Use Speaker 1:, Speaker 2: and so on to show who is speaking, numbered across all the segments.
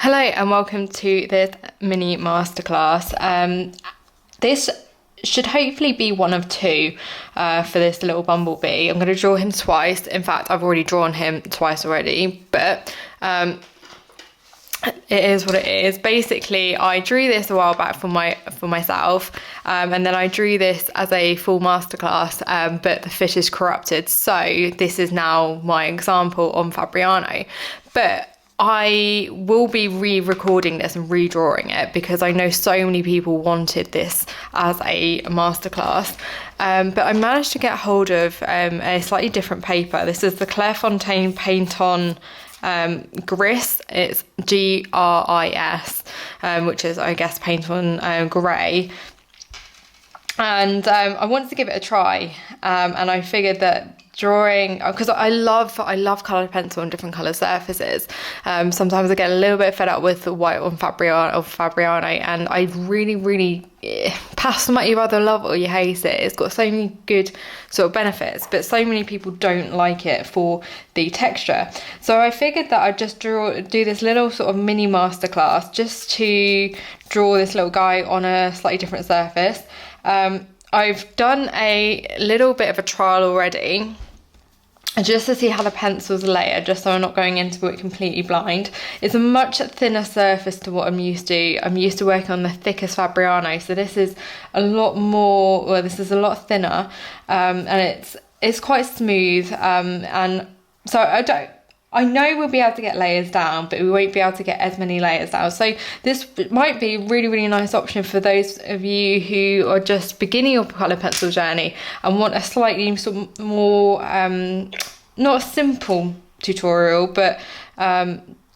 Speaker 1: Hello and welcome to this mini masterclass. This should hopefully be one of two for this little bumblebee. I'm going to draw him twice. In fact, I've already drawn him twice already, but it is what it is. Basically, I drew this a while back for myself, and then I drew this as a full masterclass, but the fit is corrupted. So this is now my example on Fabriano, but I will be re-recording this and redrawing it because I know so many people wanted this as a masterclass. But I managed to get hold of a slightly different paper. This is the Clairefontaine Paint On Gris. It's GRIS, which is, I guess, paint on grey. And I wanted to give it a try, and I figured that drawing, because I love coloured pencil on different colour surfaces. Sometimes I get a little bit fed up with the white on Fabriano, and I really pass them at you, either love it or you hate it. It's got so many good sort of benefits, but so many people don't like it for the texture. So I figured that I'd just do this little sort of mini masterclass just to draw this little guy on a slightly different surface. I've done a little bit of a trial already, just to see how the pencils layer, just so I'm not going into it completely blind. It's a much thinner surface to what I'm used to. I'm used to working on the thickest Fabriano, so this is a lot more, well, this is a lot thinner, and it's quite smooth, and so I know we'll be able to get layers down, but we won't be able to get as many layers down. So this might be a really nice option for those of you who are just beginning your colour pencil journey and want a slightly sort of more, not a simple tutorial, but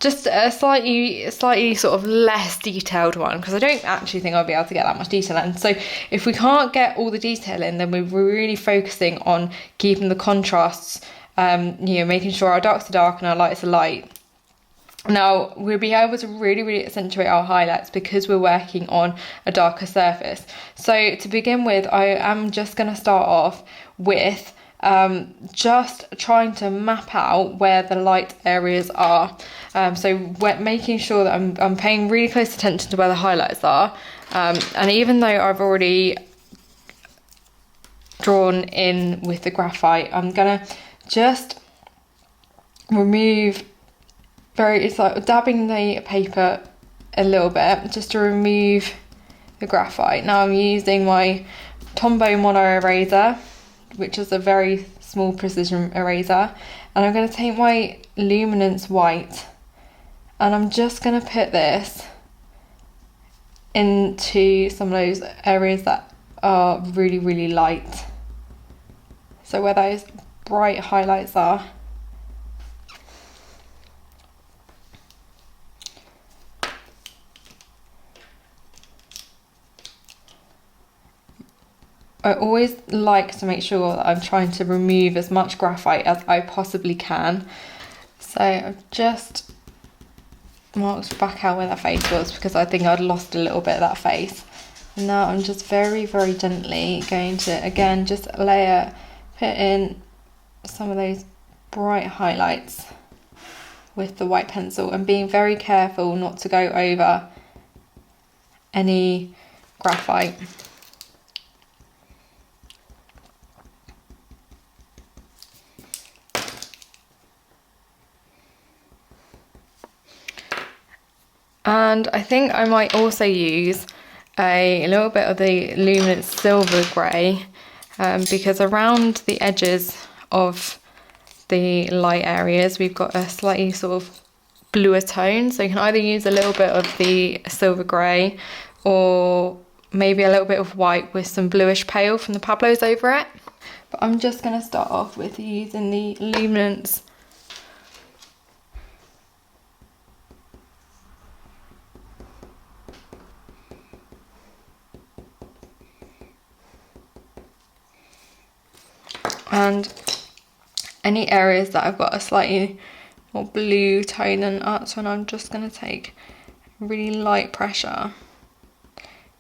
Speaker 1: just a slightly sort of less detailed one, because I don't actually think I'll be able to get that much detail in. So if we can't get all the detail in, then we're really focusing on keeping the contrasts, making sure our darks are dark and our lights are light. Now, we'll be able to really accentuate our highlights because we're working on a darker surface. So to begin with, I am just going to start off with just trying to map out where the light areas are. So we're making sure that I'm paying really close attention to where the highlights are. And even though I've already drawn in with the graphite, I'm going to just remove it's like dabbing the paper a little bit just to remove the graphite. Now I'm using my Tombow Mono eraser, which is a very small precision eraser, and I'm going to take my luminance white and I'm just going to put this into some of those areas that are really light, so where those bright highlights are. I always like to make sure that I'm trying to remove as much graphite as I possibly can. So I've just marked back out where that face was because I think I'd lost a little bit of that face. And now I'm just very gently going to, again, just put in some of those bright highlights with the white pencil, and being very careful not to go over any graphite. And I think I might also use a little bit of the luminance silver grey, because around the edges of the light areas we've got a slightly sort of bluer tone, so you can either use a little bit of the silver grey or maybe a little bit of white with some bluish pale from the Pablos over it. But I'm just going to start off with using the luminance and any areas that I've got a slightly more blue tone, and that's when I'm just going to take really light pressure,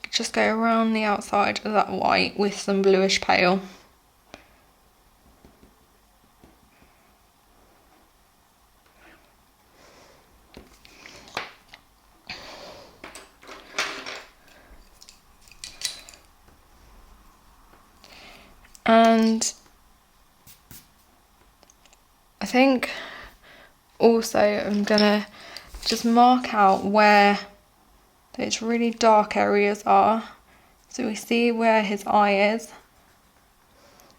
Speaker 1: just go around the outside of that white with some bluish pale. And I think also I'm gonna just mark out where those really dark areas are. So we see where his eye is.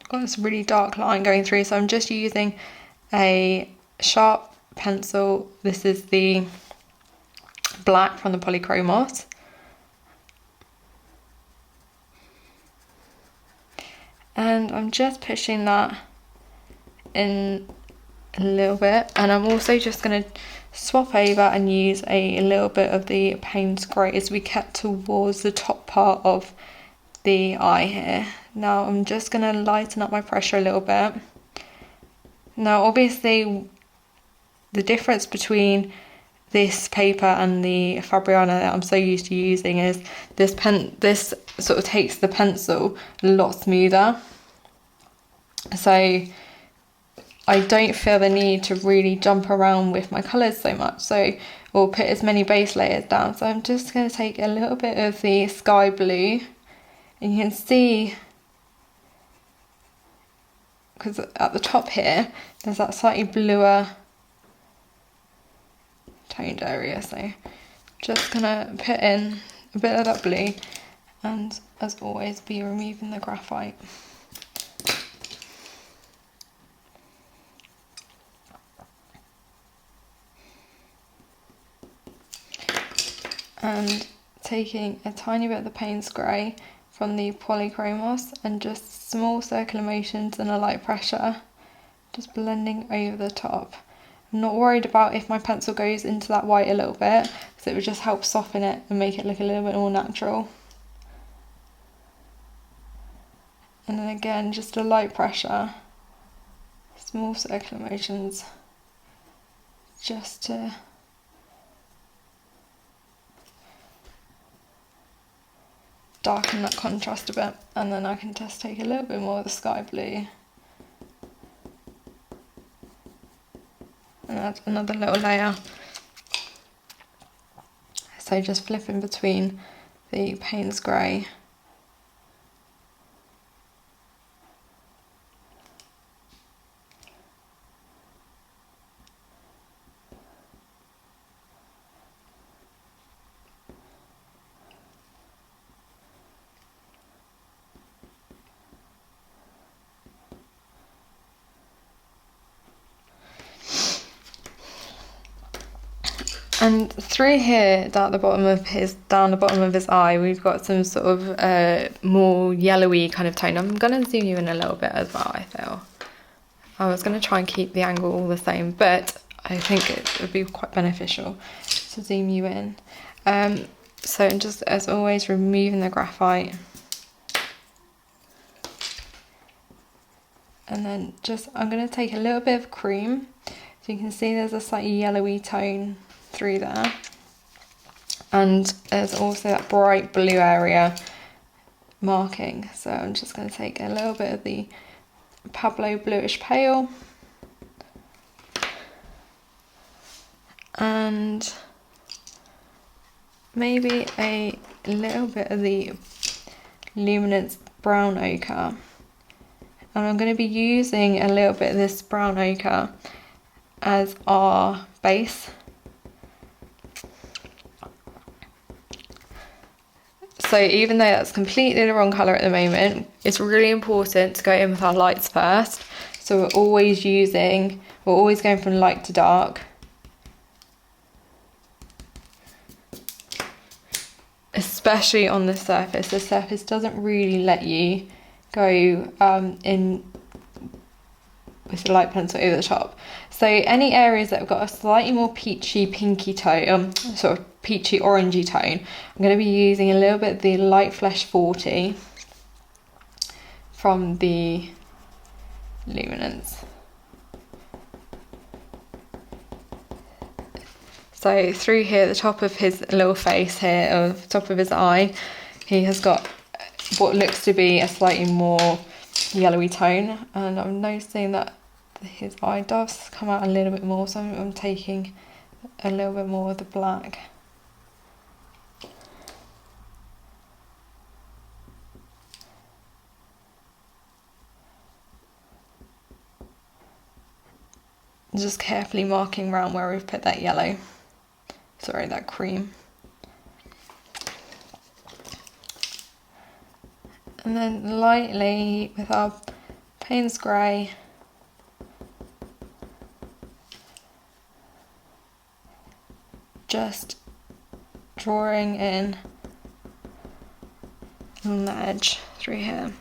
Speaker 1: Got this really dark line going through, so I'm just using a sharp pencil. This is the black from the Polychromos. And I'm just pushing that in a little bit, and I'm also just going to swap over and use a little bit of the Payne's Grey as we get towards the top part of the eye here. Now I'm just going to lighten up my pressure a little bit. Now obviously the difference between this paper and the Fabriano that I'm so used to using is this sort of takes the pencil a lot smoother. So I don't feel the need to really jump around with my colours so much, so or put as many base layers down. So I'm just going to take a little bit of the sky blue, and you can see, because at the top here there's that slightly bluer toned area, so just gonna put in a bit of that blue, and as always be removing the graphite. And taking a tiny bit of the Payne's Grey from the Polychromos and just small circular motions and a light pressure, just blending over the top. I'm not worried about if my pencil goes into that white a little bit, because it would just help soften it and make it look a little bit more natural. And then again, just a light pressure, small circular motions, just to darken that contrast a bit. And then I can just take a little bit more of the sky blue and add another little layer. So just flipping between the Payne's Grey and through here down the bottom of his eye, we've got some sort of more yellowy kind of tone. I'm going to zoom you in a little bit as well. I was going to try and keep the angle all the same, but I think it would be quite beneficial to zoom you in. So just as always, removing the graphite, and then I'm going to take a little bit of cream. So you can see there's a slightly yellowy tone through there, and there's also that bright blue area marking. So I'm just going to take a little bit of the Pablo Bluish Pale and maybe a little bit of the Luminance Brown Ochre, and I'm going to be using a little bit of this brown ochre as our base. So even though that's completely the wrong colour at the moment, it's really important to go in with our lights first. So we're always going from light to dark. Especially on the surface. The surface doesn't really let you go in with the light pencil over the top. So any areas that have got a slightly more peachy pinky tone, sort of peachy orangey tone, I'm going to be using a little bit of the Light Flesh 40 from the Luminance. So through here, the top of his little face here, or top of his eye, he has got what looks to be a slightly more yellowy tone, and I'm noticing that his eye does come out a little bit more, so I'm taking a little bit more of the black. just carefully marking around where we've put that yellow, sorry, that cream. And then lightly with our Payne's grey, just drawing in on the edge through here.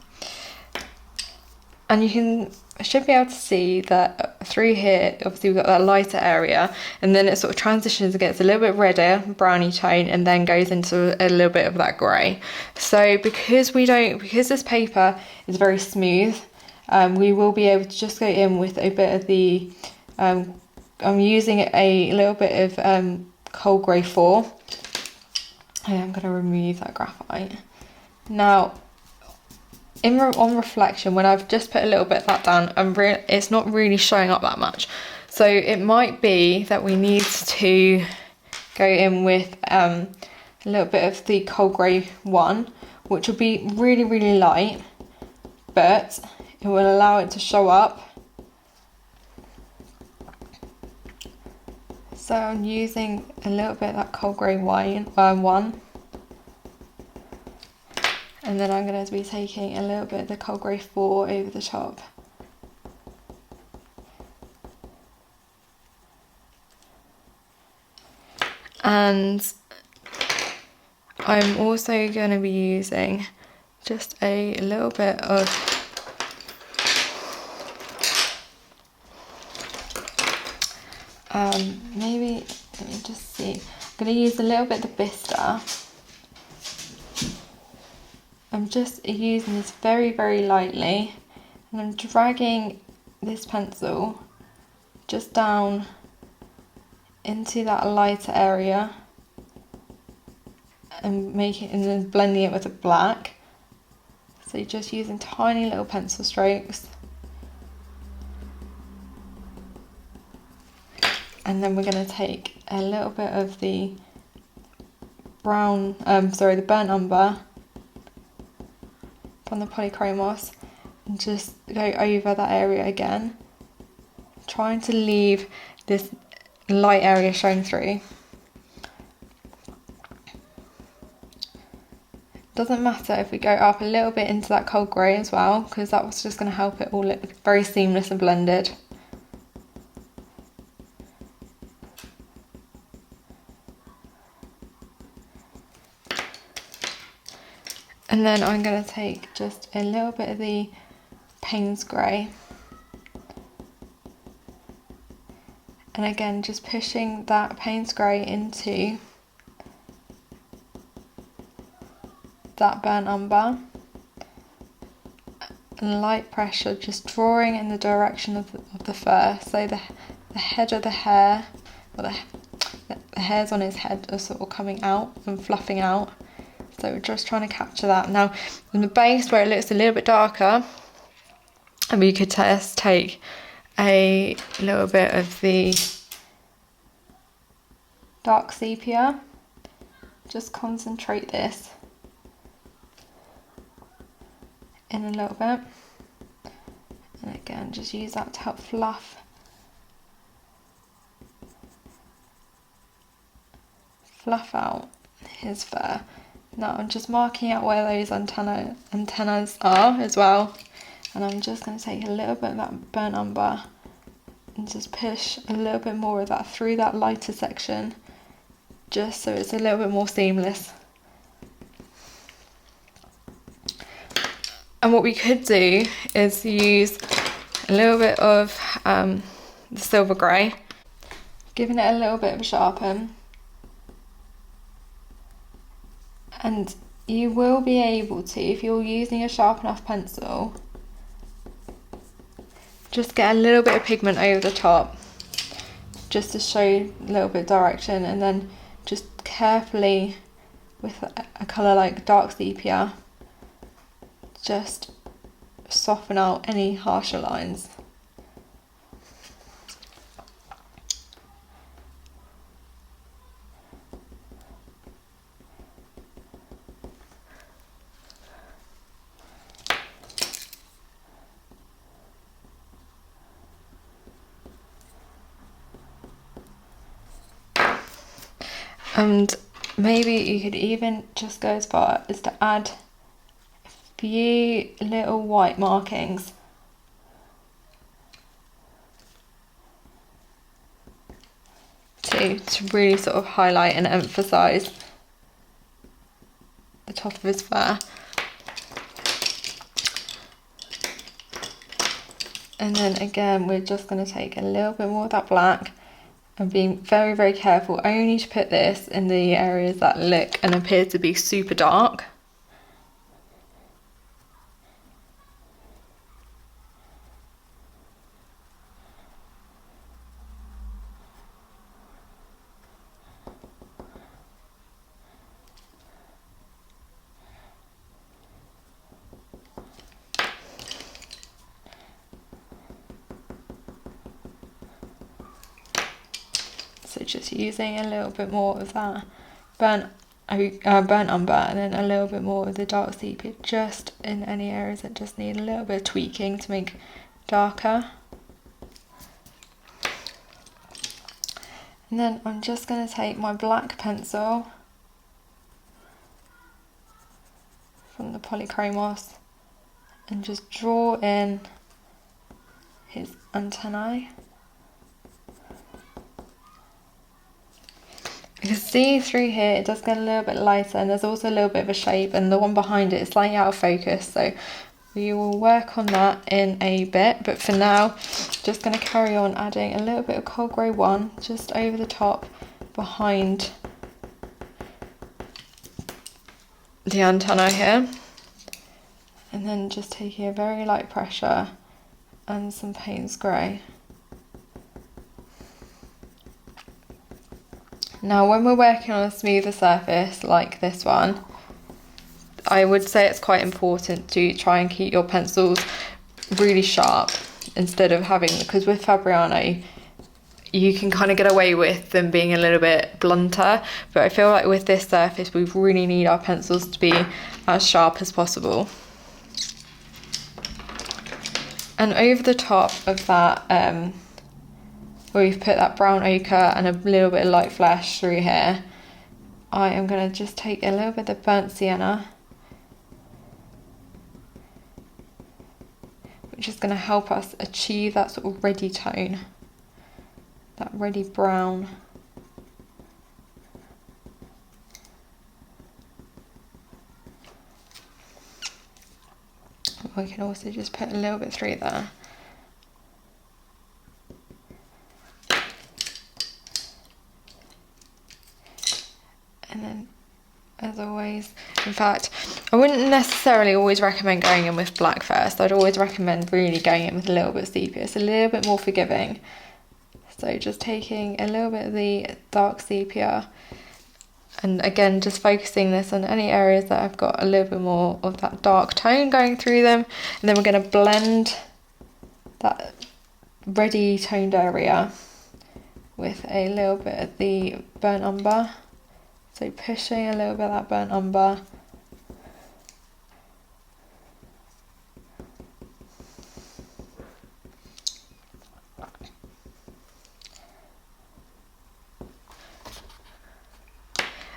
Speaker 1: And you should be able to see that through here, obviously we've got that lighter area, and then it sort of transitions and gets a little bit redder, browny tone, and then goes into a little bit of that grey. So because this paper is very smooth, we will be able to just go in with a bit of the, I'm using a little bit of cold grey 4. I'm going to remove that graphite. Now, on reflection, when I've just put a little bit of that down, it's not really showing up that much. So it might be that we need to go in with a little bit of the cold grey 1, which will be really, really light, but it will allow it to show up. So I'm using a little bit of that cold grey 1. And then I'm going to be taking a little bit of the cold grey 4 over the top. And I'm also going to be using just a little bit of maybe, let me just see, I'm going to use a little bit of the Bista. I'm just using this very, very lightly, and I'm dragging this pencil just down into that lighter area and then blending it with the black. So you're just using tiny little pencil strokes. And then we're going to take a little bit of the the burnt umber from the polychromos and just go over that area again, trying to leave this light area showing through. Doesn't matter if we go up a little bit into that cold grey as well, because that was just going to help it all look very seamless and blended. And then I'm going to take just a little bit of the Payne's grey. And again, just pushing that Payne's grey into that burnt umber. And light pressure, just drawing in the direction of the fur. So the head of the hair, or the hairs on his head are sort of coming out and fluffing out. So we're just trying to capture that. Now, in the base where it looks a little bit darker, and we could just take a little bit of the dark sepia, just concentrate this in a little bit. And again, just use that to help fluff out his fur. Now I'm just marking out where those antennas are as well, and I'm just going to take a little bit of that burnt umber and just push a little bit more of that through that lighter section, just so it's a little bit more seamless. And what we could do is use a little bit of the silver grey, giving it a little bit of a sharpen. And you will be able to, if you're using a sharp enough pencil, just get a little bit of pigment over the top, just to show a little bit of direction, and then just carefully, with a colour like dark sepia, just soften out any harsher lines. And maybe you could even just go as far as to add a few little white markings. To really sort of highlight and emphasize the top of his fur. And then again, we're just going to take a little bit more of that black and being very, very careful only to put this in the areas that look and appear to be super dark. So just using a little bit more of that burnt umber and then a little bit more of the dark sepia just in any areas that just need a little bit of tweaking to make darker. And then I'm just going to take my black pencil from the Polychromos and just draw in his antennae. You can see through here it does get a little bit lighter, and there's also a little bit of a shape, and the one behind it is slightly out of focus, so we will work on that in a bit. But for now, just going to carry on adding a little bit of cold grey 1 just over the top behind the antenna here, and then just taking a very light pressure and some Payne's grey. Now when we're working on a smoother surface like this one, I would say it's quite important to try and keep your pencils really sharp instead of having, because with Fabriano you can kind of get away with them being a little bit blunter, but I feel like with this surface we really need our pencils to be as sharp as possible. And over the top of that where we've put that brown ochre and a little bit of light flesh through here, I am going to just take a little bit of burnt sienna, which is going to help us achieve that sort of reddy tone, that reddy brown. We can also just put a little bit through there. And then, as always, in fact, I wouldn't necessarily always recommend going in with black first. I'd always recommend really going in with a little bit of sepia. It's a little bit more forgiving. So just taking a little bit of the dark sepia, and again, just focusing this on any areas that I've got a little bit more of that dark tone going through them. And then we're going to blend that reddy toned area with a little bit of the burnt umber. So pushing a little bit of that burnt umber.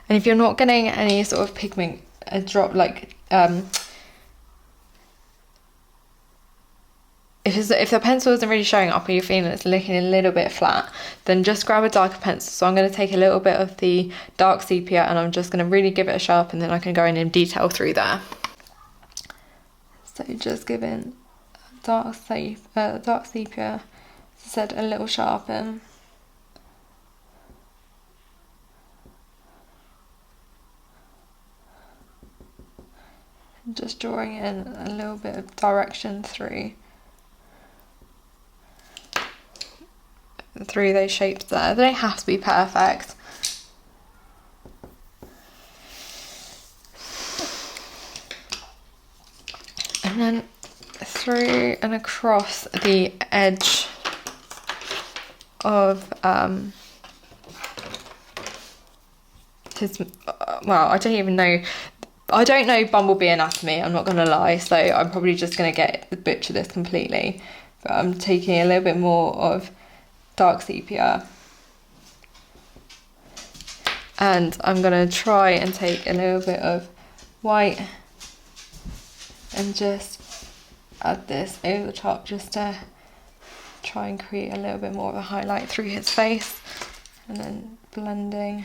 Speaker 1: And if you're not getting any sort of pigment, a drop like, if the pencil isn't really showing up or you're feeling it's looking a little bit flat, then just grab a darker pencil. So I'm going to take a little bit of the dark sepia and I'm just going to really give it a sharp, and then I can go in detail through there. So just giving dark sepia, as I said, a little sharpen. Just drawing in a little bit of direction through those shapes there. They don't have to be perfect. And then through and across the edge of his, well, I don't know Bumblebee anatomy, I'm not going to lie, so I'm probably just going to butcher this completely. But I'm taking a little bit more of dark sepia And I'm gonna try and take a little bit of white and just add this over the top, just to try and create a little bit more of a highlight through his face, and then blending.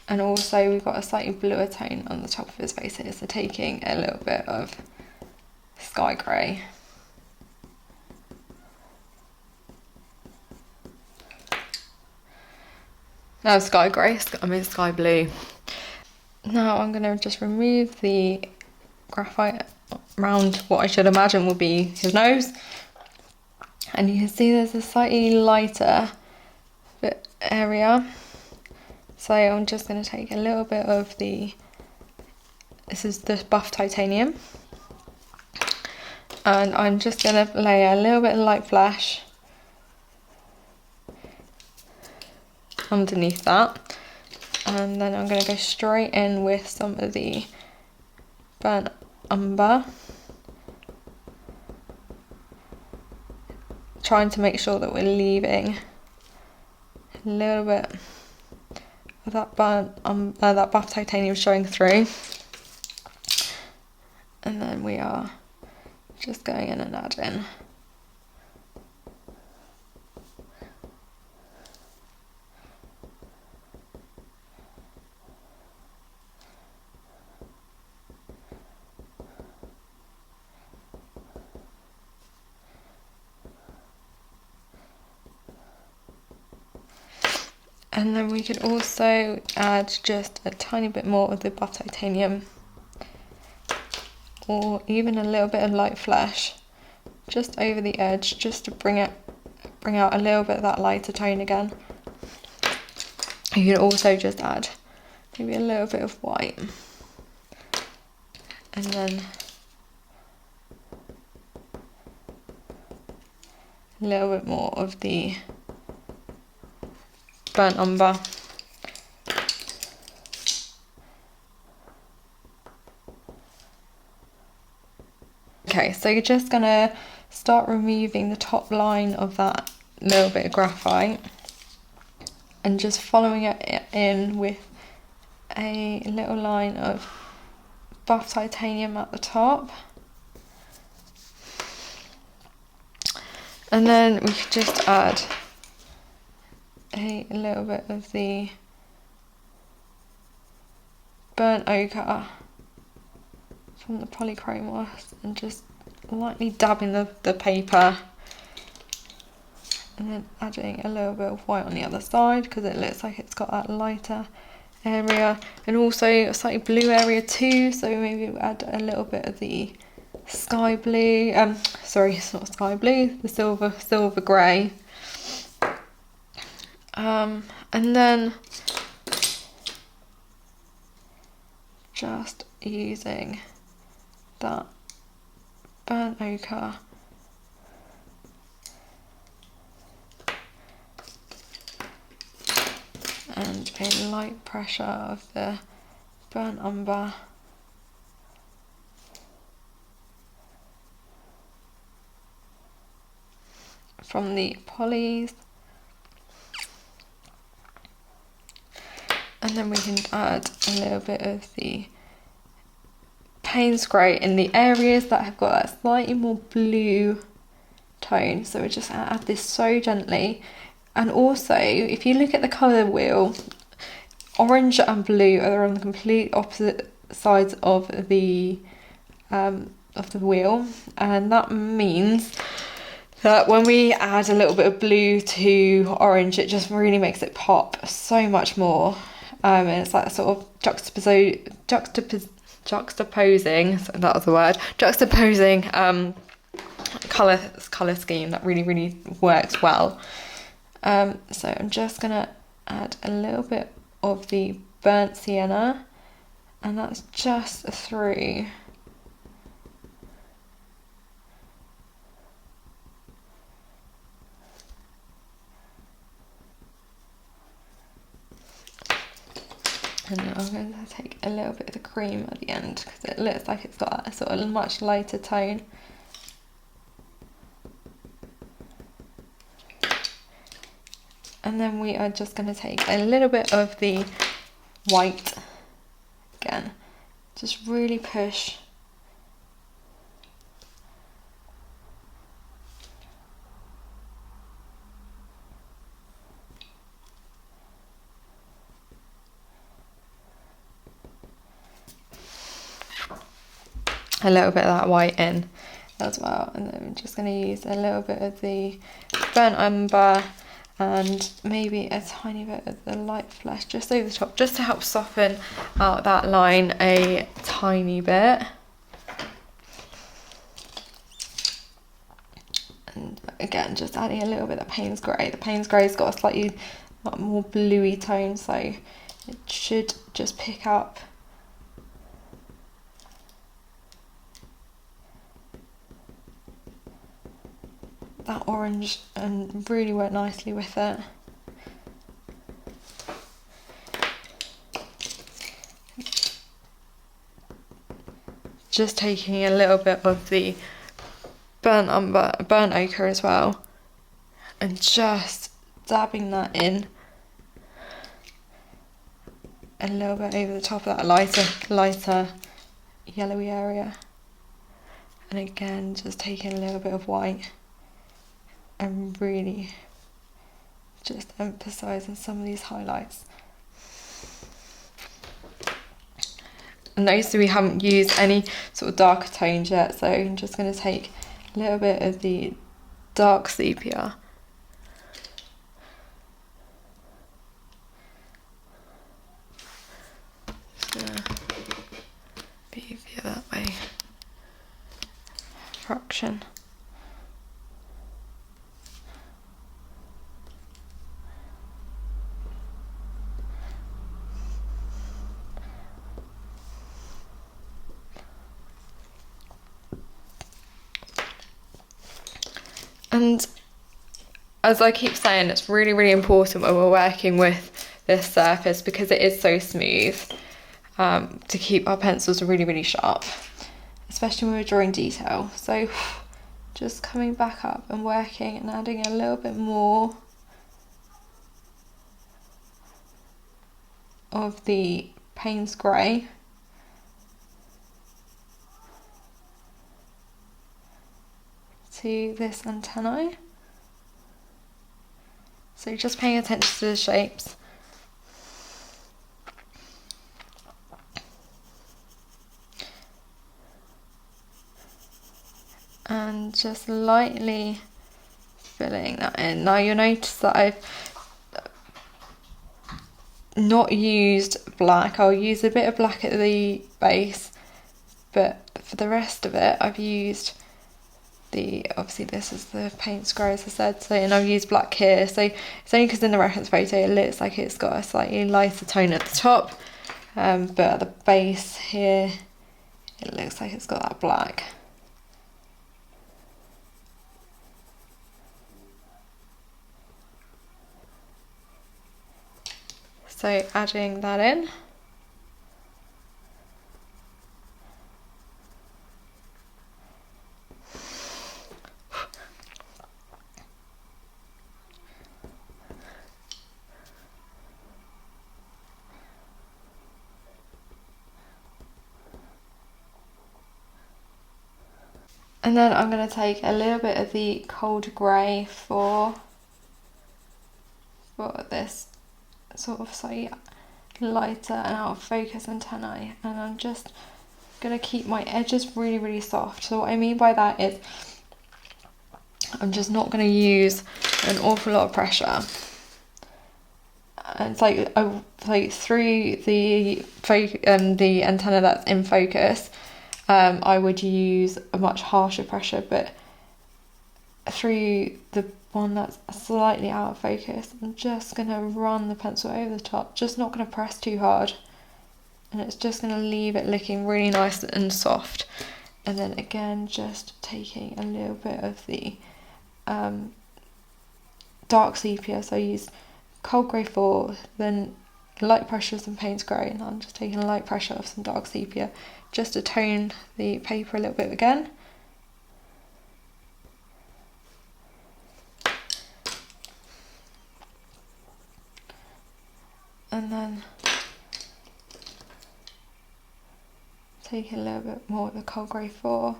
Speaker 1: And also we've got a slightly bluer tone on the top of his face here, so taking a little bit of sky grey. No, sky grey, I mean sky blue. Now I'm going to just remove the graphite around what I should imagine will be his nose. And you can see there's a slightly lighter bit area. So I'm just going to take a little bit of this is the buff titanium. And I'm just going to lay a little bit of light flash underneath that. And then I'm going to go straight in with some of the burnt umber. Trying to make sure that we're leaving a little bit of that that buff titanium showing through. And then we are just going in and adding and then we could also add just a tiny bit more of the buff titanium, or even a little bit of light flash just over the edge, just to bring out a little bit of that lighter tone again. You can also just add maybe a little bit of white, and then a little bit more of the burnt umber. Okay, so you're just gonna start removing the top line of that little bit of graphite and just following it in with a little line of buff titanium at the top. And then we could just add a little bit of the burnt ochre from the polychrome wax and just lightly dabbing the paper, and then adding a little bit of white on the other side because it looks like it's got that lighter area, and also a slightly blue area too, so maybe we'll add a little bit of the sky blue, sorry, it's not sky blue, the silver grey. And then just using that burnt ochre and a light pressure of the burnt umber from the polys. And then we can add a little bit of the Payne's Grey in the areas that have got a slightly more blue tone. So we just add this so gently. And also, if you look at the colour wheel, orange and blue are on the complete opposite sides of the wheel, and that means that when we add a little bit of blue to orange, it just really makes it pop so much more. And it's like a sort of juxtaposing, so that was the word, juxtaposing colour scheme that really works well. So I'm just gonna add a little bit of the burnt sienna, and that's just through And then I'm going to take a little bit of the cream at the end because it looks like it's got a sort of much lighter tone. And then we are just going to take a little bit of the white again. Just really push. A little bit of that white in as well. And then I'm just going to use a little bit of the burnt umber and maybe a tiny bit of the light flesh just over the top, just to help soften out that line a tiny bit. And again, just adding a little bit of Payne's Grey. The Payne's Grey's got a slightly more bluey tone, so it should just pick up that orange and really work nicely with it. Just taking a little bit of the burnt ochre as well, and just dabbing that in a little bit over the top of that lighter yellowy area. And again, just taking a little bit of white and really just emphasising some of these highlights. And notice we haven't used any sort of darker tones yet, so I'm just going to take a little bit of the dark sepia. Be easier that way. Fraction. And as I keep saying, it's really, really important when we're working with this surface, because it is so smooth, to keep our pencils really, really sharp, especially when we're drawing detail. So just coming back up and working and adding a little bit more of the Payne's Grey. To this antennae. So just paying attention to the shapes. And just lightly filling that in. Now you'll notice that I've not used black. I'll use a bit of black at the base, but for the rest of it I've used obviously this is the Payne's Grey, as I said, so, and I've used black here, so it's only because in the reference photo it looks like it's got a slightly lighter tone at the top, but at the base here it looks like it's got that black. So adding that in. And then I'm going to take a little bit of the cold grey for this sort of slightly lighter and out of focus antennae, and I'm just going to keep my edges really, really soft. So what I mean by that is I'm just not going to use an awful lot of pressure. And it's like through the antenna that's in focus, I would use a much harsher pressure, but through the one that's slightly out of focus, I'm just going to run the pencil over the top, just not going to press too hard, and it's just going to leave it looking really nice and soft. And then again, just taking a little bit of the dark sepia, so I used cold grey 4, then light pressure of some Payne's Grey, and I'm just taking a light pressure of some dark sepia just to tone the paper a little bit again. And then take a little bit more of the Cold Grey 4.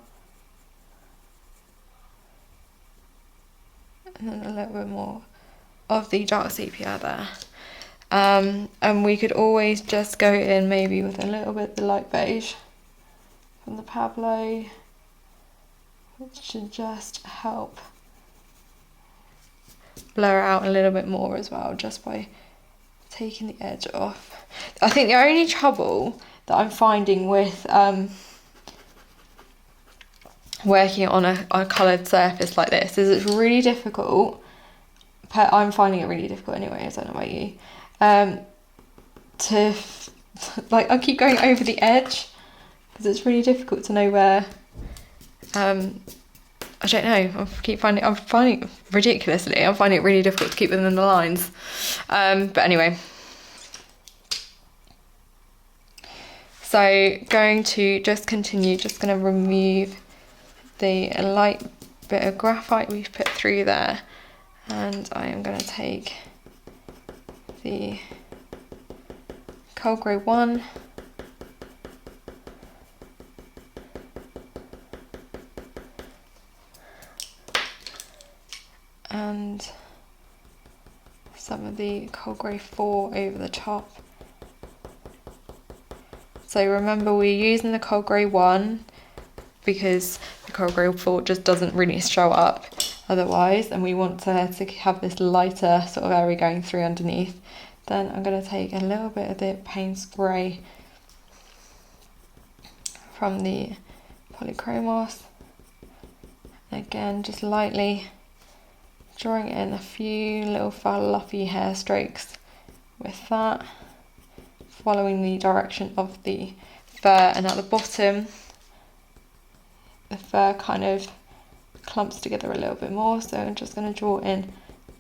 Speaker 1: And then a little bit more of the dark sepia there. And we could always just go in maybe with a little bit of the light beige from the Pablo, which should just help blur out a little bit more as well, just by taking the edge off. I think the only trouble that I'm finding with working on a coloured surface like this is it's really difficult. I'm finding it really difficult anyway, I don't know about you, to like, I keep going over the edge because it's really difficult to know where. I don't know, I'm finding it ridiculously, I'm finding it really difficult to keep within the lines. But anyway, so going to just continue, just going to remove the light bit of graphite we've put through there, and I am going to take the Cold Grey 1 and some of the Cold Grey 4 over the top. So remember, we're using the Cold Grey 1 because the Cold Grey 4 just doesn't really show up otherwise, and we want to have this lighter sort of area going through underneath. Then I'm going to take a little bit of the Payne's Grey from the Polychromos. Again, just lightly drawing in a few little fluffy hair strokes with that, following the direction of the fur, and at the bottom the fur kind of clumps together a little bit more, so I'm just going to draw in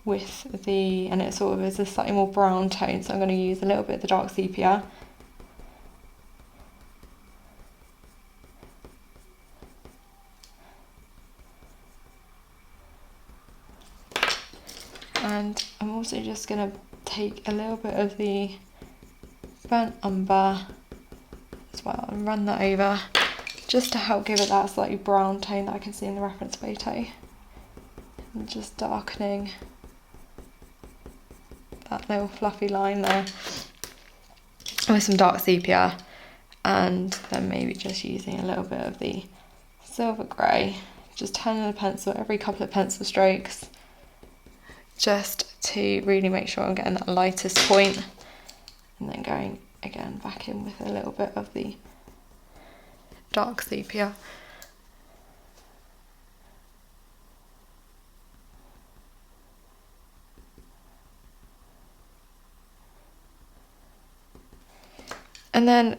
Speaker 1: with the, and it sort of is a slightly more brown tone, so I'm going to use a little bit of the dark sepia. And I'm also just going to take a little bit of the burnt umber as well and run that over, just to help give it that slightly brown tone that I can see in the reference photo. And just darkening that little fluffy line there with some dark sepia, and then maybe just using a little bit of the silver grey, just turning the pencil every couple of pencil strokes, just to really make sure I'm getting that lightest point, and then going again back in with a little bit of the dark sepia. And then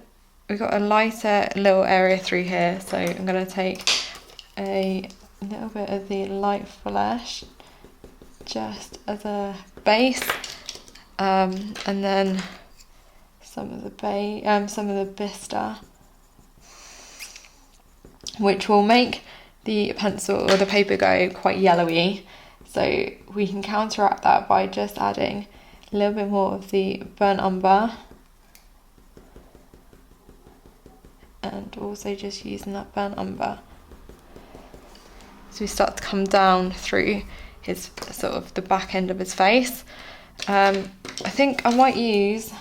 Speaker 1: we've got a lighter little area through here, so I'm going to take a little bit of the light flesh just as a base, and then some of the Bista, which will make the pencil or the paper go quite yellowy. So we can counteract that by just adding a little bit more of the burnt umber, and also just using that burnt umber so we start to come down through his sort of the back end of his face. I think I might use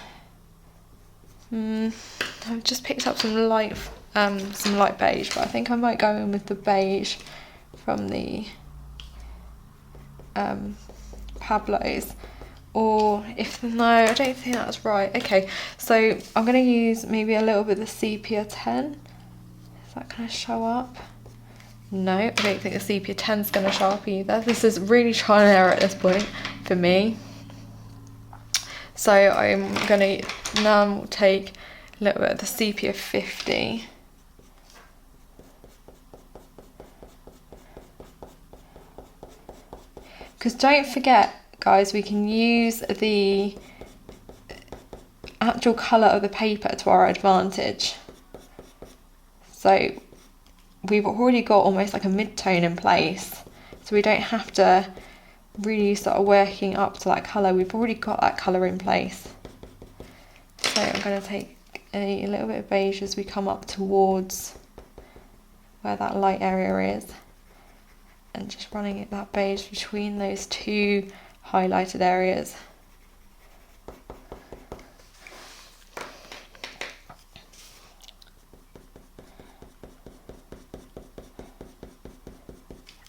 Speaker 1: I've just picked up some light beige, but I think I might go in with the beige from the Pablos, or no, I don't think that's right. Okay, so I'm going to use maybe a little bit of the sepia 10. Is that going to show up? No, I don't think the sepia 10 is going to show up either. This is really trial and error at this point for me. So I'm going to now take a little bit of the sepia 50. Because don't forget, guys, we can use the actual colour of the paper to our advantage. So we've already got almost like a mid-tone in place, so we don't have to really start working up to that colour. We've already got that colour in place. So I'm going to take a little bit of beige as we come up towards where that light area is, and just running that beige between those two highlighted areas.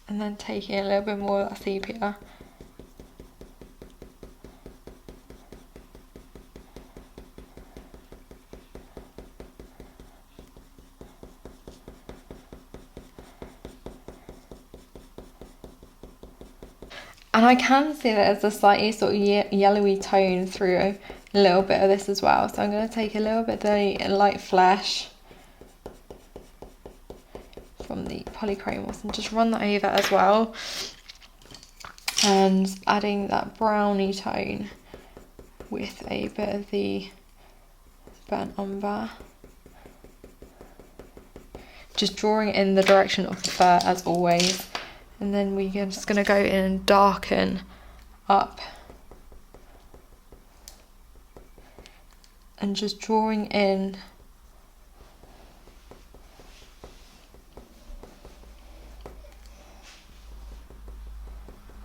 Speaker 1: And then taking a little bit more of that sepia. And I can see that there's a slightly sort of yellowy tone through a little bit of this as well. So I'm going to take a little bit of the light flesh from the polychromos and just run that over as well. And adding that browny tone with a bit of the burnt umber. Just drawing it in the direction of the fur as always. And then we're just going to go in and darken up. And just drawing in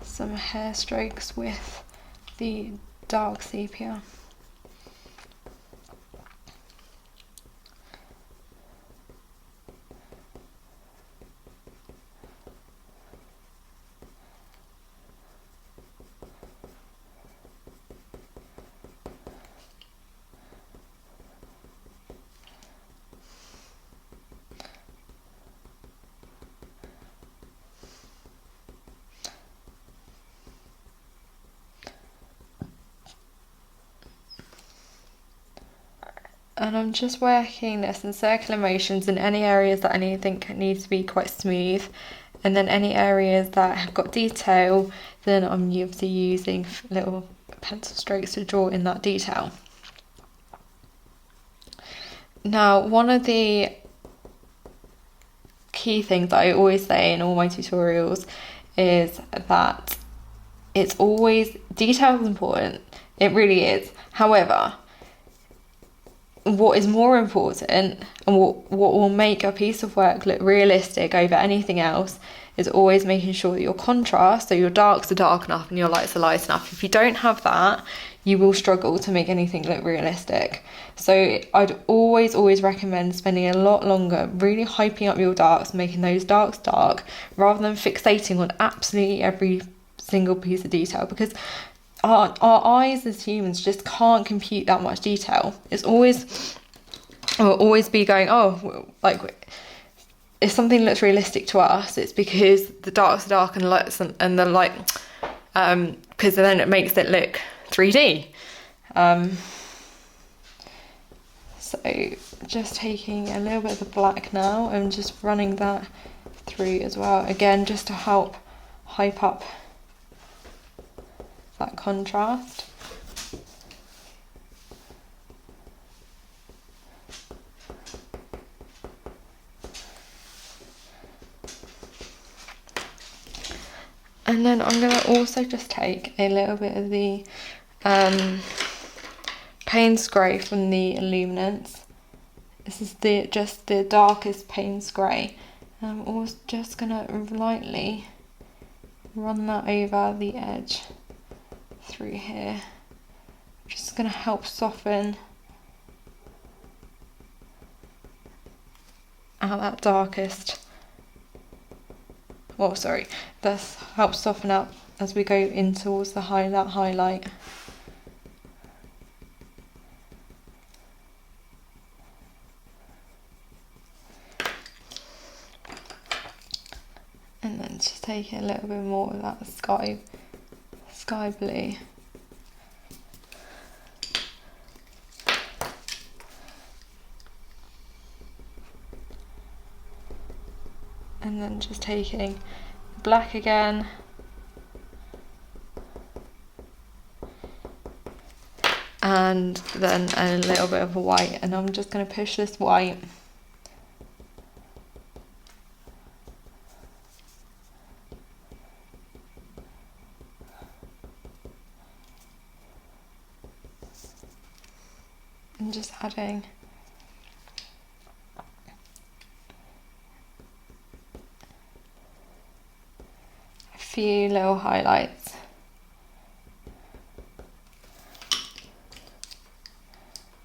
Speaker 1: some hair strokes with the dark sepia. And I'm just working this in circular motions in any areas that I think needs to be quite smooth, and then any areas that have got detail, then I'm obviously using little pencil strokes to draw in that detail. Now, one of the key things that I always say in all my tutorials is that it's always, detail is important, it really is. However, what is more important and what will make a piece of work look realistic over anything else is always making sure that your contrast, so your darks are dark enough and your lights are light enough. If you don't have that, you will struggle to make anything look realistic. So I'd always recommend spending a lot longer really hyping up your darks, making those darks dark, rather than fixating on absolutely every single piece of detail, because our eyes as humans just can't compute that much detail. We'll always be going, oh, like if something looks realistic to us, it's because the darks are dark and the lights and the light, because then it makes it look 3D. So just taking a little bit of the black now and just running that through as well, again just to help hype up that contrast. And then I'm going to also just take a little bit of the Payne's Grey from the Illuminance. This is just the darkest Payne's Grey. I'm also just going to lightly run that over the edge through here. Just going to help soften out that darkest. Oh, sorry. This helps soften up as we go in towards the that highlight. And then just take a little bit more of that sky blue. And then just taking black again. and then a little bit of a white, and I'm just going to push this white and just adding a few little highlights.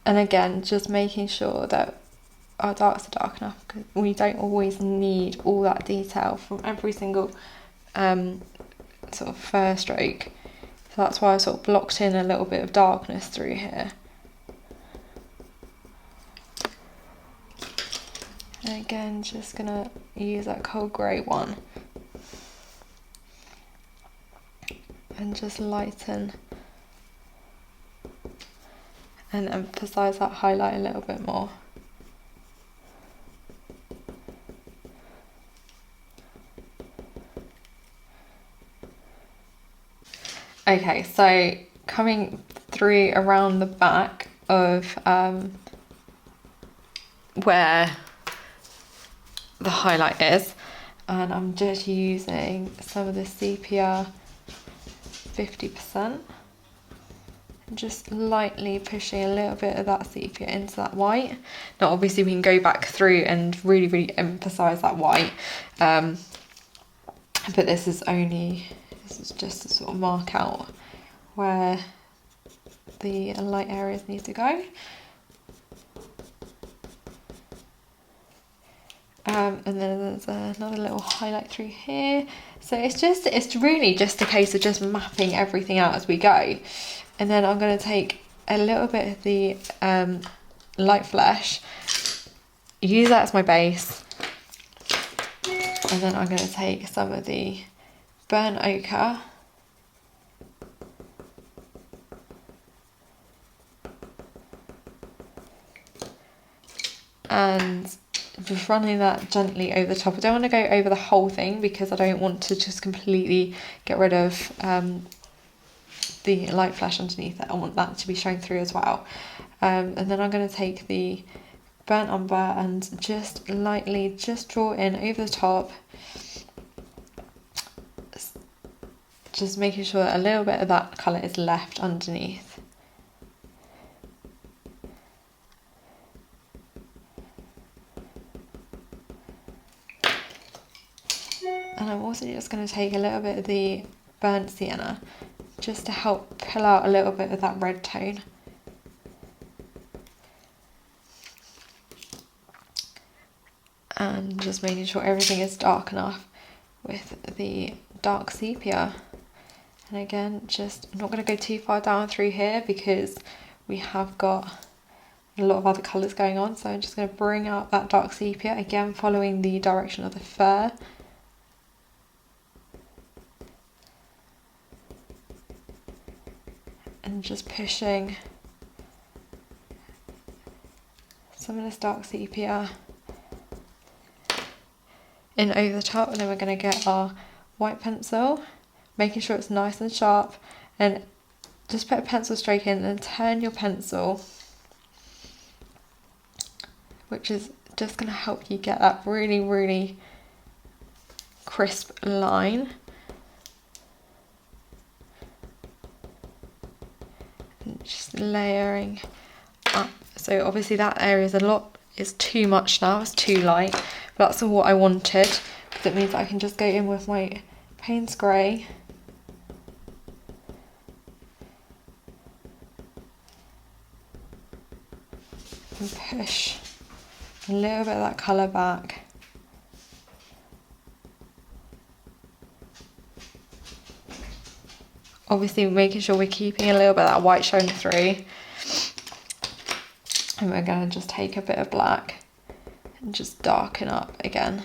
Speaker 1: And again, just making sure that our darks are dark enough, because we don't always need all that detail from every single sort of fur stroke. So that's why I sort of blocked in a little bit of darkness through here. And again, just gonna use that cold grey one and just lighten and emphasize that highlight a little bit more. Okay, so coming through around the back of where the highlight is, and I'm just using some of the sepia 50%. Just lightly pushing a little bit of that sepia into that white. Now obviously we can go back through and really emphasize that white, but this is just to sort of mark out where the light areas need to go. And then there's another little highlight through here. So it's really just a case of just mapping everything out as we go. And then I'm going to take a little bit of the light flesh, use that as my base, and then I'm going to take some of the burnt ochre and just running that gently over the top. I don't want to go over the whole thing because I don't want to just completely get rid of the light flesh underneath it. I want that to be showing through as well. And then I'm going to take the burnt umber and just lightly just draw in over the top, just making sure a little bit of that colour is left underneath. And I'm also just going to take a little bit of the burnt sienna just to help pull out a little bit of that red tone. And just making sure everything is dark enough with the dark sepia. And again, I'm not going to go too far down through here because we have got a lot of other colours going on. So I'm just going to bring out that dark sepia, again following the direction of the fur. And just pushing some of this dark sepia in over the top, and then we're going to get our white pencil, making sure it's nice and sharp, and just put a pencil stroke in and turn your pencil, which is just going to help you get that really crisp line. And just layering up. So obviously that area is too much now, it's too light, but that's what I wanted. That means I can just go in with my Payne's Grey and push a little bit of that colour back. Obviously making sure we're keeping a little bit of that white showing through. And we're going to just take a bit of black and just darken up again,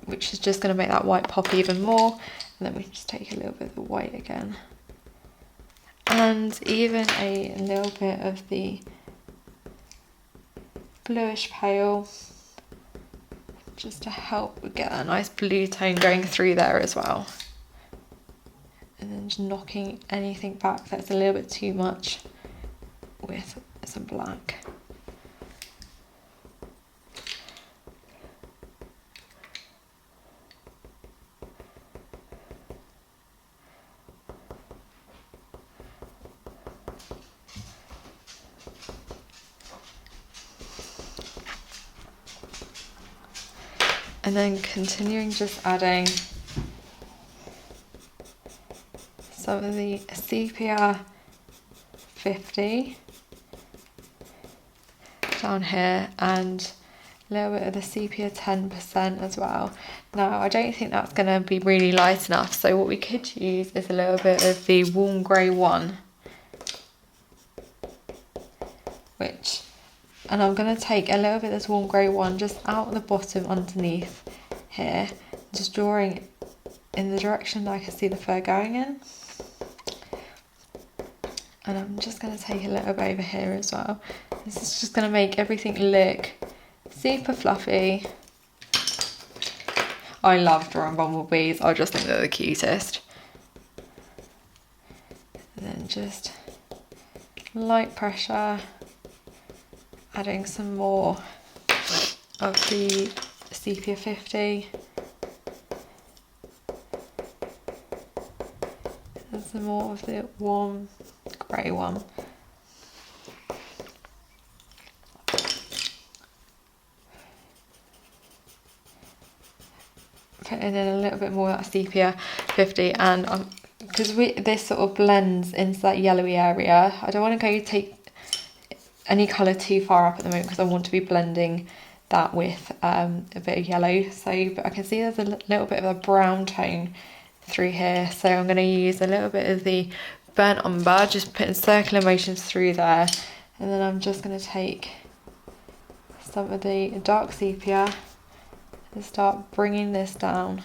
Speaker 1: which is just going to make that white pop even more. And then we just take a little bit of the white again. And even a little bit of the bluish pale, just to help get that nice blue tone going through there as well. and then just knocking anything back that's a little bit too much with some black. And then continuing just adding some of the sepia 50 down here and a little bit of the sepia 10% as well. Now I don't think that's going to be really light enough, so what we could use is a little bit of the warm grey 1, and I'm going to take a little bit of this warm grey 1 just out the bottom underneath here, just drawing in the direction that I can see the fur going in. And I'm just going to take a little bit over here as well. This is just going to make everything look super fluffy. I love drawing bumblebees, I just think they're the cutest. And then just light pressure, adding some more of the sepia 50 and some more of the warm grey 1. Putting in a little bit more of that sepia 50, and because this sort of blends into that yellowy area, I don't want to take any colour too far up at the moment because I want to be blending that with a bit of yellow. So, but I can see there's a little bit of a brown tone through here, so I'm going to use a little bit of the burnt umber, just putting circular motions through there, and then I'm just going to take some of the dark sepia and start bringing this down.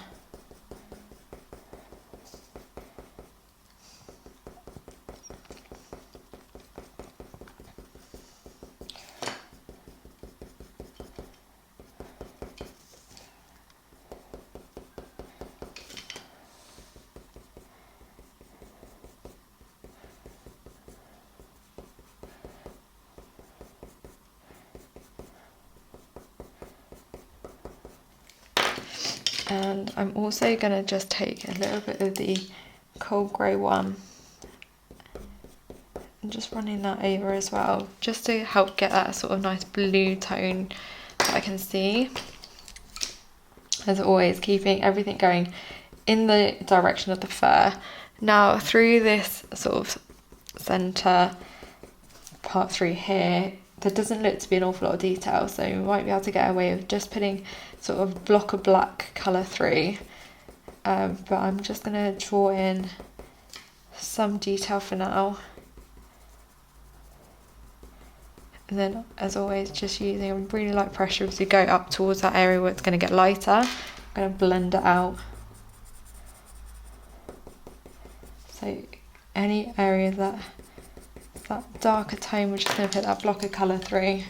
Speaker 1: And I'm also going to just take a little bit of the cold grey 1 and just running that over as well, just to help get that sort of nice blue tone that I can see. As always, keeping everything going in the direction of the fur. Now through this sort of centre part through here, there doesn't look to be an awful lot of detail, so we might be able to get away with just putting sort of a block of black colour through, but I'm just going to draw in some detail for now, and then as always just using a really light pressure as you go up towards that area where it's going to get lighter. I'm going to blend it out, so any area that darker tone, we're just going to put that block of colour through,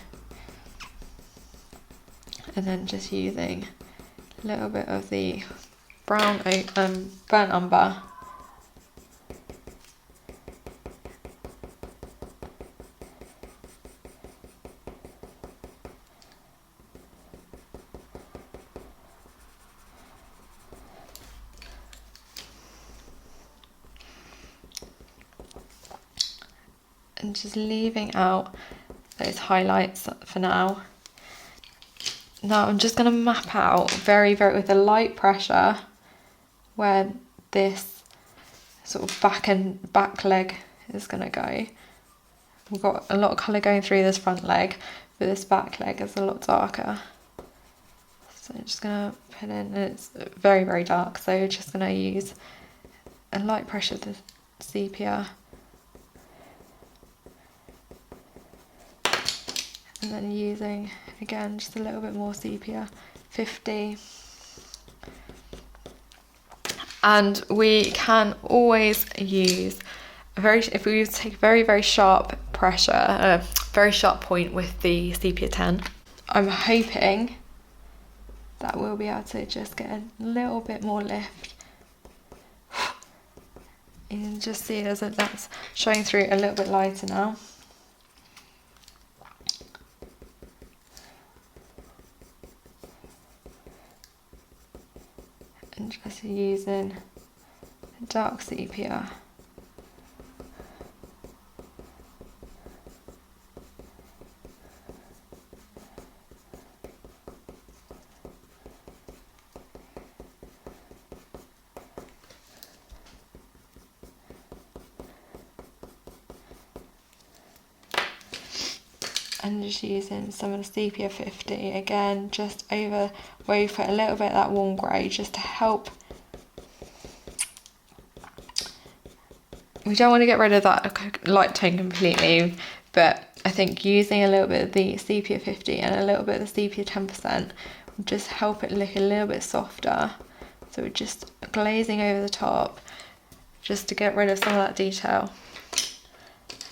Speaker 1: and then just using a little bit of the brown burnt umber, and just leaving out those highlights for now. Now I'm just going to map out very with a light pressure where this sort of back leg is going to go. We've got a lot of colour going through this front leg, but this back leg is a lot darker. So I'm just going to put in, and it's very dark, so I'm just going to use a light pressure of the sepia. And then using, again, just a little bit more sepia 50. And we can always use if we take very sharp pressure, a very sharp point with the sepia 10. I'm hoping that we'll be able to just get a little bit more lift You can just see as that's showing through a little bit lighter now. And just using dark sepia. And just using some of the sepia 50 again, just over where you put a little bit of that warm grey, just to help. We don't want to get rid of that light tone completely, but I think using a little bit of the sepia 50 and a little bit of the sepia 10% will just help it look a little bit softer. So we're just glazing over the top, just to get rid of some of that detail.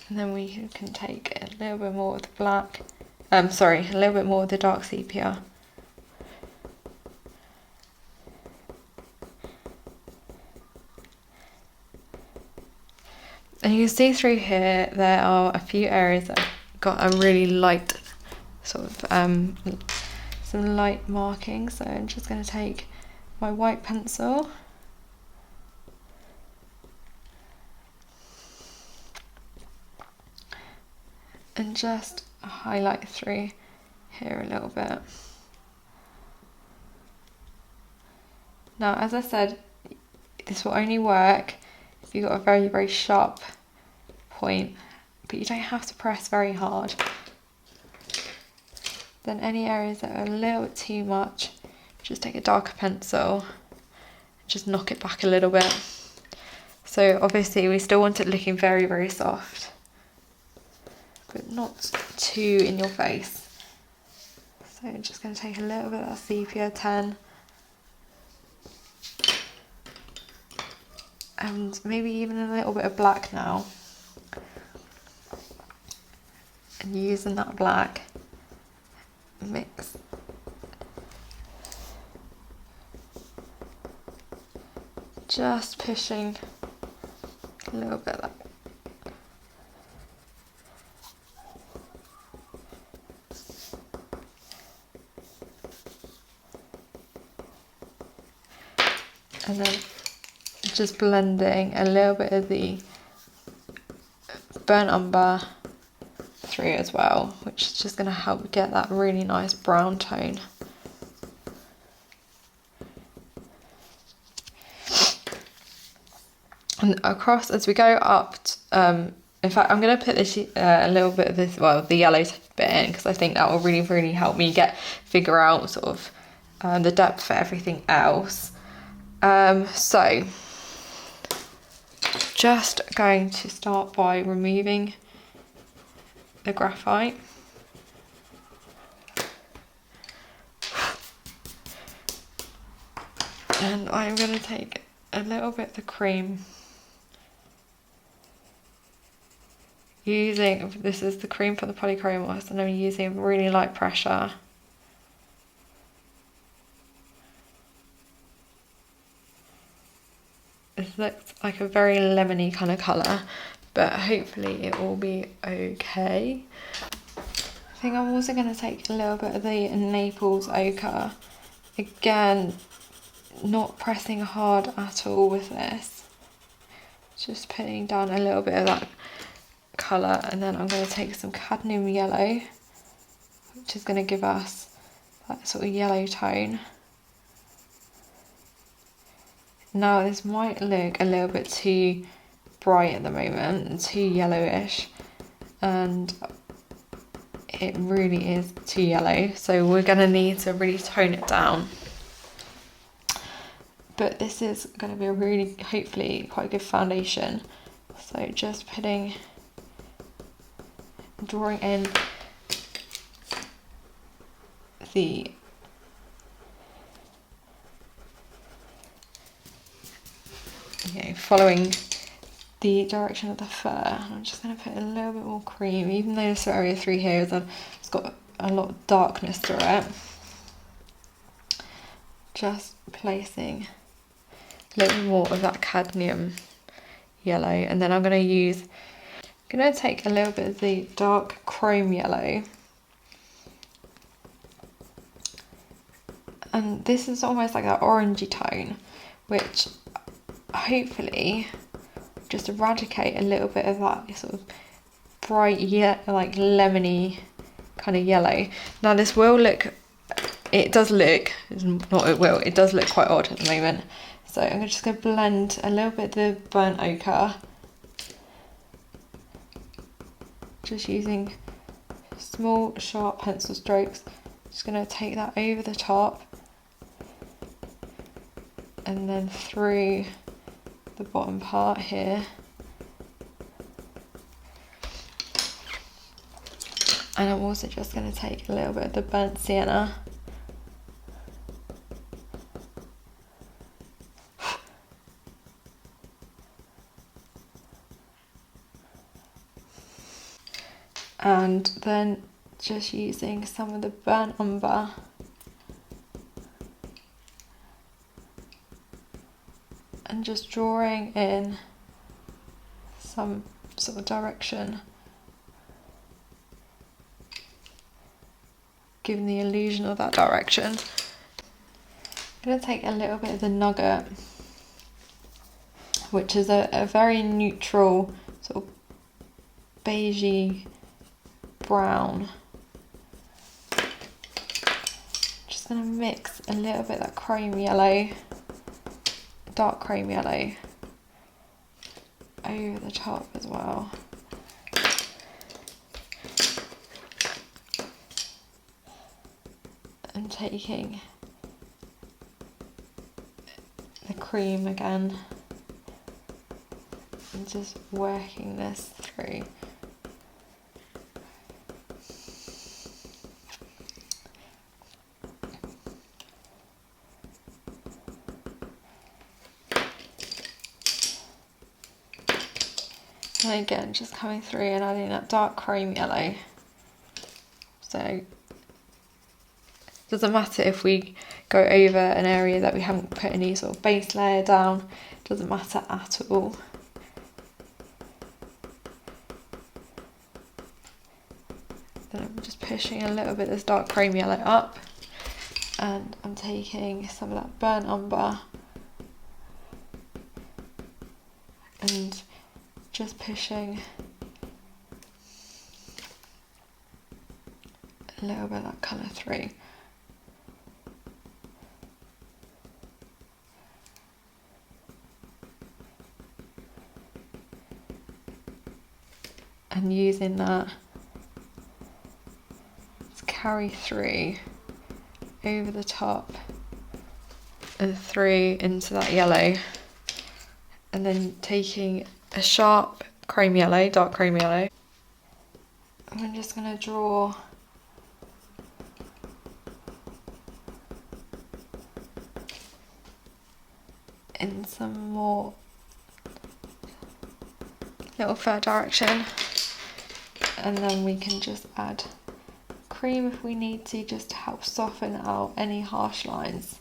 Speaker 1: And then we can take a little bit more of the black, a little bit more of the dark sepia. And you can see through here, there are a few areas that got a really light, sort of, some light marking. So I'm just going to take my white pencil and just highlight through here a little bit. Now, as I said, this will only work if you've got a very, very sharp point, but you don't have to press very hard. Then any areas that are a little bit too much, just take a darker pencil, just knock it back a little bit. So obviously we still want it looking very, very soft, but not too in your face. So I'm just going to take a little bit of that sepia 10 and maybe even a little bit of black now, and using that black mix. Just pushing a little bit of that. And then just blending a little bit of the burnt umber through as well, which is just going to help get that really nice brown tone. And across as we go up, in fact, I'm going to put this a little bit of this, well, the yellow bit in, because I think that will really, really help me figure out sort of the depth for everything else. So just going to start by removing the graphite. And I'm going to take a little bit of the cream. This is the cream for the polychromos, and I'm using really light pressure. This looks like a very lemony kind of colour, but hopefully it will be okay. I think I'm also going to take a little bit of the Naples ochre. Again, not pressing hard at all with this. Just putting down a little bit of that colour, and then I'm going to take some cadmium yellow, which is going to give us that sort of yellow tone. Now this might look a little bit too bright at the moment, and too yellowish, and it really is too yellow, so we're going to need to really tone it down. But this is going to be a really, hopefully, quite good foundation. So just drawing in the following the direction of the fur. I'm just going to put a little bit more cream, even though this area through here it's got a lot of darkness through it. Just placing a little more of that cadmium yellow, and then I'm going to take a little bit of the dark chrome yellow, and this is almost like that orangey tone, which hopefully just eradicate a little bit of that sort of bright, like lemony kind of yellow. Now this will look, it does look quite odd at the moment. So I'm just going to blend a little bit of the burnt ochre, just using small sharp pencil strokes. Just going to take that over the top and then through the bottom part here. And I'm also just going to take a little bit of the burnt sienna and then just using some of the burnt umber and just drawing in some sort of direction, giving the illusion of that direction. I'm going to take a little bit of the nugget, which is a very neutral sort of beigey brown. Just going to mix a little bit of that chrome yellow, dark chrome yellow, over the top as well. And taking the cream again and just working this through. And again, just coming through and adding that dark chrome yellow. So doesn't matter if we go over an area that we haven't put any sort of base layer down, doesn't matter at all. Then I'm just pushing a little bit of this dark chrome yellow up, and I'm taking some of that burnt umber and just pushing a little bit of that colour through. And using that to carry through over the top and through into that yellow, and then taking a sharp chrome yellow, dark chrome yellow, and I'm just going to draw in some more little fur direction, and then we can just add cream if we need to, just to help soften out any harsh lines,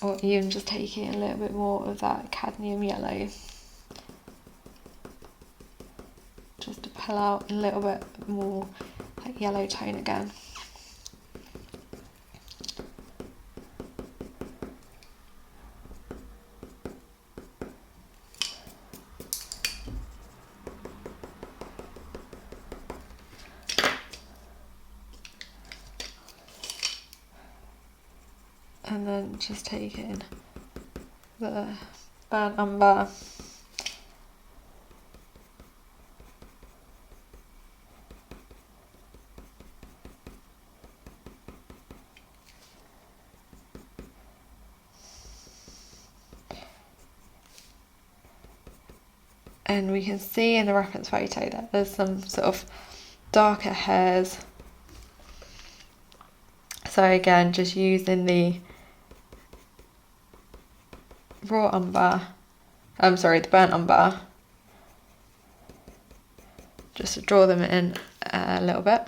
Speaker 1: or even just taking a little bit more of that cadmium yellow just to pull out a little bit more like yellow tone again. And then just taking the burnt umber and we can see in the reference photo that there's some sort of darker hairs. So again, just using the raw umber, the burnt umber, just to draw them in a little bit.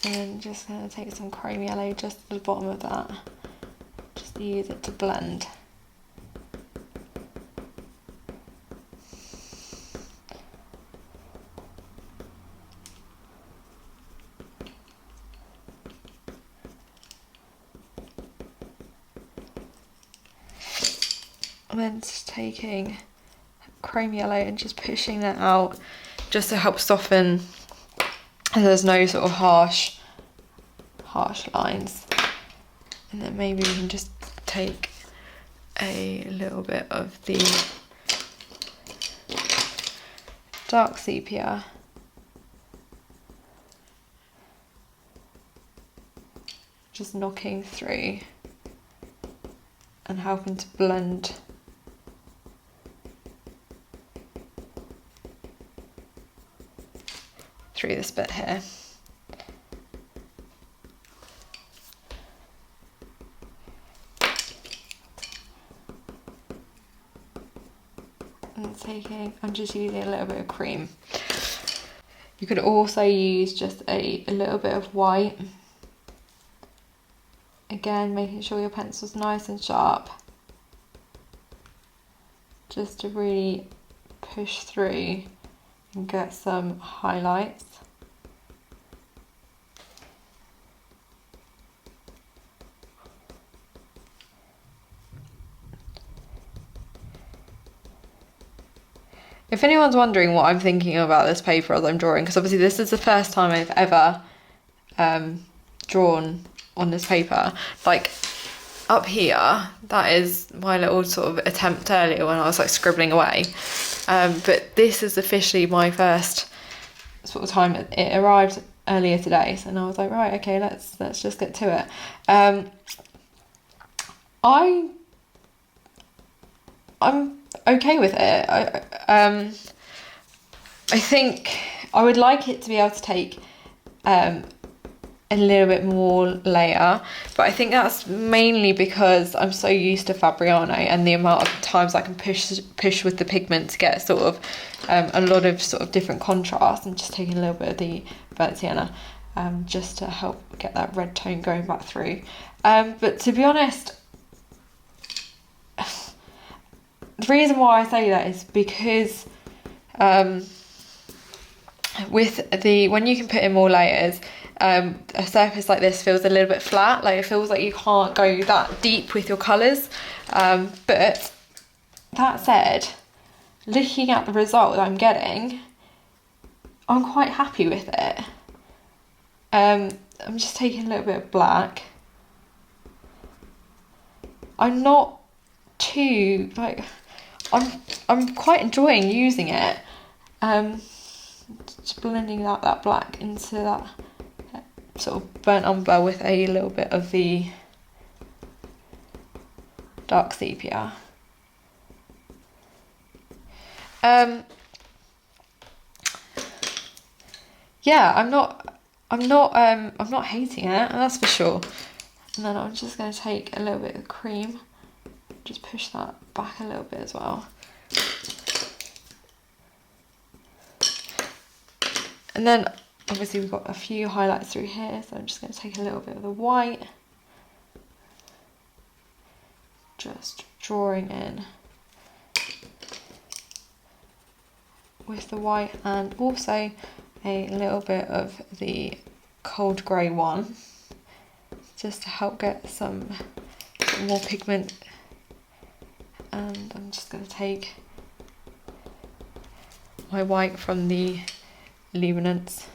Speaker 1: And then just going to take some chrome yellow just at the bottom of that, just just use it to blend. And then just taking chrome yellow and just pushing that out just to help soften, and there's no sort of harsh lines. And then maybe we can just take a little bit of the dark sepia, just knocking through and helping to blend through this bit here. And I'm just using a little bit of cream. You could also use just a little bit of white. Again, making sure your pencil's nice and sharp, just to really push through and get some highlights. If anyone's wondering what I'm thinking about this paper as I'm drawing, because obviously this is the first time I've ever drawn on this paper, like up here, that is my little sort of attempt earlier when I was like scribbling away. But this is officially my first sort of time. It arrived earlier today, so now I was like, right, okay, let's just get to it. I'm okay with it. I think I would like it to be able to take a little bit more layer, but I think that's mainly because I'm so used to Fabriano and the amount of times I can push with the pigment to get sort of a lot of sort of different contrast. I'm just taking a little bit of the burnt sienna just to help get that red tone going back through. But to be honest, the reason why I say that is because when you can put in more layers, a surface like this feels a little bit flat, like it feels like you can't go that deep with your colours. But that said, looking at the result that I'm getting, I'm quite happy with it. I'm just taking a little bit of black. I'm not too, like, I'm quite enjoying using it. Just blending that black into that sort of burnt umber with a little bit of the dark sepia. Yeah, I'm not hating it, that's for sure. And then I'm just going to take a little bit of cream, just push that back a little bit as well. And then obviously we've got a few highlights through here, so I'm just going to take a little bit of the white, just drawing in with the white, and also a little bit of the cold grey one, just to help get some more pigment. And I'm just going to take my white from the Luminance.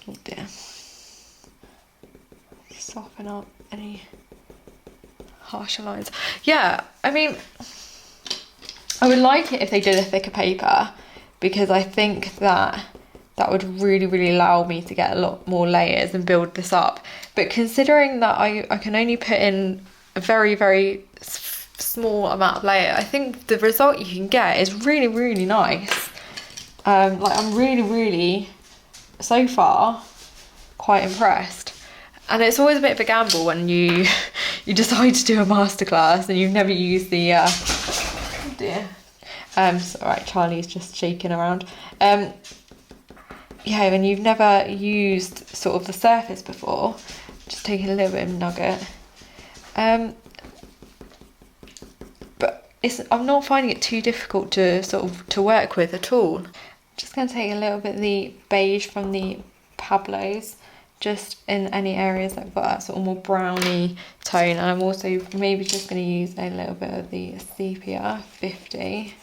Speaker 1: Oh dear. Soften up any harsher lines. Yeah, I mean, I would like it if they did a thicker paper, because I think that would really allow me to get a lot more layers and build this up. But considering that I can only put in a very small amount of layer, I think the result you can get is really nice. Like, I'm really so far quite impressed. And it's always a bit of a gamble when you decide to do a masterclass and you've never used the oh dear. So, alright, Charlie's just shaking around. Yeah, when you've never used sort of the surface before, just taking a little bit of nugget. I'm not finding it too difficult to work with at all. Just going to take a little bit of the beige from the Pablos, just in any areas that have got that sort of more browny tone. And I'm also maybe just going to use a little bit of the Sepia 50.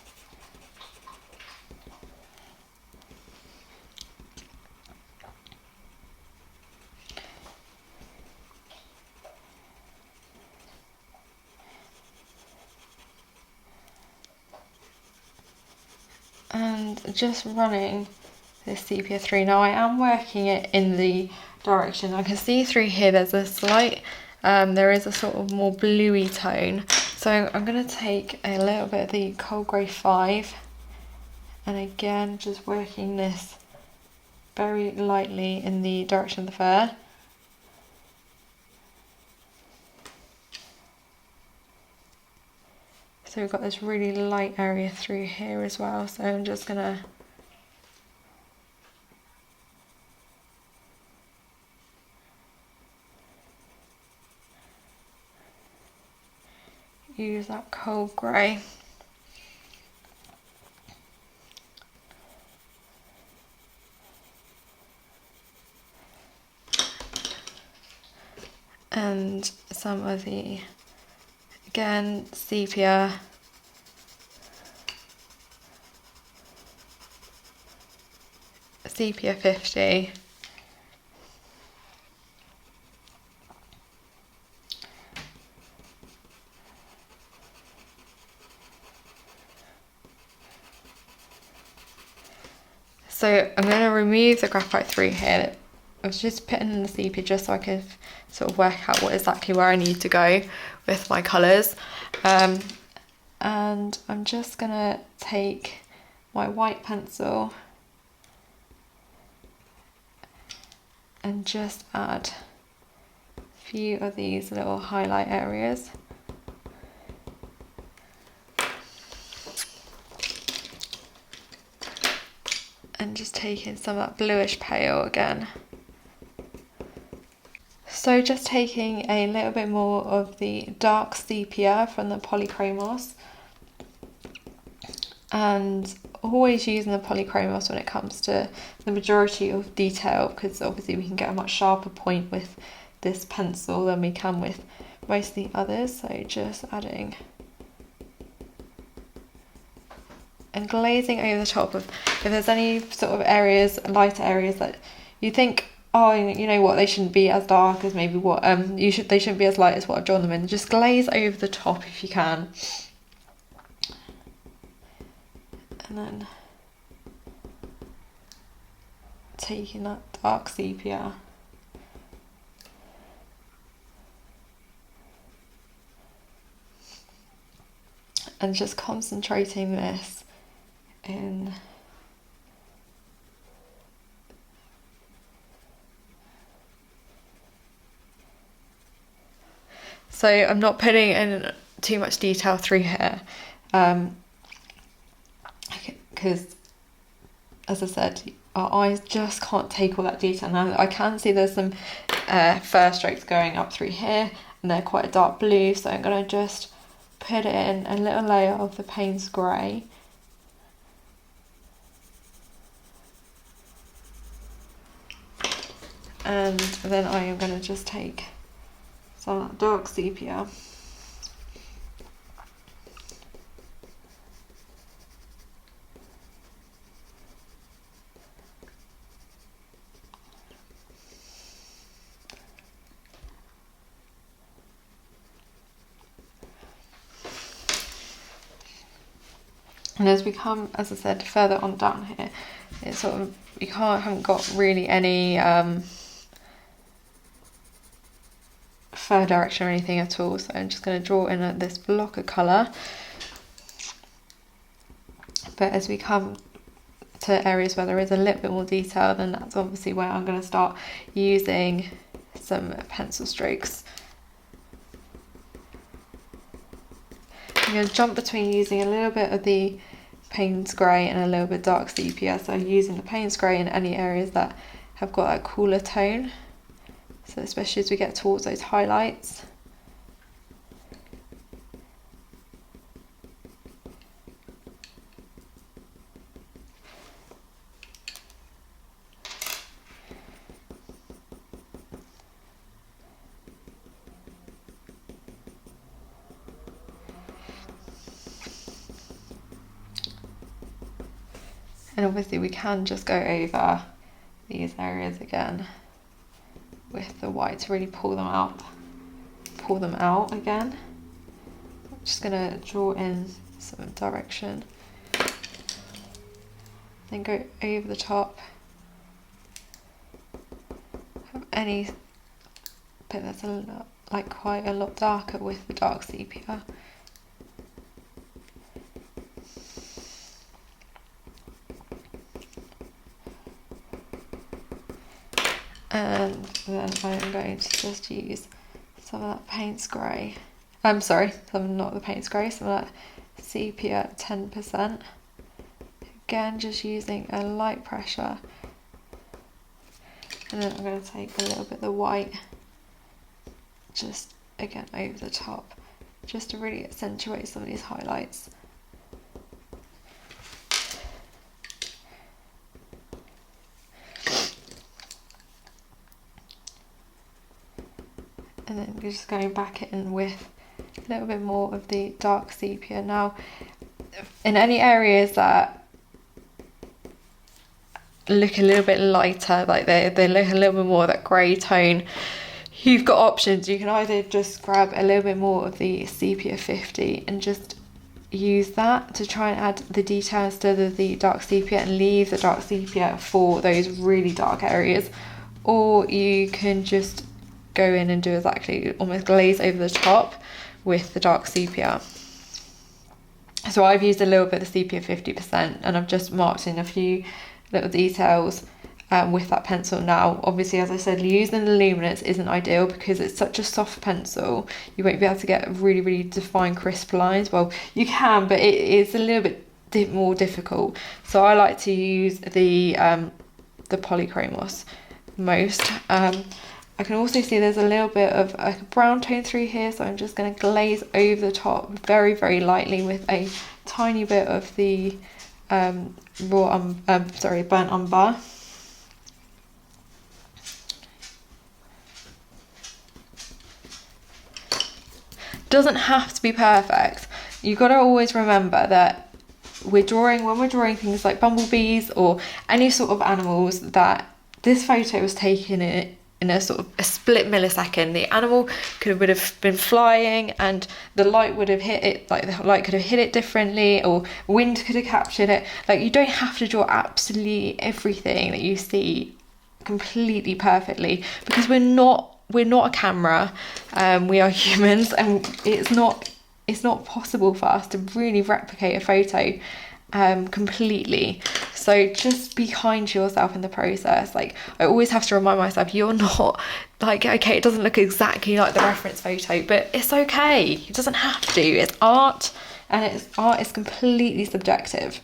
Speaker 1: And just running this Sepia 3. Now I am working it in the direction. I can see through here there's a slight, there is a sort of more bluey tone. So I'm going to take a little bit of the Cold Grey 5 and again just working this very lightly in the direction of the fur. So we've got this really light area through here as well. So I'm just going to use that cold grey. And some of the, again, Sepia. Sepia 50. So I'm going to remove the graphite through here. I was just putting in the sepia just so I could sort of work out what exactly where I need to go with my colours. And I'm just going to take my white pencil and just add a few of these little highlight areas. And just taking some of that bluish pale again. So just taking a little bit more of the dark sepia from the Polychromos, and always using the Polychromos when it comes to the majority of detail, because obviously we can get a much sharper point with this pencil than we can with most of the others. So just adding and glazing over the top of, if there's any sort of areas, lighter areas that you think, oh, you know what, they shouldn't be as dark as maybe what they shouldn't be as light as what I've drawn them in. Just glaze over the top if you can. And then taking that dark sepia and just concentrating this in so I'm not putting in too much detail through here because as I said, our eyes just can't take all that detail. Now I can see there's some fur strokes going up through here and they're quite a dark blue, so I'm going to just put in a little layer of the Payne's Grey. And then I am going to just take some of that dark sepia and as we come, as I said, further on down here, it's sort of, you haven't got really any fur direction or anything at all, so I'm just going to draw in this block of colour. But as we come to areas where there is a little bit more detail, then that's obviously where I'm going to start using some pencil strokes. I'm going to jump between using a little bit of the Payne's Grey and a little bit dark sepia, so using the Payne's Grey in any areas that have got that cooler tone. So especially as we get towards those highlights. And obviously we can just go over these areas again with the white to really pull them out again. I'm just going to draw in some direction, then go over the top of any bit that's quite a lot darker with the dark sepia. And then I'm going to just use some of that Payne's grey. Not the Payne's grey, some of that sepia 10%. Again, just using a light pressure. And then I'm going to take a little bit of the white, just again over the top, just to really accentuate some of these highlights. And then we're just going back in with a little bit more of the dark sepia. Now, in any areas that look a little bit lighter, like they look a little bit more of that grey tone, you've got options. You can either just grab a little bit more of the sepia 50 and just use that to try and add the detail instead of the dark sepia, and leave the dark sepia for those really dark areas. Or you can just go in and do exactly, almost glaze over the top with the dark sepia. So I've used a little bit of sepia 50%, and I've just marked in a few little details with that pencil. Now, obviously, as I said, using the luminance isn't ideal because it's such a soft pencil. You won't be able to get really, really defined, crisp lines. Well, you can, but it is a little bit more difficult. So I like to use the polychromos most. I can also see there's a little bit of a brown tone through here, so I'm just going to glaze over the top very, very lightly with a tiny bit of the burnt umber. Doesn't have to be perfect. You've got to always remember that when we're drawing things like bumblebees or any sort of animals, that this photo was taken in a sort of a split millisecond. The animal would have been flying and the light would have hit it, like the light could have hit it differently, or wind could have captured it. Like, you don't have to draw absolutely everything that you see completely perfectly, because we're not a camera. We are humans, and it's not possible for us to really replicate a photo completely. So just be kind to yourself in the process. Like, I always have to remind myself, you're not like, okay, it doesn't look exactly like the reference photo, but it's okay. It doesn't have to. It's art, and art is completely subjective.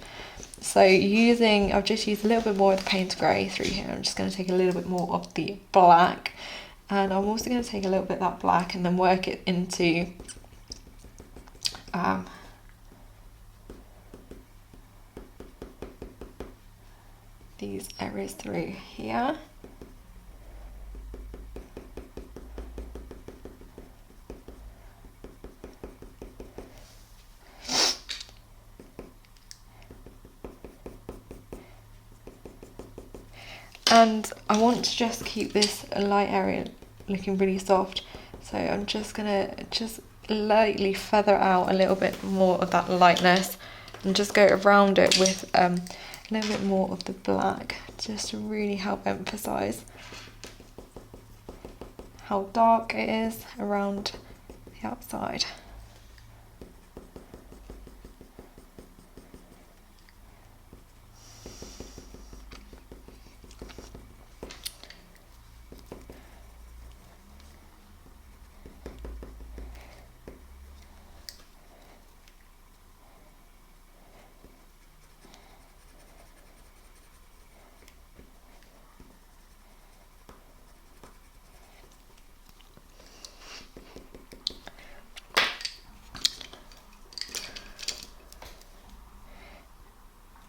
Speaker 1: So I've just used a little bit more of the Payne's grey through here. I'm just going to take a little bit more of the black, and I'm also going to take a little bit of that black and then work it into these areas through here. And I want to just keep this light area looking really soft, so I'm just gonna lightly feather out a little bit more of that lightness and just go around it with a little bit more of the black, just to really help emphasize how dark it is around the outside.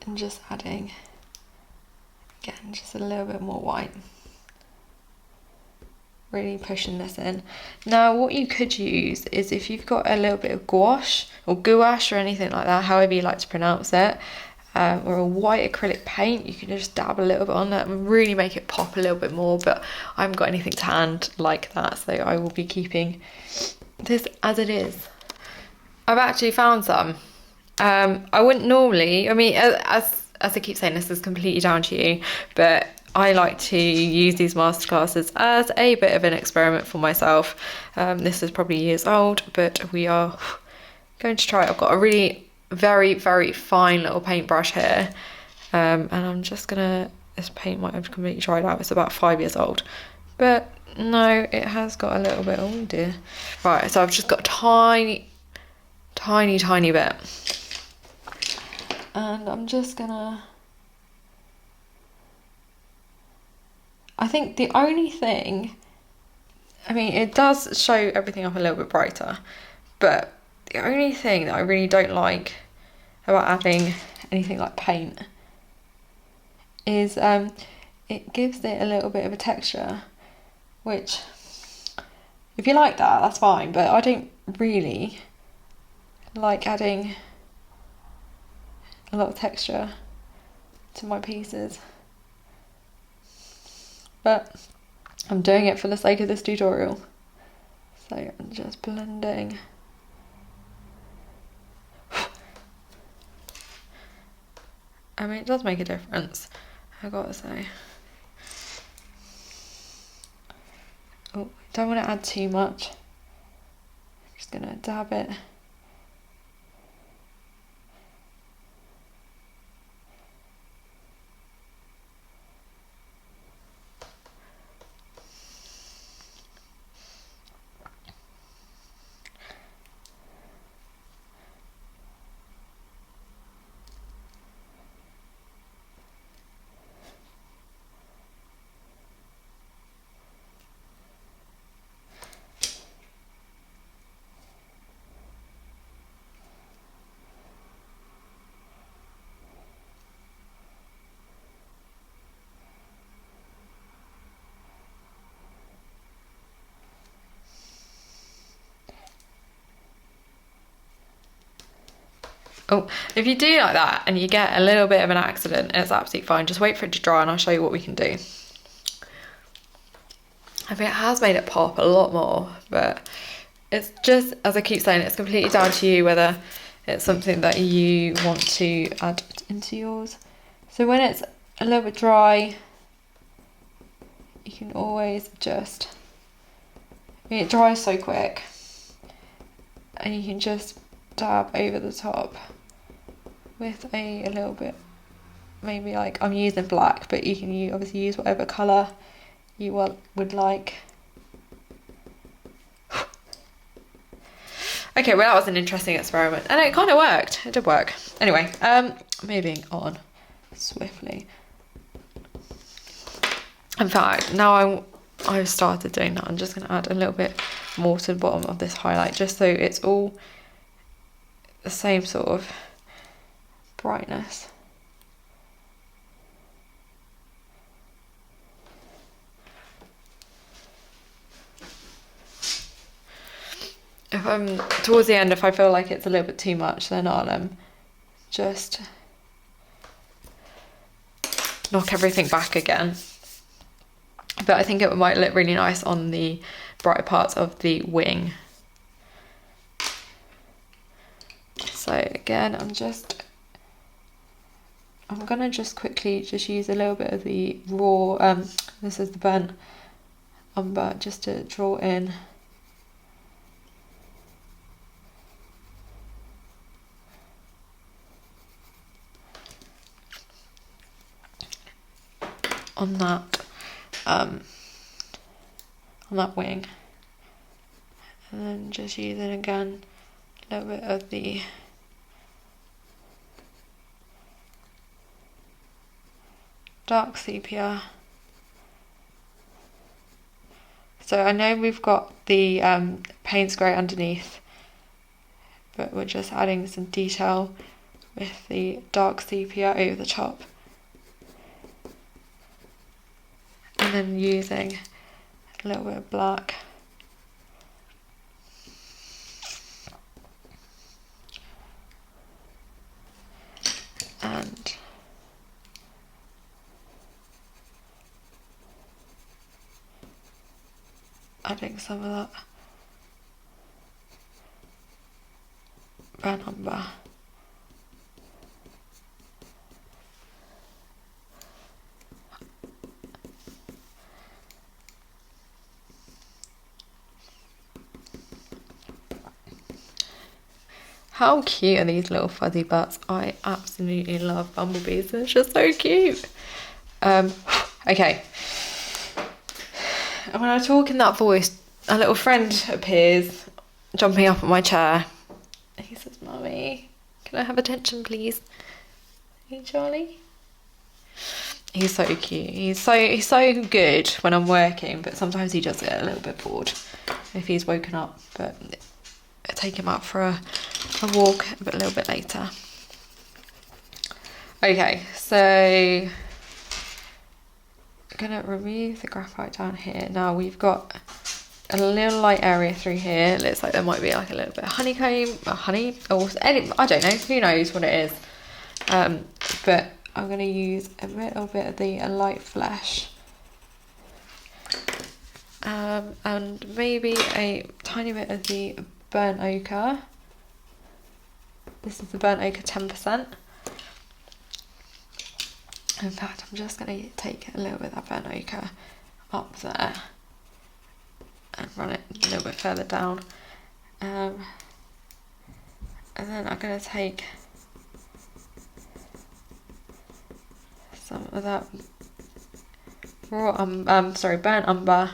Speaker 1: And just adding, again, just a little bit more white. Really pushing this in. Now, what you could use is, if you've got a little bit of gouache or anything like that, however you like to pronounce it, or a white acrylic paint, you can just dab a little bit on that and really make it pop a little bit more, but I haven't got anything to hand like that, so I will be keeping this as it is. I've actually found some. I wouldn't normally, I mean, as I keep saying, this is completely down to you, but I like to use these masterclasses as a bit of an experiment for myself. This is probably years old, but we are going to try it. I've got a really very, very fine little paintbrush here, and I'm just gonna, this paint might have completely dried out. It's about 5 years old, but no, it has got a little bit, oh dear. Right, so I've just got a tiny bit, and I'm just gonna, I think the only thing, I mean, it does show everything up a little bit brighter, but the only thing that I really don't like about adding anything like paint is it gives it a little bit of a texture, which, if you like that, that's fine, but I don't really like adding a lot of texture to my pieces. But I'm doing it for the sake of this tutorial. So I'm just blending. I mean, it does make a difference, I gotta say. Oh, don't want to add too much. I'm just gonna dab it. Oh, if you do like that and you get a little bit of an accident, it's absolutely fine. Just wait for it to dry and I'll show you what we can do. I think it has made it pop a lot more, but it's just, as I keep saying, it's completely down to you whether it's something that you want to add into yours. So when it's a little bit dry, you can always just, I mean, it dries so quick, and you can just dab over the top with a little bit, maybe like, I'm using black, but you can obviously use whatever colour you would like. Okay, well that was an interesting experiment, and it kind of worked. It did work. Anyway, moving on swiftly. In fact, now I've started doing that, I'm just going to add a little bit more to the bottom of this highlight, just so it's all the same sort of brightness. If I'm towards the end, if I feel like it's a little bit too much, then I'll just knock everything back again. But I think it might look really nice on the brighter parts of the wing. So again, I'm gonna just quickly just use a little bit of the raw, this is the burnt umber, just to draw in. On that wing, and then just using again a little bit of the dark sepia. So I know we've got the Payne's Grey underneath, but we're just adding some detail with the dark sepia over the top. And then using a little bit of black. And adding some of that burnt umber. How cute are these little fuzzy butts? I absolutely love bumblebees. They're just so cute. Okay. And when I talk in that voice, a little friend appears, jumping up at my chair. He says, "Mummy, can I have attention, please?" Hey, Charlie. He's so cute. He's so good when I'm working, but sometimes he does get a little bit bored if he's woken up. But I take him out for a walk a little bit later. Okay, so I'm gonna remove the graphite down here. Now we've got a little light area through here. It looks like there might be like a little bit of honeycomb or honey, or any, I don't know, who knows what it is. But I'm going to use a little bit of the light flesh, and maybe a tiny bit of the burnt ochre. This is the burnt ochre 10%. In fact, I'm just going to take a little bit of that burnt ochre up there and run it a little bit further down. And then I'm going to take some of that burnt umber,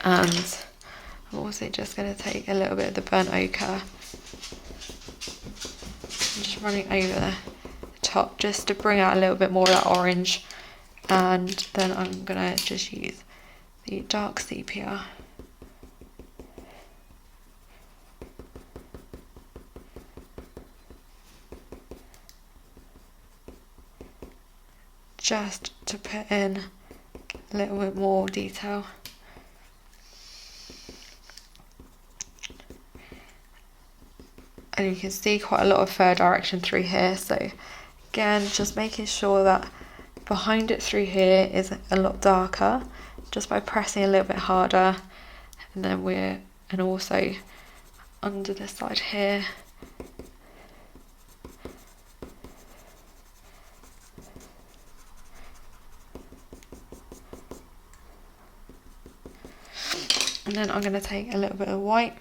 Speaker 1: and I'm also just going to take a little bit of the burnt ochre and just running over the top just to bring out a little bit more of that orange. And then I'm going to just use the dark sepia just to put in a little bit more detail. And you can see quite a lot of fur direction through here, so again just making sure that behind it through here is a lot darker just by pressing a little bit harder, and then also under this side here. And then I'm going to take a little bit of white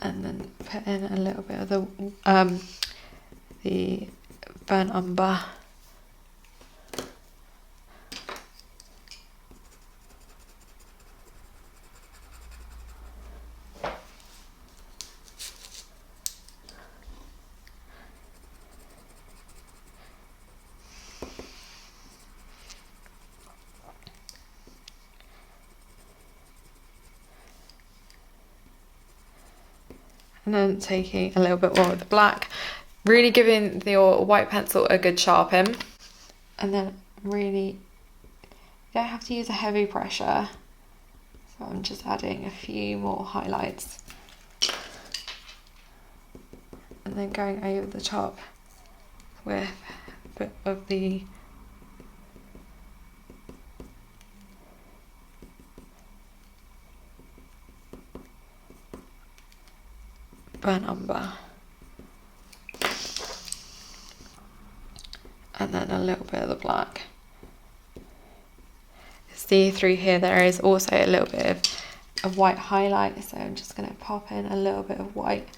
Speaker 1: and then put in a little bit of the burnt umber. And then taking a little bit more of the black, really giving your white pencil a good sharpen, and then really, you don't have to use a heavy pressure, so I'm just adding a few more highlights and then going over the top with a bit of the burnt umber, and then a little bit of the black. See through here there is also a little bit of white highlight, so I'm just going to pop in a little bit of white.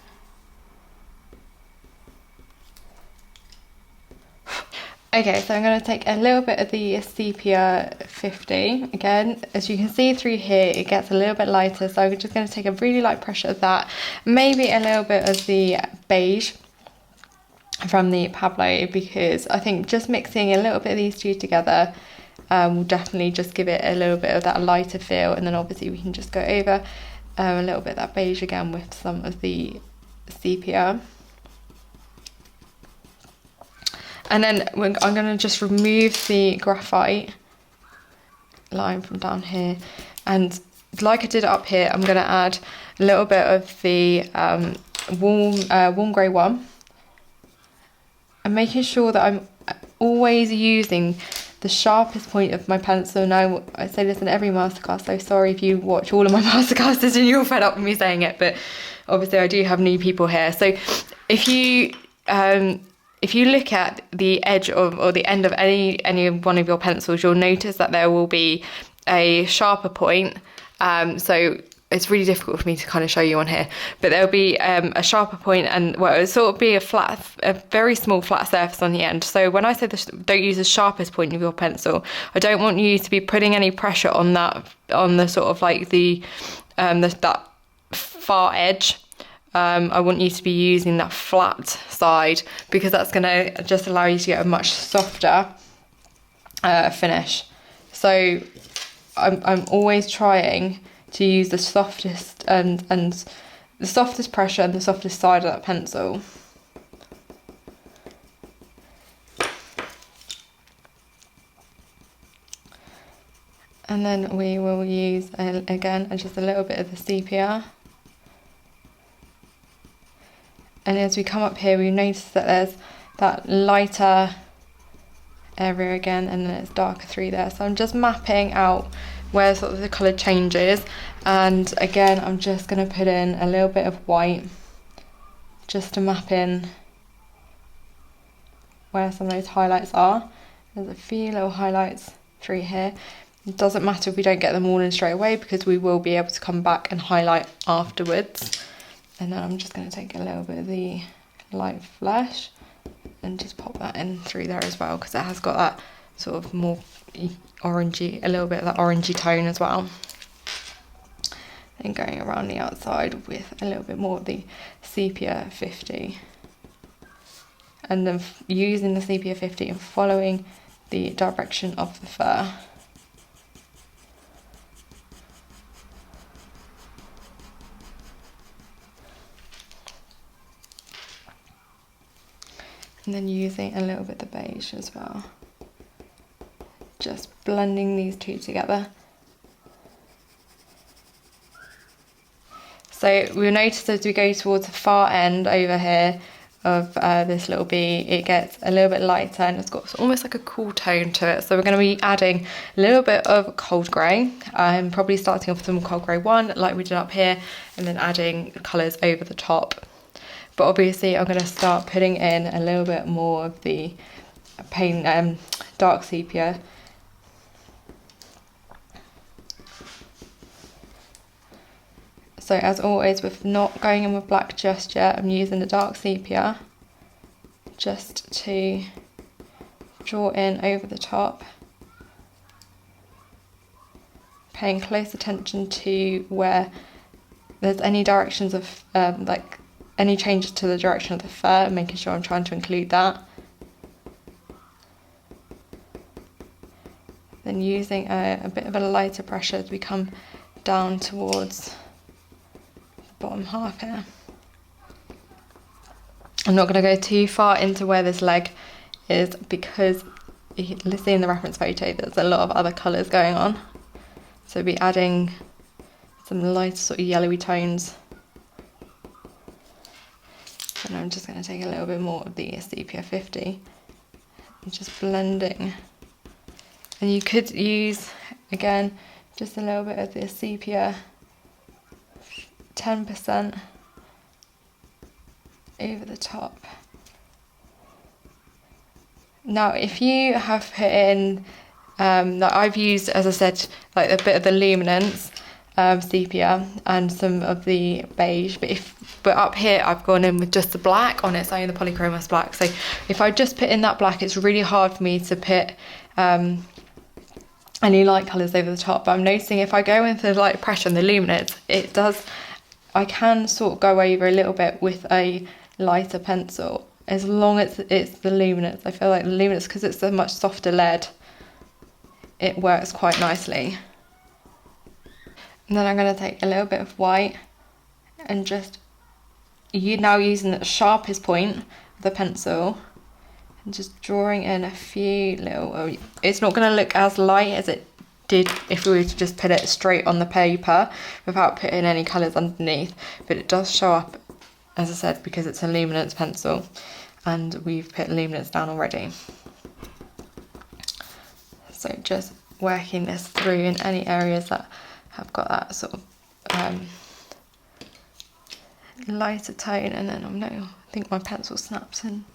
Speaker 1: Okay, so I'm going to take a little bit of the sepia 50. Again, as you can see through here, it gets a little bit lighter, so I'm just going to take a really light pressure of that. Maybe a little bit of the beige from the Pablo, because I think just mixing a little bit of these two together will definitely just give it a little bit of that lighter feel. And then obviously we can just go over a little bit of that beige again with some of the sepia. And then I'm going to just remove the graphite line from down here, and like I did up here, I'm going to add a little bit of the warm grey one. I'm making sure that I'm always using the sharpest point of my pencil. Now, I say this in every masterclass, so sorry if you watch all of my masterclasses and you're fed up with me saying it, but obviously I do have new people here. So if you look at the edge of, or the end of any one of your pencils, you'll notice that there will be a sharper point. So it's really difficult for me to kind of show you on here, but there'll be a sharper point, and well, it'll sort of be a very small flat surface on the end. So when I say this, don't use the sharpest point of your pencil, I don't want you to be putting any pressure on that, on the sort of like that far edge. I want you to be using that flat side, because that's going to just allow you to get a much softer finish. So I'm always trying to use the softest and the softest pressure and the softest side of that pencil. And then we will use again just a little bit of the sepia. And as we come up here, we notice that there's that lighter area again, and then it's darker through there. So I'm just mapping out where sort of the colour changes, and again I'm just going to put in a little bit of white just to map in where some of those highlights are. There's a few little highlights through here. It doesn't matter if we don't get them all in straight away, because we will be able to come back and highlight afterwards. And then I'm just going to take a little bit of the light flesh and just pop that in through there as well, because it has got that sort of more orangey, a little bit of that orangey tone as well. Then going around the outside with a little bit more of the sepia 50, and then using the sepia 50 and following the direction of the fur. And then using a little bit of the beige as well. Just blending these two together. So we'll notice as we go towards the far end over here of this little bee, it gets a little bit lighter and it's got almost like a cool tone to it. So we're going to be adding a little bit of cold grey, probably starting off with some cold grey 1 like we did up here, and then adding colours over the top. But obviously I'm going to start putting in a little bit more of the dark sepia. So as always, with not going in with black just yet, I'm using the dark sepia just to draw in over the top. Paying close attention to where there's any directions of like any changes to the direction of the fur, making sure I'm trying to include that. Then using a bit of a lighter pressure as we come down towards the bottom half here. I'm not going to go too far into where this leg is, because you can see in the reference photo there's a lot of other colours going on. So we'll be adding some light sort of yellowy tones. And I'm just going to take a little bit more of the sepia 50 and just blending. And you could use, again, just a little bit of the sepia 10% over the top. Now, if you have put in, like I've used, as I said, like a bit of the luminance sepia and some of the beige, but up here I've gone in with just the black on its own, the polychromos black. So if I just put in that black, it's really hard for me to put any light colours over the top. But I'm noticing if I go into the light pressure and the luminance, I can sort of go over a little bit with a lighter pencil, as long as it's the luminance. I feel like the luminance, because it's a much softer lead, it works quite nicely. And then I'm going to take a little bit of white and just, now using the sharpest point of the pencil, and just drawing in a few little, it's not going to look as light as it did if we were to just put it straight on the paper without putting any colours underneath, but it does show up, as I said, because it's a luminance pencil and we've put luminance down already. So just working this through in any areas that have got that sort of lighter tone, and then I think my pencil snaps in.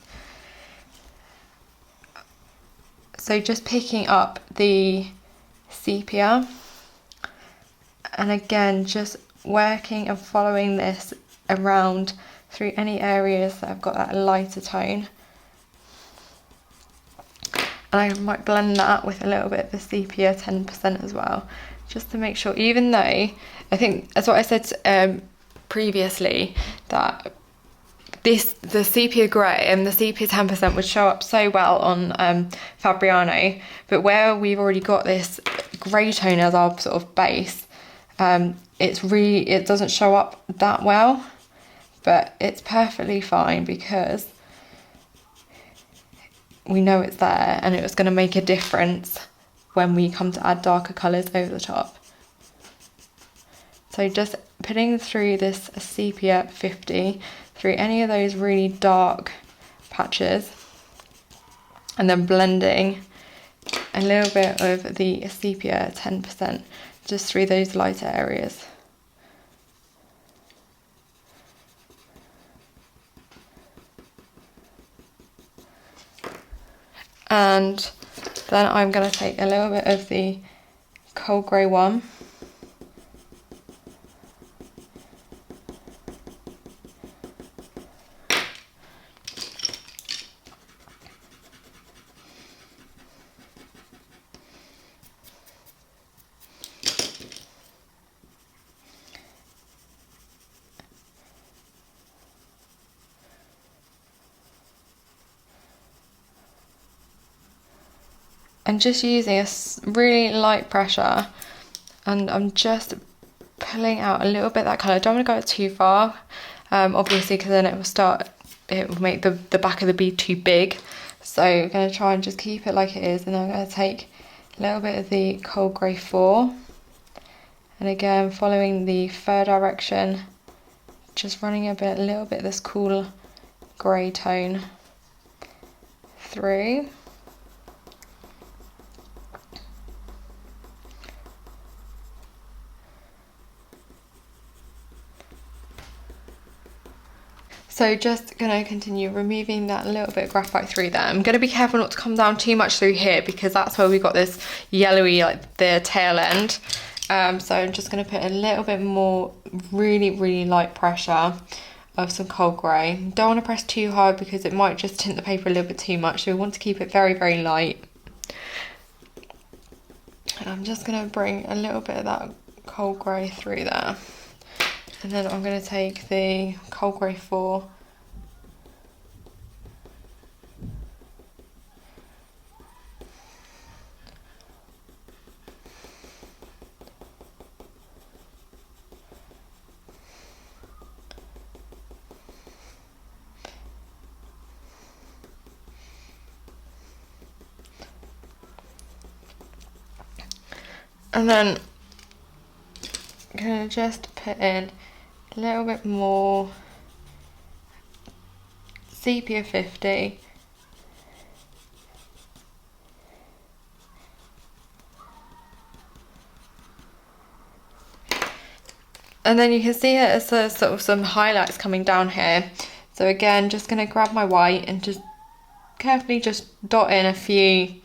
Speaker 1: So just picking up the sepia, and again just working and following this around through any areas that have got that lighter tone. And I might blend that with a little bit of the sepia 10% as well, just to make sure, even though I think, that's what I said previously, that the sepia grey and the sepia 10% would show up so well on Fabriano, but where we've already got this grey tone as our sort of base, it doesn't show up that well, but it's perfectly fine because we know it's there and it's going to make a difference when we come to add darker colours over the top. So just putting through this sepia 50 through any of those really dark patches, and then blending a little bit of the sepia 10% just through those lighter areas. And then I'm going to take a little bit of the cold grey one, and just using a really light pressure, and I'm just pulling out a little bit of that colour. I don't want to go too far, obviously, because then it will make the back of the bead too big. So I'm going to try and just keep it like it is, and then I'm going to take a little bit of the cold grey 4, and again following the fur direction, just running a little bit of this cool grey tone through. So just going to continue removing that little bit of graphite through there. I'm going to be careful not to come down too much through here because that's where we've got this yellowy, like the tail end. So I'm just going to put a little bit more really, really light pressure of some cold grey. Don't want to press too hard because it might just tint the paper a little bit too much. So we want to keep it very, very light. And I'm just going to bring a little bit of that cold grey through there. And then I'm going to take the cold grey 4 and then I'm going to just put in a little bit more sepia 50, and then you can see it as a sort of some highlights coming down here. So again, just going to grab my white and just carefully just dot in a few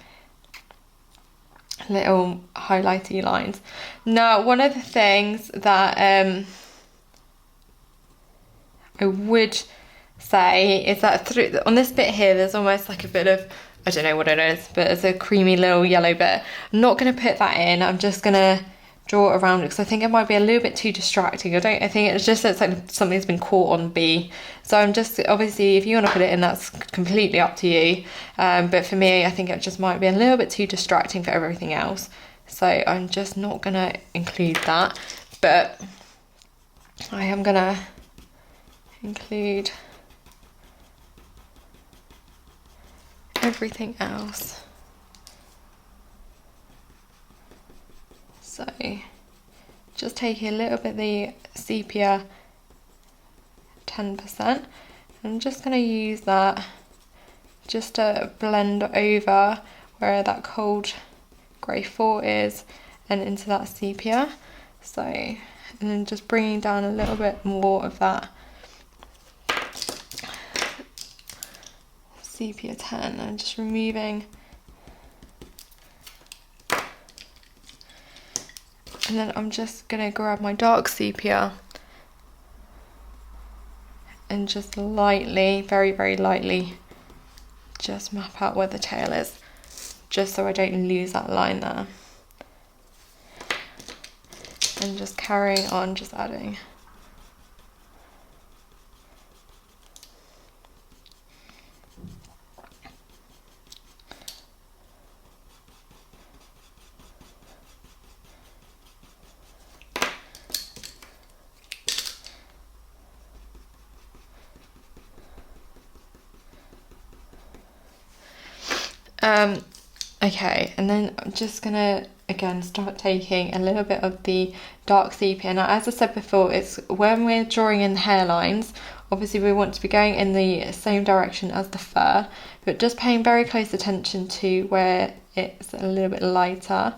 Speaker 1: little highlighty lines. Now, one of the things that I would say is that on this bit here, there's almost like a bit of, I don't know what it is, but it's a creamy little yellow bit. I'm not going to put that in. I'm just going to draw it around it because I think it might be a little bit too distracting. I think it's just it's like something's been caught on B. So I'm just, obviously, if you want to put it in, that's completely up to you. But for me, I think it just might be a little bit too distracting for everything else. So I'm just not going to include that. But I am going to include everything else. So just taking a little bit of the sepia 10%. I'm just going to use that just to blend over where that cold grey 4 is and into that sepia. So, and then just bringing down a little bit more of that sepia 10 and just removing. And then I'm just going to grab my dark sepia and just lightly, very, very lightly, just map out where the tail is, just so I don't lose that line there. And just carrying on, just adding. Okay, and then I'm just gonna again start taking a little bit of the dark sepia. Now, as I said before, it's when we're drawing in the hairlines, obviously we want to be going in the same direction as the fur, but just paying very close attention to where it's a little bit lighter.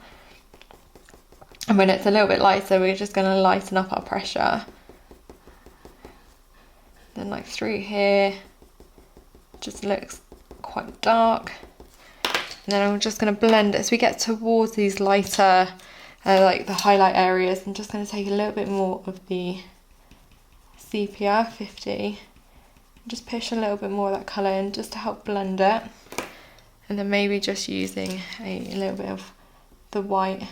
Speaker 1: And when it's a little bit lighter, we're just going to lighten up our pressure. Then like through here, just looks quite dark. And then I'm just going to blend it as we get towards these lighter, like the highlight areas. I'm just going to take a little bit more of the sepia 50, just push a little bit more of that colour in just to help blend it. And then maybe just using a little bit of the white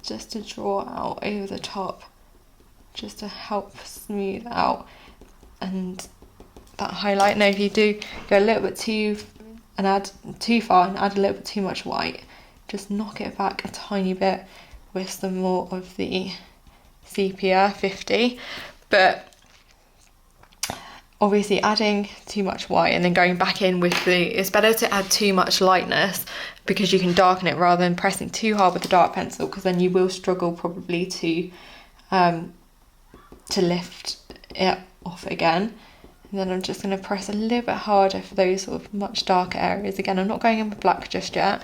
Speaker 1: just to draw out over the top, just to help smooth out and that highlight. Now if you do go a little bit too far and add a little bit too much white, just knock it back a tiny bit with some more of the sepia 50. But obviously adding too much white and then going back in with it's better to add too much lightness, because you can darken it rather than pressing too hard with the dark pencil, because then you will struggle probably to lift it off again. And then I'm just going to press a little bit harder for those sort of much darker areas. Again, I'm not going in with black just yet.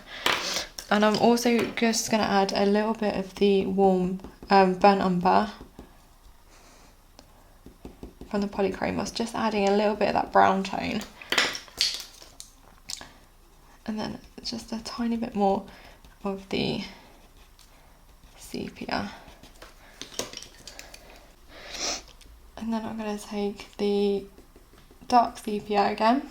Speaker 1: And I'm also just going to add a little bit of the warm burnt umber from the Polychromos, just adding a little bit of that brown tone. And then just a tiny bit more of the sepia. And then I'm going to take the dark sepia again.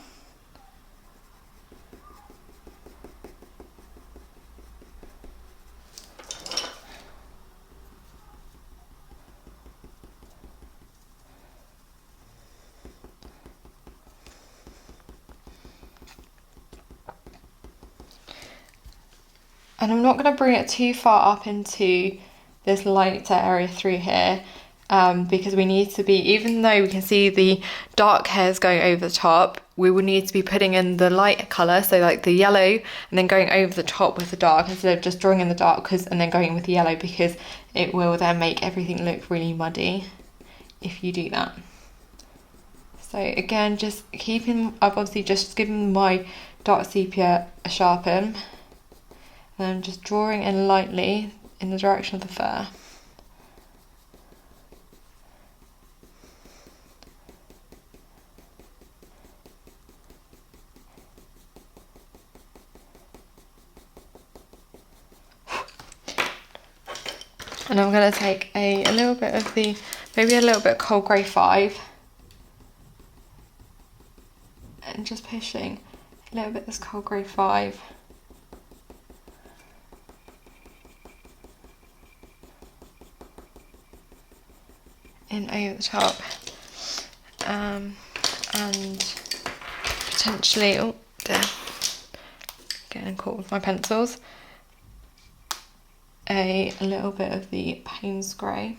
Speaker 1: And I'm not going to bring it too far up into this lighter area through here, because we need to be, even though we can see the dark hairs going over the top, we will need to be putting in the light colour, so like the yellow, and then going over the top with the dark instead of just drawing in the dark and then going with the yellow, because it will then make everything look really muddy if you do that. So again, just I've obviously just given my dark sepia a sharpen, and I'm just drawing in lightly in the direction of the fur. And I'm going to take a little bit of maybe a little bit of cold grey 5, and just pushing a little bit of this cold grey 5 in over the top, and potentially, oh dear, getting caught with my pencils, a little bit of the Payne's grey,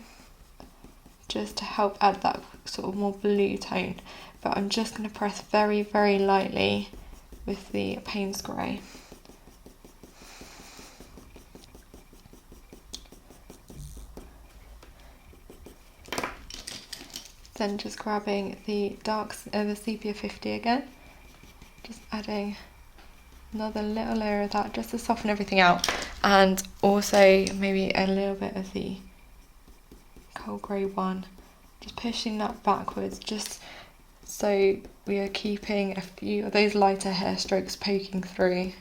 Speaker 1: just to help add that sort of more blue tone. But I'm just going to press very, very lightly with the Payne's Grey. Then just grabbing the the Sepia 50 again, just adding another little layer of that just to soften everything out, and also maybe a little bit of the Coal Grey one, just pushing that backwards just so we are keeping a few of those lighter hair strokes poking through.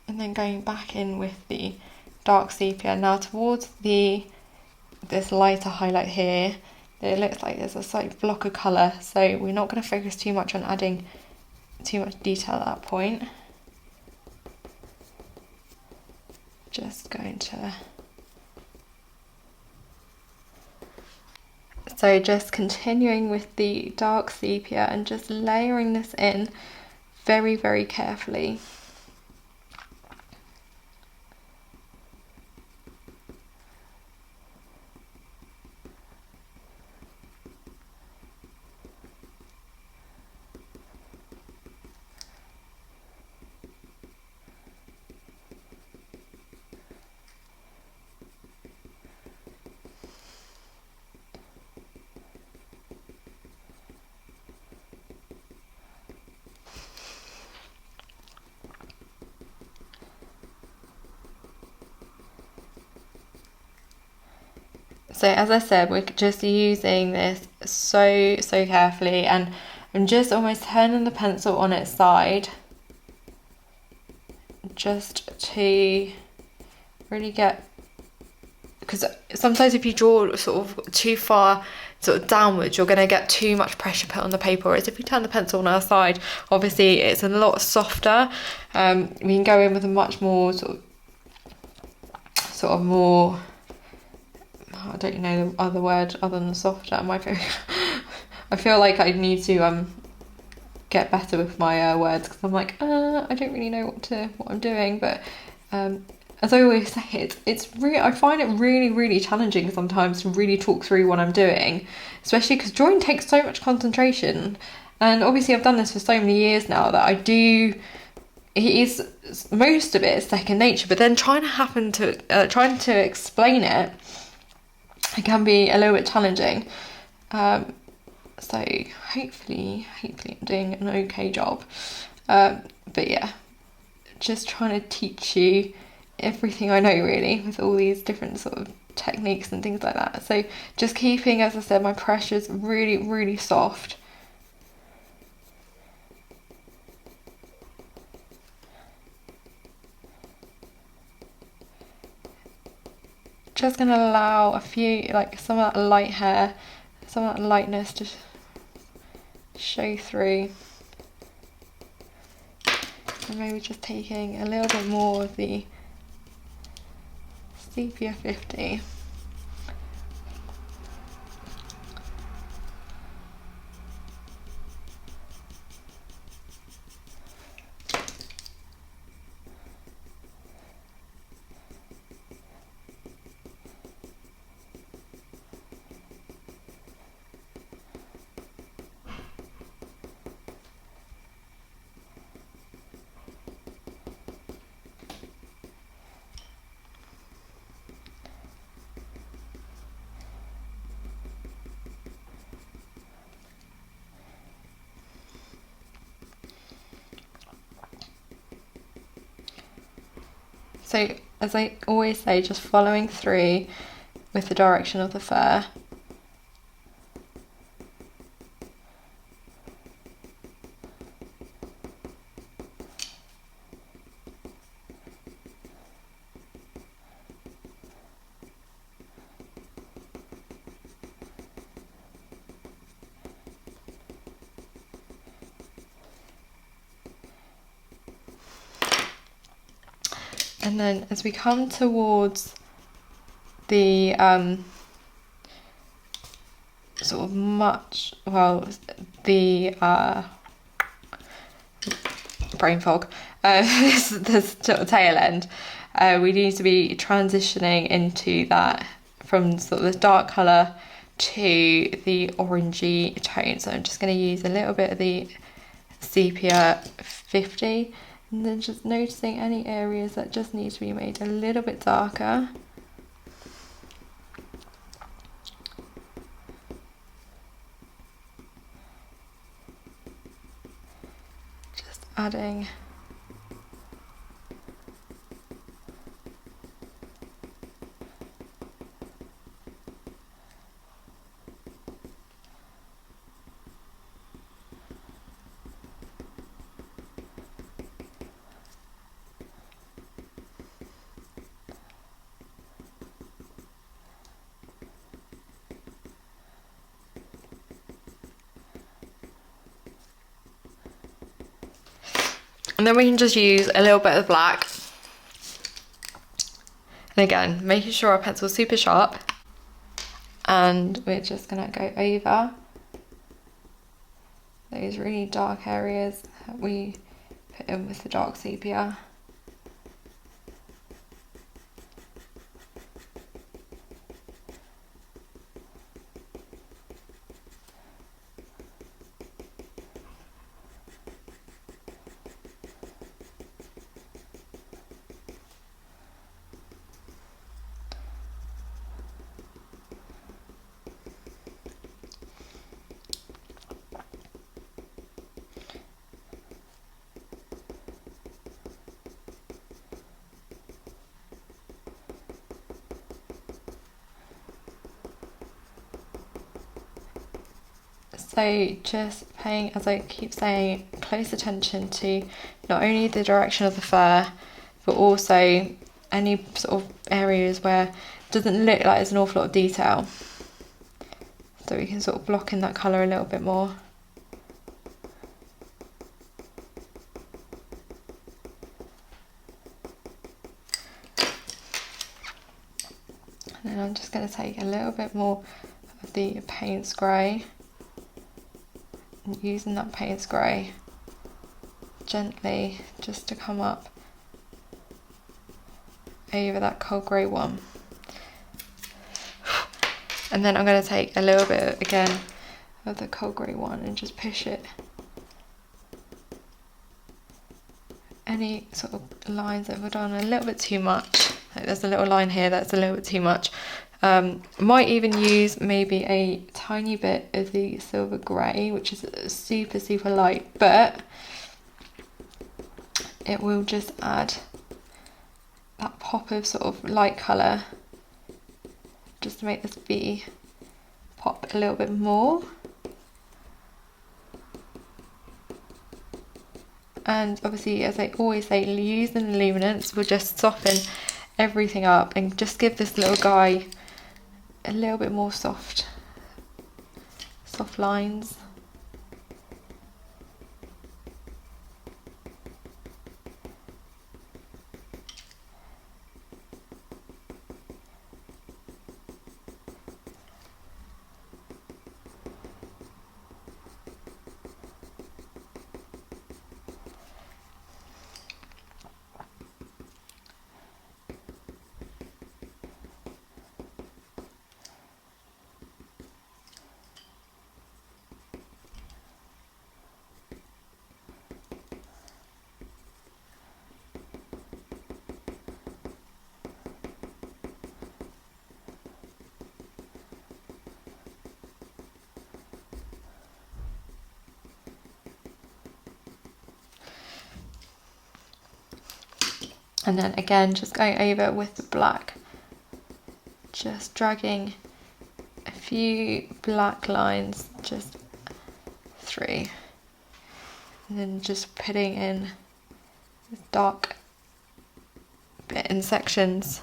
Speaker 1: And then going back in with the dark sepia. Now towards this lighter highlight here, it looks like there's a slight block of colour, so we're not going to focus too much on adding too much detail at that point. Just going to... So just continuing with the dark sepia and just layering this in very, very carefully. So as I said, we're just using this so carefully, and I'm just almost turning the pencil on its side just to really get, because sometimes if you draw sort of too far sort of downwards, you're going to get too much pressure put on the paper, whereas if you turn the pencil on our side, obviously it's a lot softer. We can go in with a much more sort of more, I don't know the other word other than softer. I feel like I need to get better with my words, because I'm like I don't really know what I'm doing. But as I always say, it's really, I find it really challenging sometimes to really talk through what I'm doing, especially because drawing takes so much concentration. And obviously I've done this for so many years now that most of it is second nature. But then trying to explain it can be a little bit challenging. So hopefully I'm doing an okay job. But yeah, just trying to teach you everything I know really with all these different sort of techniques and things like that. So just keeping, as I said, my pressures really soft. Just going to allow a few, like some of that light hair, some of that lightness to show through. And maybe just taking a little bit more of the Sepia 50. So as I always say, just following through with the direction of the fur. And then as we come towards the brain fog, this tail end, we need to be transitioning into that from sort of the dark colour to the orangey tone. So I'm just going to use a little bit of the sepia 50, and then just noticing any areas that just need to be made a little bit darker. Just adding and then we can just use a little bit of black. And again, making sure our pencil's super sharp. And we're just gonna go over those really dark areas that we put in with the dark sepia. So just paying, as I keep saying, close attention to not only the direction of the fur, but also any sort of areas where it doesn't look like there's an awful lot of detail. So we can sort of block in that colour a little bit more. And then I'm just going to take a little bit more of the Payne's grey. Using that Payne's grey gently just to come up over that cold grey one. And then I'm going to take a little bit again of the cold grey one and just push it. Any sort of lines that were done a little bit too much, like there's a little line here that's a little bit too much. Might even use maybe a tiny bit of the silver grey, which is super light, but it will just add that pop of sort of light colour just to make this bee pop a little bit more. And obviously, as I always say, using luminance will just soften everything up and just give this little guy a little bit more soft lines. And then again, just going over with the black, just dragging a few black lines just through, and then just putting in this dark bit in sections.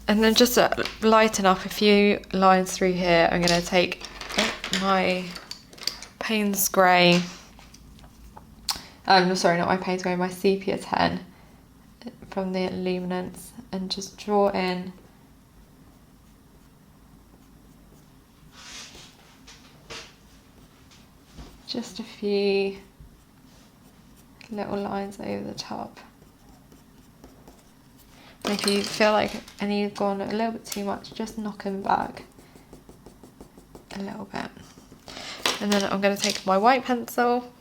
Speaker 1: And then just to lighten up a few lines through here, I'm going to take my Payne's Grey, sorry, not my Payne's Grey, my Sepia 10 from the Luminance, and just draw in just a few little lines over the top. And if you feel like any have gone a little bit too much, just knock them back a little bit. And then I'm going to take my white pencil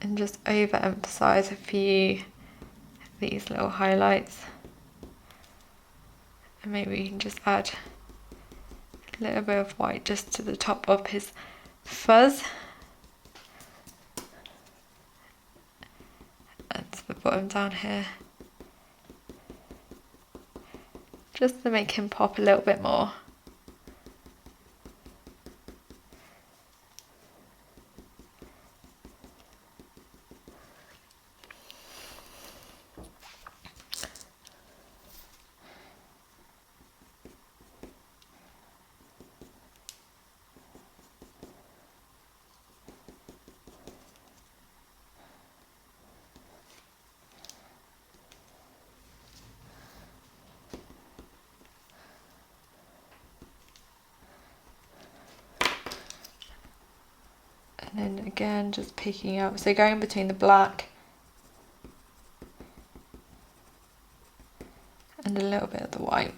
Speaker 1: and just overemphasize a few of these little highlights. And maybe you can just add a little bit of white just to the top of his fuzz. And to the bottom down here. Just to make him pop a little bit more. And then again, just picking up, so going between the black and a little bit of the white.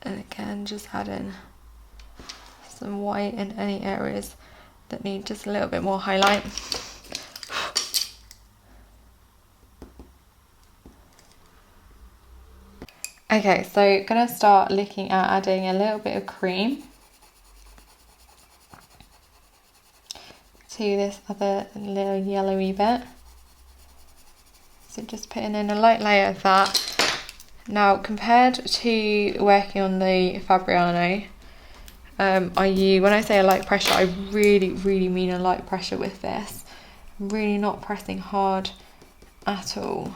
Speaker 1: And again, just add in some white in any areas that need just a little bit more highlight. Okay, so gonna start looking at adding a little bit of cream to this other little yellowy bit. So just putting in a light layer of that. Now, compared to working on the Fabriano, when I say a light pressure, I really mean a light pressure with this. I'm really not pressing hard at all.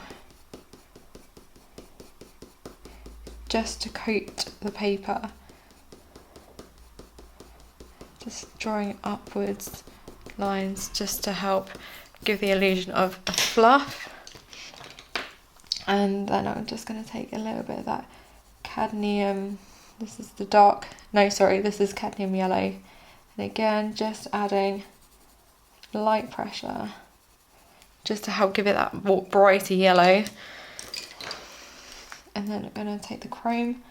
Speaker 1: Just to coat the paper. Just drawing upwards lines just to help give the illusion of a fluff. And then I'm just going to take a little bit of that cadmium, this is the dark, no sorry, this is cadmium yellow. And again, just adding light pressure, just to help give it that more brighter yellow. And then I'm going to take the chrome,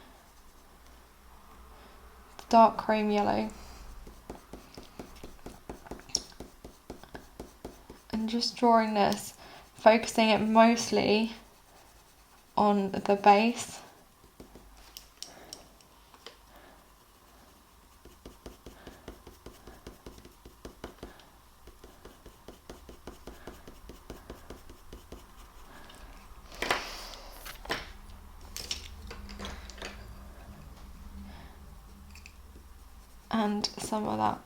Speaker 1: the dark chrome yellow, and just drawing this, focusing it mostly on the base. And some of that.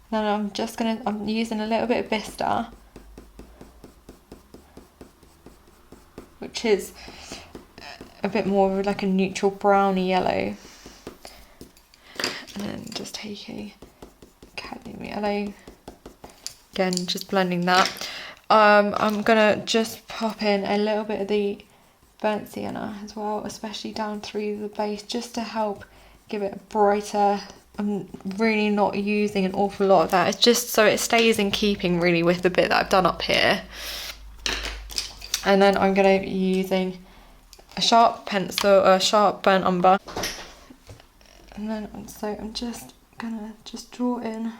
Speaker 1: Then I'm using a little bit of Vista, which is a bit more of like a neutral browny yellow. And then just taking cadmium yellow, again just blending that. I'm gonna just pop in a little bit of the burnt sienna as well, especially down through the base, just to help give it a brighter. I'm really not using an awful lot of that, it's just so it stays in keeping really with the bit that I've done up here. And then I'm going to be using a sharp pencil, a sharp burnt umber. And then I'm just going to draw in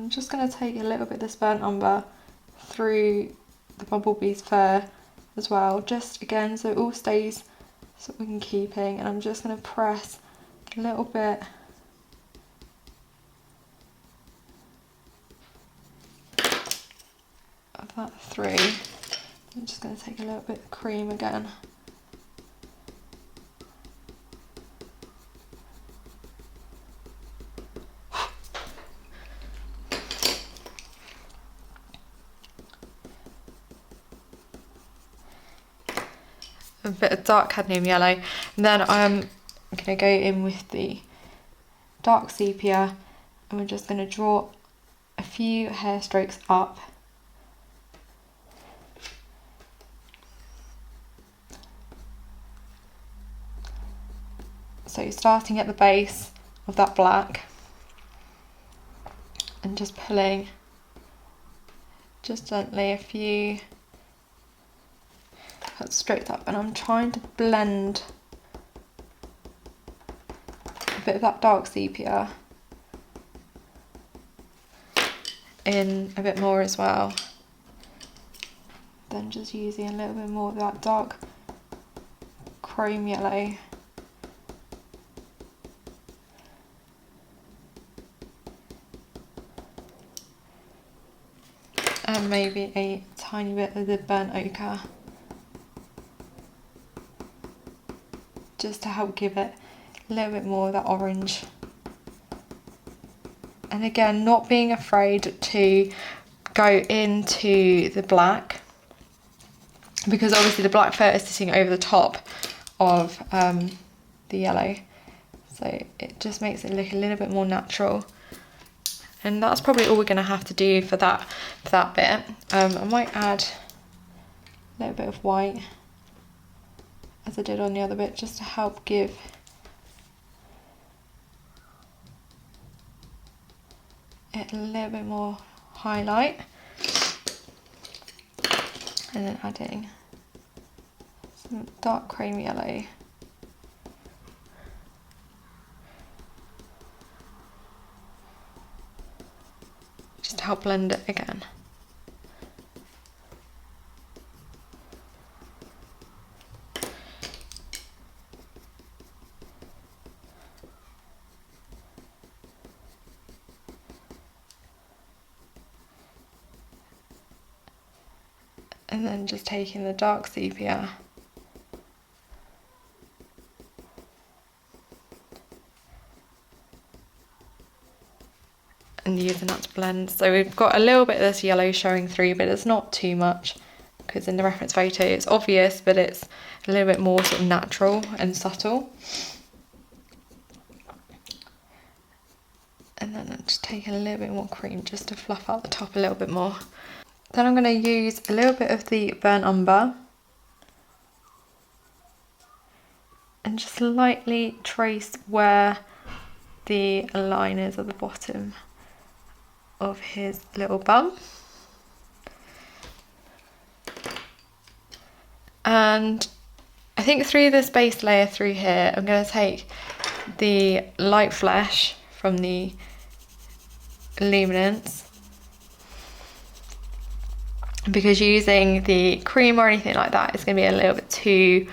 Speaker 1: I'm just going to take a little bit of this burnt umber through the bumblebee's fur as well, just again so it all stays sort of in keeping, and I'm just going to press a little bit of that through. I'm just going to take a little bit of cream again. A bit of dark cadmium yellow, and then I'm going to go in with the dark sepia, and we're just going to draw a few hair strokes up. So starting at the base of that black and just pulling just gently a few straight up, and I'm trying to blend a bit of that dark sepia in a bit more as well. Then just using a little bit more of that dark chrome yellow. And maybe a tiny bit of the burnt ochre, just to help give it a little bit more of that orange. And again, not being afraid to go into the black, because obviously the black fur is sitting over the top of the yellow, so it just makes it look a little bit more natural. And that's probably all we're going to have to do for that bit. I might add a little bit of white, as I did on the other bit, just to help give it a little bit more highlight. And then adding some dark cream yellow. Just to help blend it again. And then just taking the dark sepia and using that to blend. So we've got a little bit of this yellow showing through, but it's not too much, because in the reference photo it's obvious, but it's a little bit more sort of natural and subtle. And then I'm just taking a little bit more cream just to fluff out the top a little bit more. Then I'm going to use a little bit of the burnt umber and just lightly trace where the line is at the bottom of his little bum. And I think through this base layer through here, I'm going to take the light flesh from the Luminance, because using the cream or anything like that is going to be a little bit too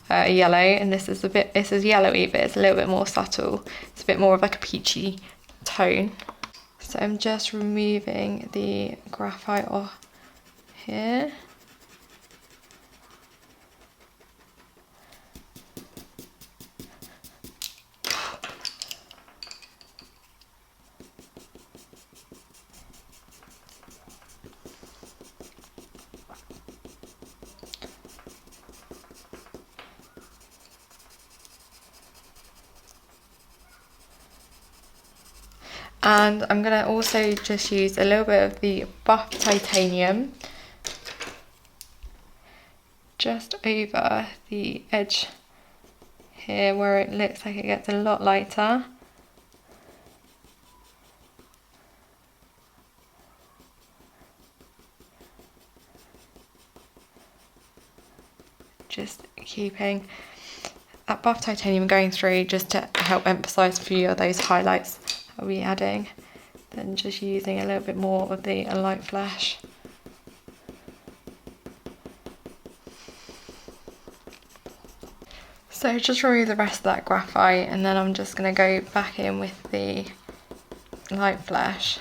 Speaker 1: yellow, and this is yellowy, but it's a little bit more subtle. It's a bit more of like a peachy tone. So I'm just removing the graphite off here. And I'm going to also just use a little bit of the buff titanium just over the edge here where it looks like it gets a lot lighter. Just keeping that buff titanium going through just to help emphasize a few of those highlights I'll be adding. then just using a little bit more of the light flash. So just remove the rest of that graphite, and then I'm just going to go back in with the light flash.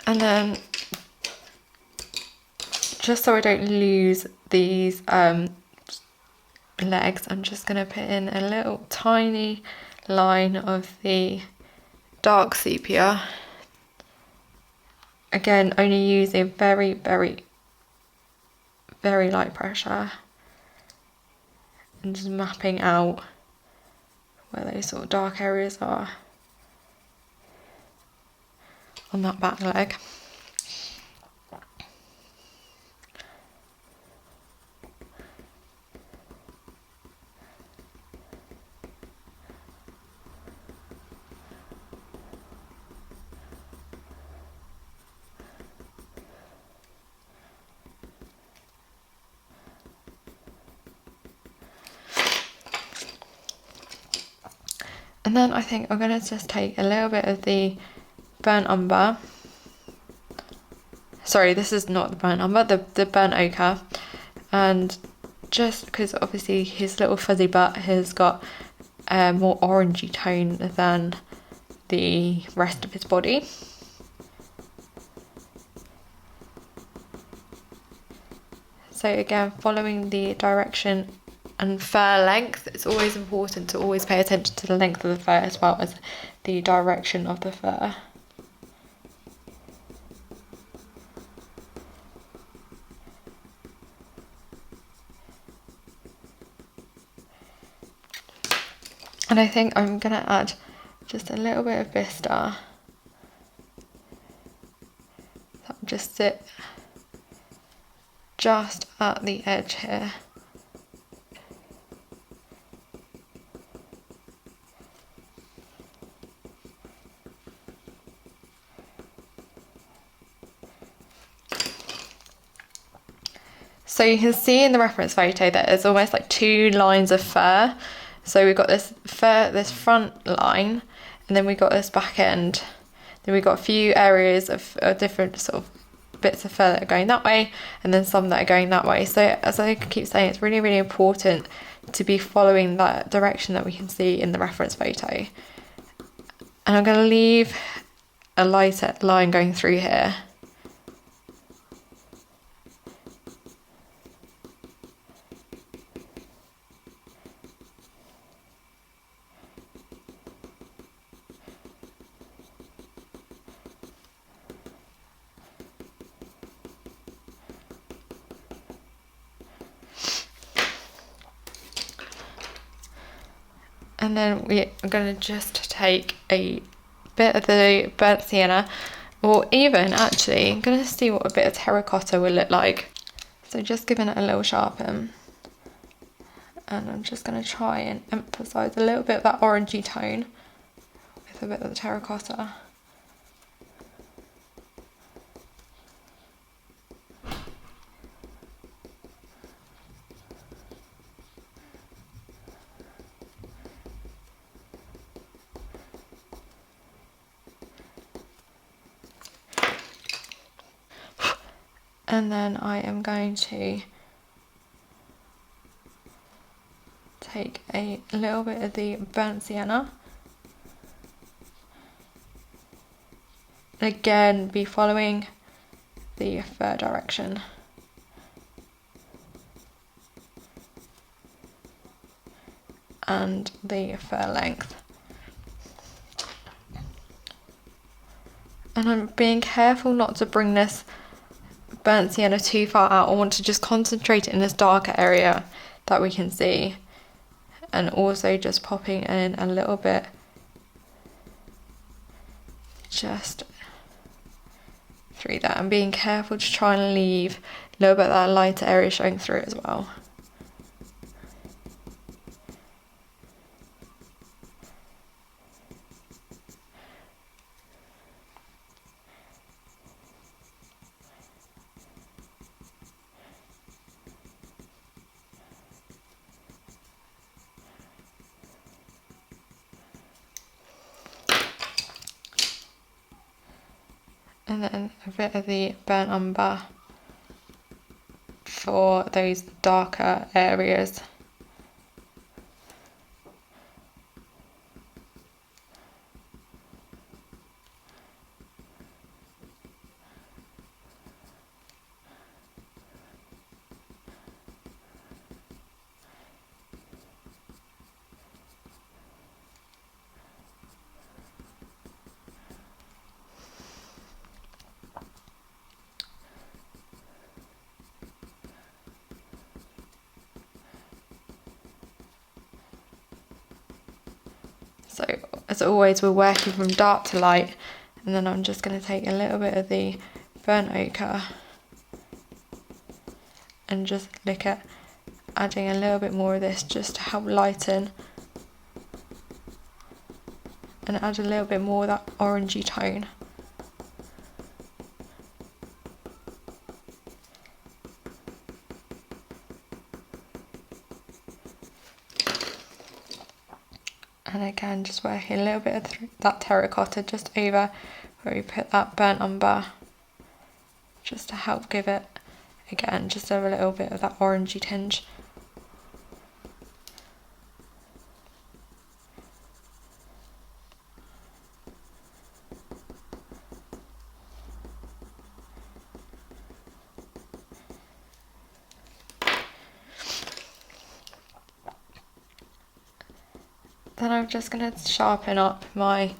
Speaker 1: And then, just so I don't lose these legs, I'm just going to put in a little tiny line of the dark sepia. Again, only using very, very, very light pressure, and just mapping out where those sort of dark areas are on that back leg. And then I think I'm going to just take a little bit of the burnt umber. Sorry, this is not the burnt umber, the burnt ochre. And just because obviously his little fuzzy butt has got a more orangey tone than the rest of his body. So again, following the direction and fur length, it's always important to always pay attention to the length of the fur as well as the direction of the fur. And I think I'm going to add just a little bit of Vista. So I'll just sit just at the edge here. So you can see in the reference photo that there's almost like two lines of fur. So we've got this fur, this front line, and then we've got this back end. Then we've got a few areas of different sort of bits of fur that are going that way, and then some that are going that way. So as I keep saying, it's really, really important to be following that direction that we can see in the reference photo. And I'm going to leave a lighter line going through here. And then we are going to just take a bit of the burnt sienna, or even actually, I'm going to see what a bit of terracotta will look like. So just giving it a little sharpen. And I'm just going to try and emphasise a little bit of that orangey tone with a bit of the terracotta. And then I am going to take a little bit of the burnt sienna. Again, be following the fur direction. And the fur length. And I'm being careful not to bring this burnt sienna too far out. I want to just concentrate in this darker area that we can see, and also just popping in a little bit just through that, and being careful to try and leave a little bit of that lighter area showing through as well. And then a bit of the burnt umber for those darker areas. So as always, we're working from dark to light, and then I'm just going to take a little bit of the burnt ochre and just look at adding a little bit more of this just to help lighten and add a little bit more of that orangey tone. And again, just working a little bit of that terracotta just over where we put that burnt umber, just to help give it, again, just a little bit of that orangey tinge. Then I'm just going to sharpen up my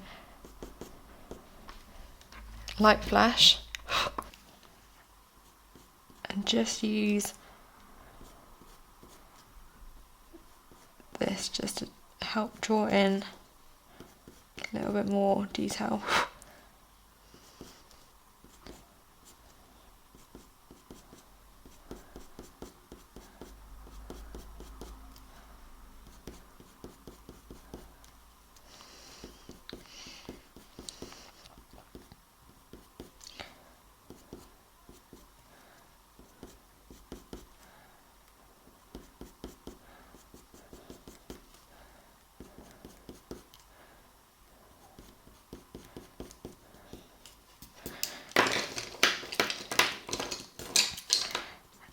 Speaker 1: light flash and just use this just to help draw in a little bit more detail.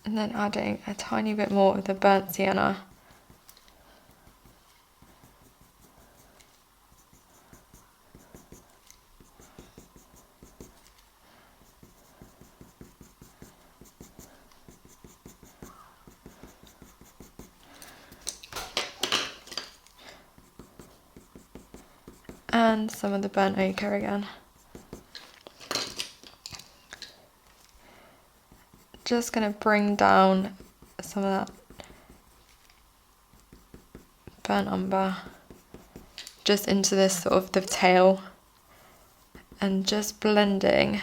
Speaker 1: And then adding a tiny bit more of the burnt sienna. And some of the burnt ochre again. Just going to bring down some of that burnt umber just into this sort of the tail, and just blending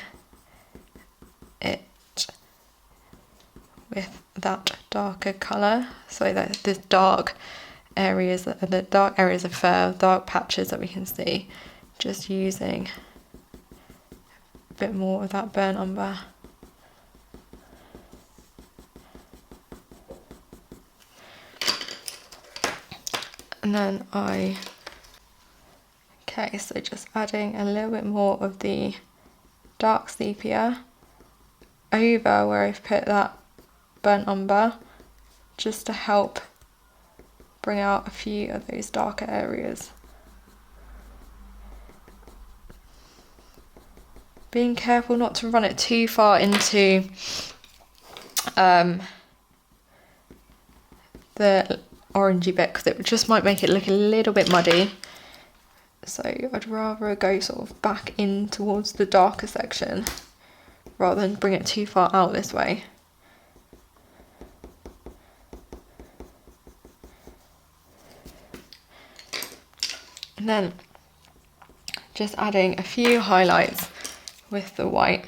Speaker 1: it with that darker colour, so that the dark areas of fur, dark patches that we can see, just using a bit more of that burnt umber. And then so just adding a little bit more of the dark sepia over where I've put that burnt umber, just to help bring out a few of those darker areas. Being careful not to run it too far into the orangey bit, because it just might make it look a little bit muddy. So I'd rather go sort of back in towards the darker section rather than bring it too far out this way. And then just adding a few highlights with the white.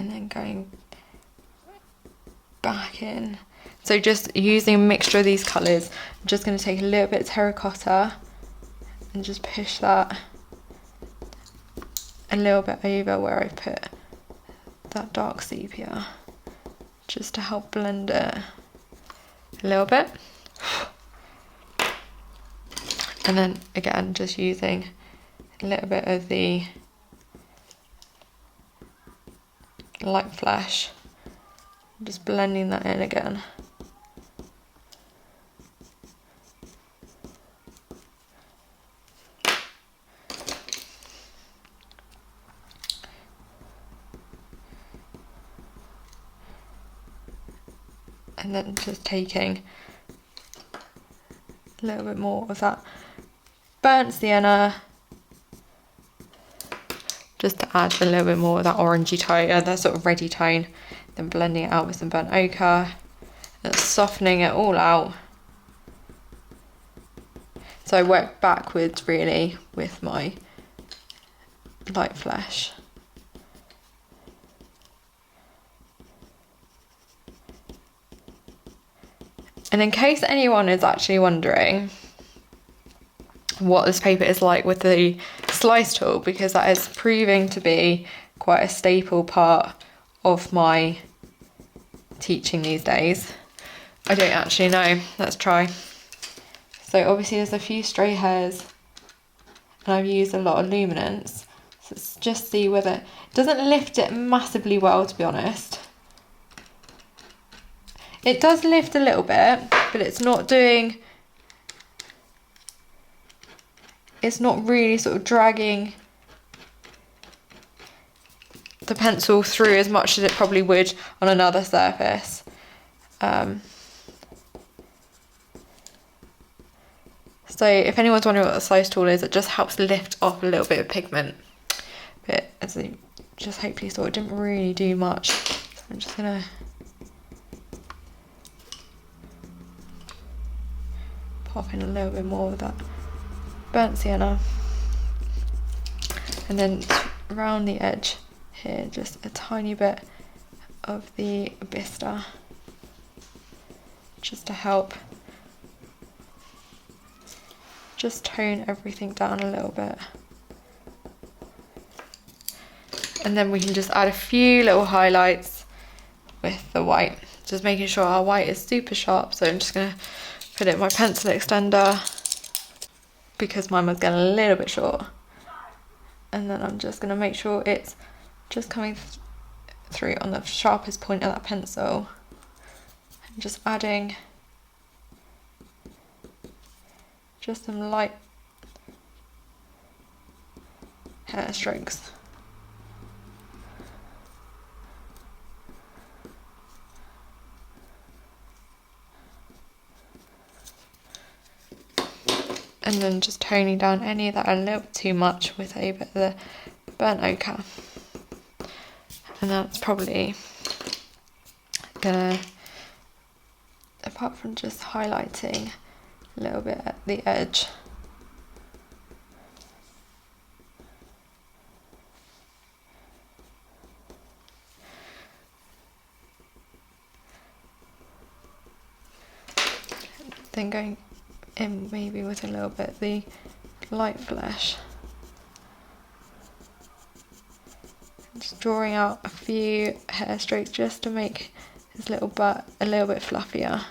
Speaker 1: and then going back in. So just using a mixture of these colours, I'm just going to take a little bit of terracotta and just push that a little bit over where I put that dark sepia, just to help blend it a little bit. And then again, just using a little bit of the light flash, just blending that in again. And then just taking a little bit more of that burnt sienna, just to add a little bit more of that orangey tone, that sort of reddy tone, then blending it out with some burnt ochre, and softening it all out. So I work backwards really with my light flash. And in case anyone is actually wondering what this paper is like with the slice tool, because that is proving to be quite a staple part of my teaching these days, I don't actually know. Let's try. So obviously there's a few stray hairs and I've used a lot of luminance. So let's just see whether it doesn't lift it massively well, to be honest. It does lift a little bit, but it's not doing, it's not really sort of dragging the pencil through as much as it probably would on another surface. So if anyone's wondering what the slice tool is, it just helps lift off a little bit of pigment. But as you just hopefully saw, it didn't really do much. So I'm just gonna pop in a little bit more of that burnt sienna, and then around the edge here just a tiny bit of the Bista, just to help just tone everything down a little bit. And then we can just add a few little highlights with the white, just making sure our white is super sharp. So I'm just gonna put it in my pencil extender because mine was getting a little bit short. And then I'm just gonna make sure it's just coming through on the sharpest point of that pencil. And just adding just some light hair strokes. And then just toning down any that are a little bit too much with a bit of the burnt ochre. And that's probably gonna, apart from just highlighting a little bit at the edge, then going in maybe with a little bit of the light flash, just drawing out a few hair strokes just to make his little butt a little bit fluffier.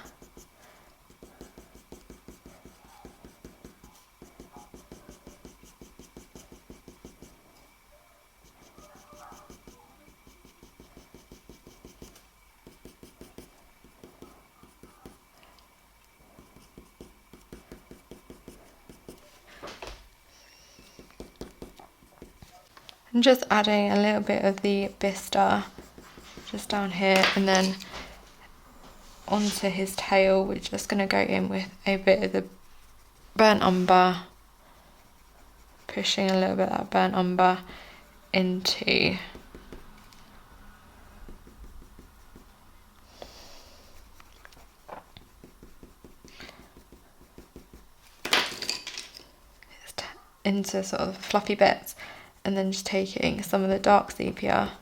Speaker 1: And just adding a little bit of the Bista just down here, and then onto his tail we're just going to go in with a bit of the burnt umber, pushing a little bit of that burnt umber into sort of fluffy bits. And then just taking some of the dark sepia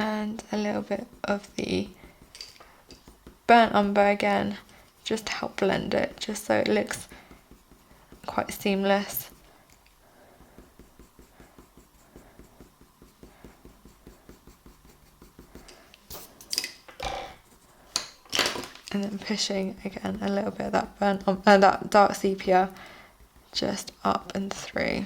Speaker 1: and a little bit of the burnt umber again, just to help blend it, just so it looks quite seamless. And then pushing again a little bit of that that dark sepia just up and through.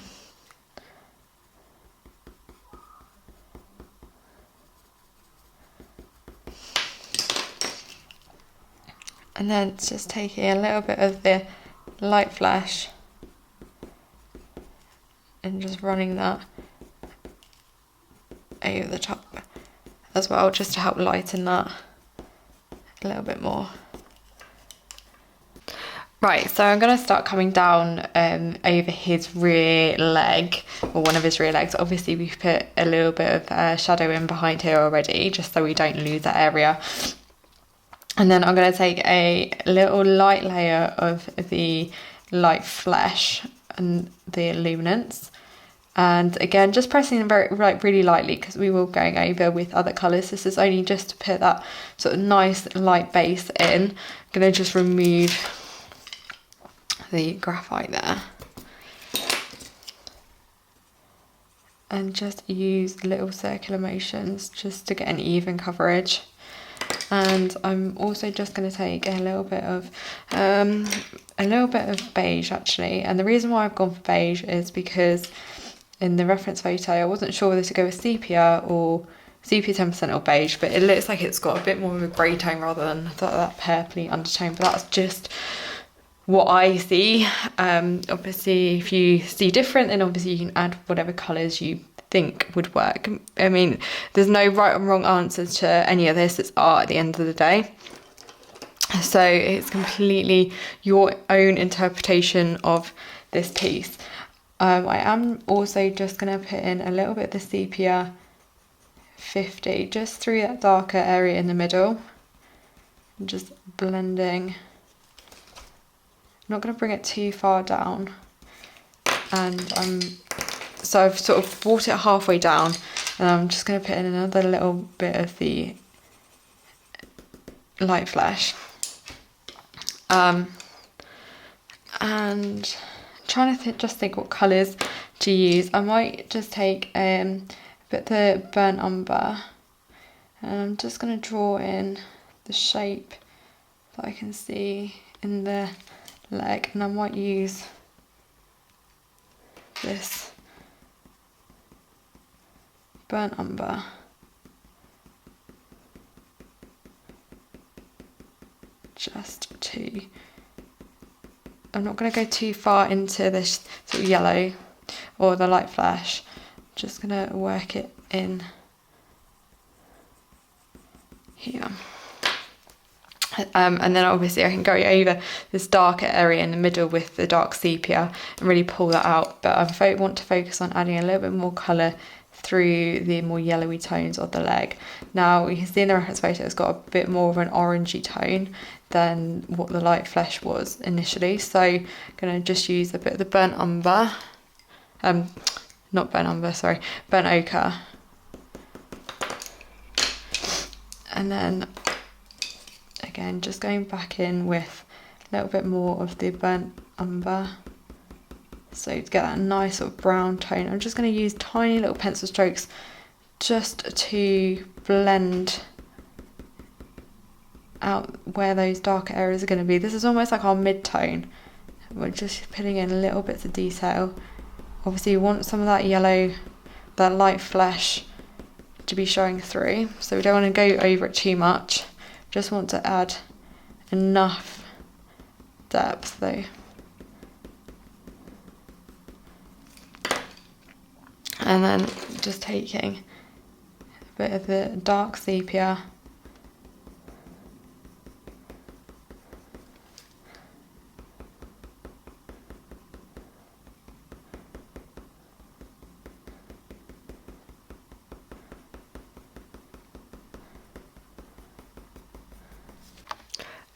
Speaker 1: And then just taking a little bit of the light flash and just running that over the top as well, just to help lighten that a little bit more. Right, so I'm going to start coming down over his rear leg, or one of his rear legs. Obviously we've put a little bit of shadow in behind here already, just so we don't lose that area. And then I'm going to take a little light layer of the light flesh and the luminance. And again, just pressing them really lightly, because we will going over with other colours. This is only just to put that sort of nice light base in. I'm going to just remove the graphite there. And just use little circular motions just to get an even coverage. And I'm also just going to take a little bit of beige actually. And the reason why I've gone for beige is because in the reference photo I wasn't sure whether to go with sepia 10% or beige, but it looks like it's got a bit more of a grey tone rather than that purpley undertone. But that's just what I see. Obviously if you see different, then obviously you can add whatever colours you think would work. I mean, there's no right and wrong answers to any of this. It's art at the end of the day, so it's completely your own interpretation of this piece. I am also just going to put in a little bit of the sepia 50 just through that darker area in the middle, just blending. I'm not going to bring it too far down, and so I've sort of brought it halfway down, and I'm just going to put in another little bit of the light flesh. And trying to just think what colours to use. I might just take a bit of the burnt umber, and I'm just going to draw in the shape that I can see in the leg, and I might use this burnt umber just to, I'm not going to go too far into this sort of yellow or the light flash, just going to work it in here. And then obviously I can go over this darker area in the middle with the dark sepia and really pull that out, but I want to focus on adding a little bit more colour through the more yellowy tones of the leg. Now you can see in the reference photo it's got a bit more of an orangey tone than what the light flesh was initially, so I'm going to just use a bit of the burnt umber, not burnt umber, sorry, burnt ochre, and then again just going back in with a little bit more of the burnt umber, so to get that nice sort of brown tone. I'm just going to use tiny little pencil strokes just to blend out where those darker areas are going to be. This is almost like our mid-tone. We're just putting in little bits of detail. Obviously you want some of that yellow, that light flesh to be showing through, so we don't want to go over it too much. Just want to add enough depth though. And then just taking a bit of the dark sepia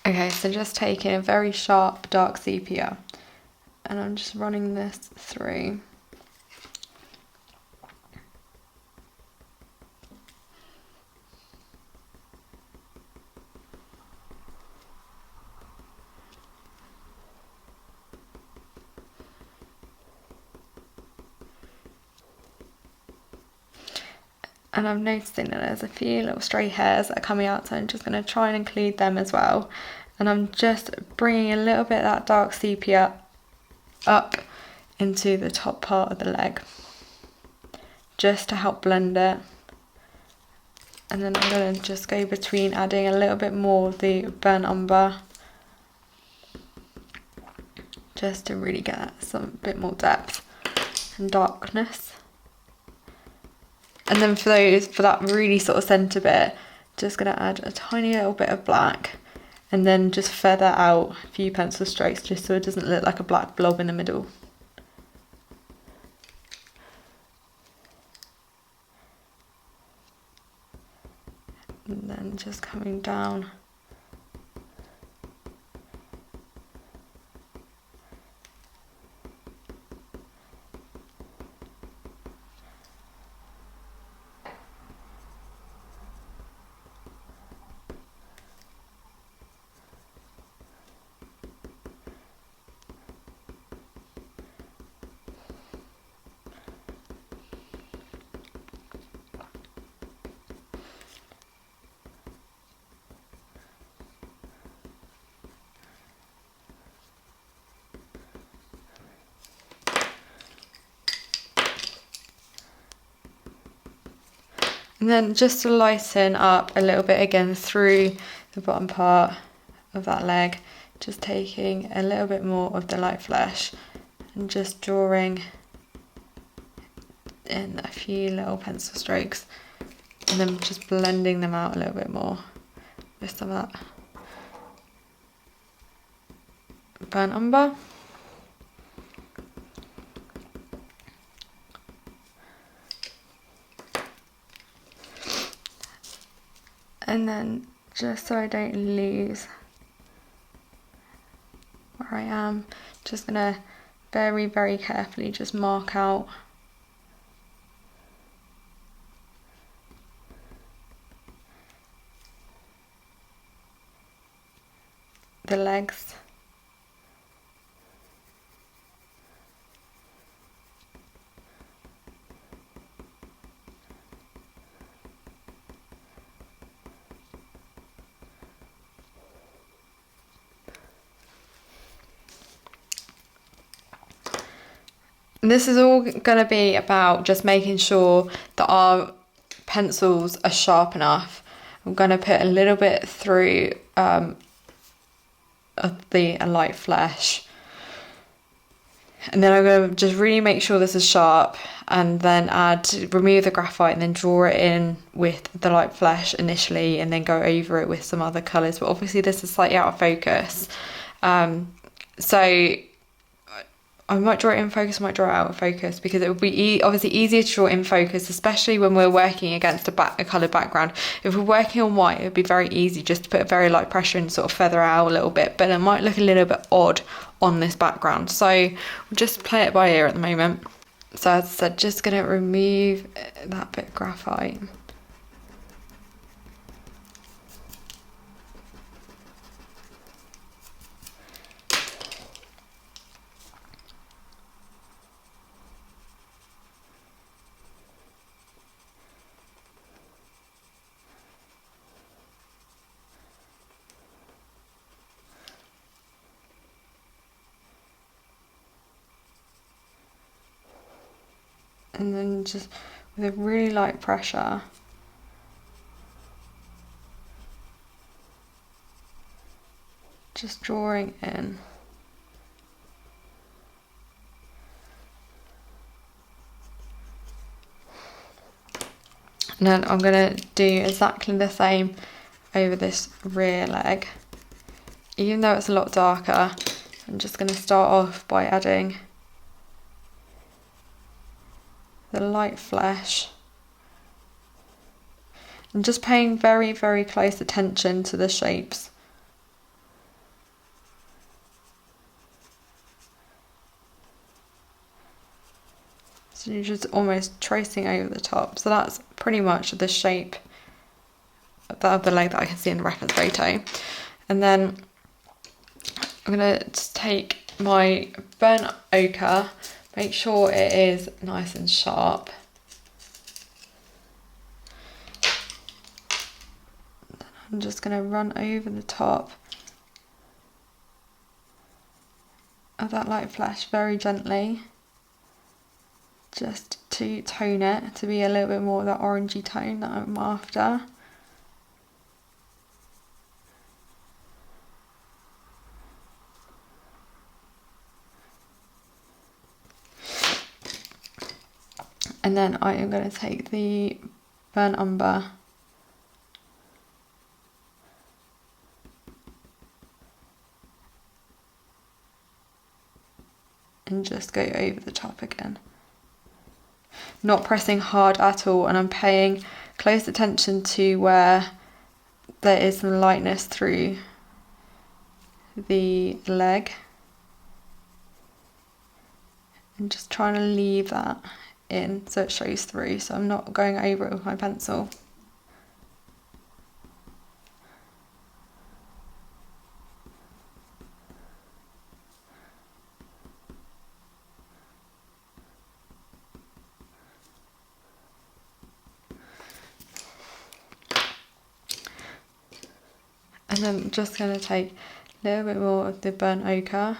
Speaker 1: Okay, so just taking a very sharp dark sepia, and I'm just running this And I'm noticing that there's a few little stray hairs that are coming out, so I'm just going to try and include them as well. And I'm just bringing a little bit of that dark sepia up into the top part of the leg, just to help blend it. And then I'm going to just go between adding a little bit more of the burnt umber, just to really get some bit more depth and darkness. And then for that really sort of centre bit, just going to add a tiny little bit of black, and then just feather out a few pencil strokes just so it doesn't look like a black blob in the middle. And then just coming down. And then just to lighten up a little bit again through the bottom part of that leg, just taking a little bit more of the light flesh and just drawing in a few little pencil strokes, and then just blending them out a little bit more with some of that burnt umber. And then just so I don't lose where I am, just gonna very, very carefully just mark out the legs. And this is all going to be about just making sure that our pencils are sharp enough. I'm going to put a little bit through of the light flesh, and then I'm going to just really make sure this is sharp, and then remove the graphite and then draw it in with the light flesh initially, and then go over it with some other colours. But obviously this is slightly out of focus, so I might draw it in focus, I might draw it out of focus, because it would be obviously easier to draw in focus, especially when we're working against a coloured background. If we're working on white, it would be very easy just to put a very light pressure and sort of feather out a little bit, but it might look a little bit odd on this background. So we'll just play it by ear at the moment. So as I said, just going to remove that bit of graphite. And then just with a really light pressure, just drawing in. And then I'm going to do exactly the same over this rear leg. Even though it's a lot darker, I'm just going to start off by adding the light flesh and just paying very, very close attention to the shapes. So you're just almost tracing over the top. So that's pretty much the shape of the leg that I can see in the reference photo. And then I'm going to just take my burnt ochre, make sure it is nice and sharp, I'm just going to run over the top of that light flesh very gently, just to tone it to be a little bit more of that orangey tone that I'm after. And then I am going to take the burnt umber and just go over the top again. Not pressing hard at all, and I'm paying close attention to where there is some lightness through the leg. And just trying to leave that in so it shows through, so I'm not going over it with my pencil. And then I'm just going to take a little bit more of the burnt ochre.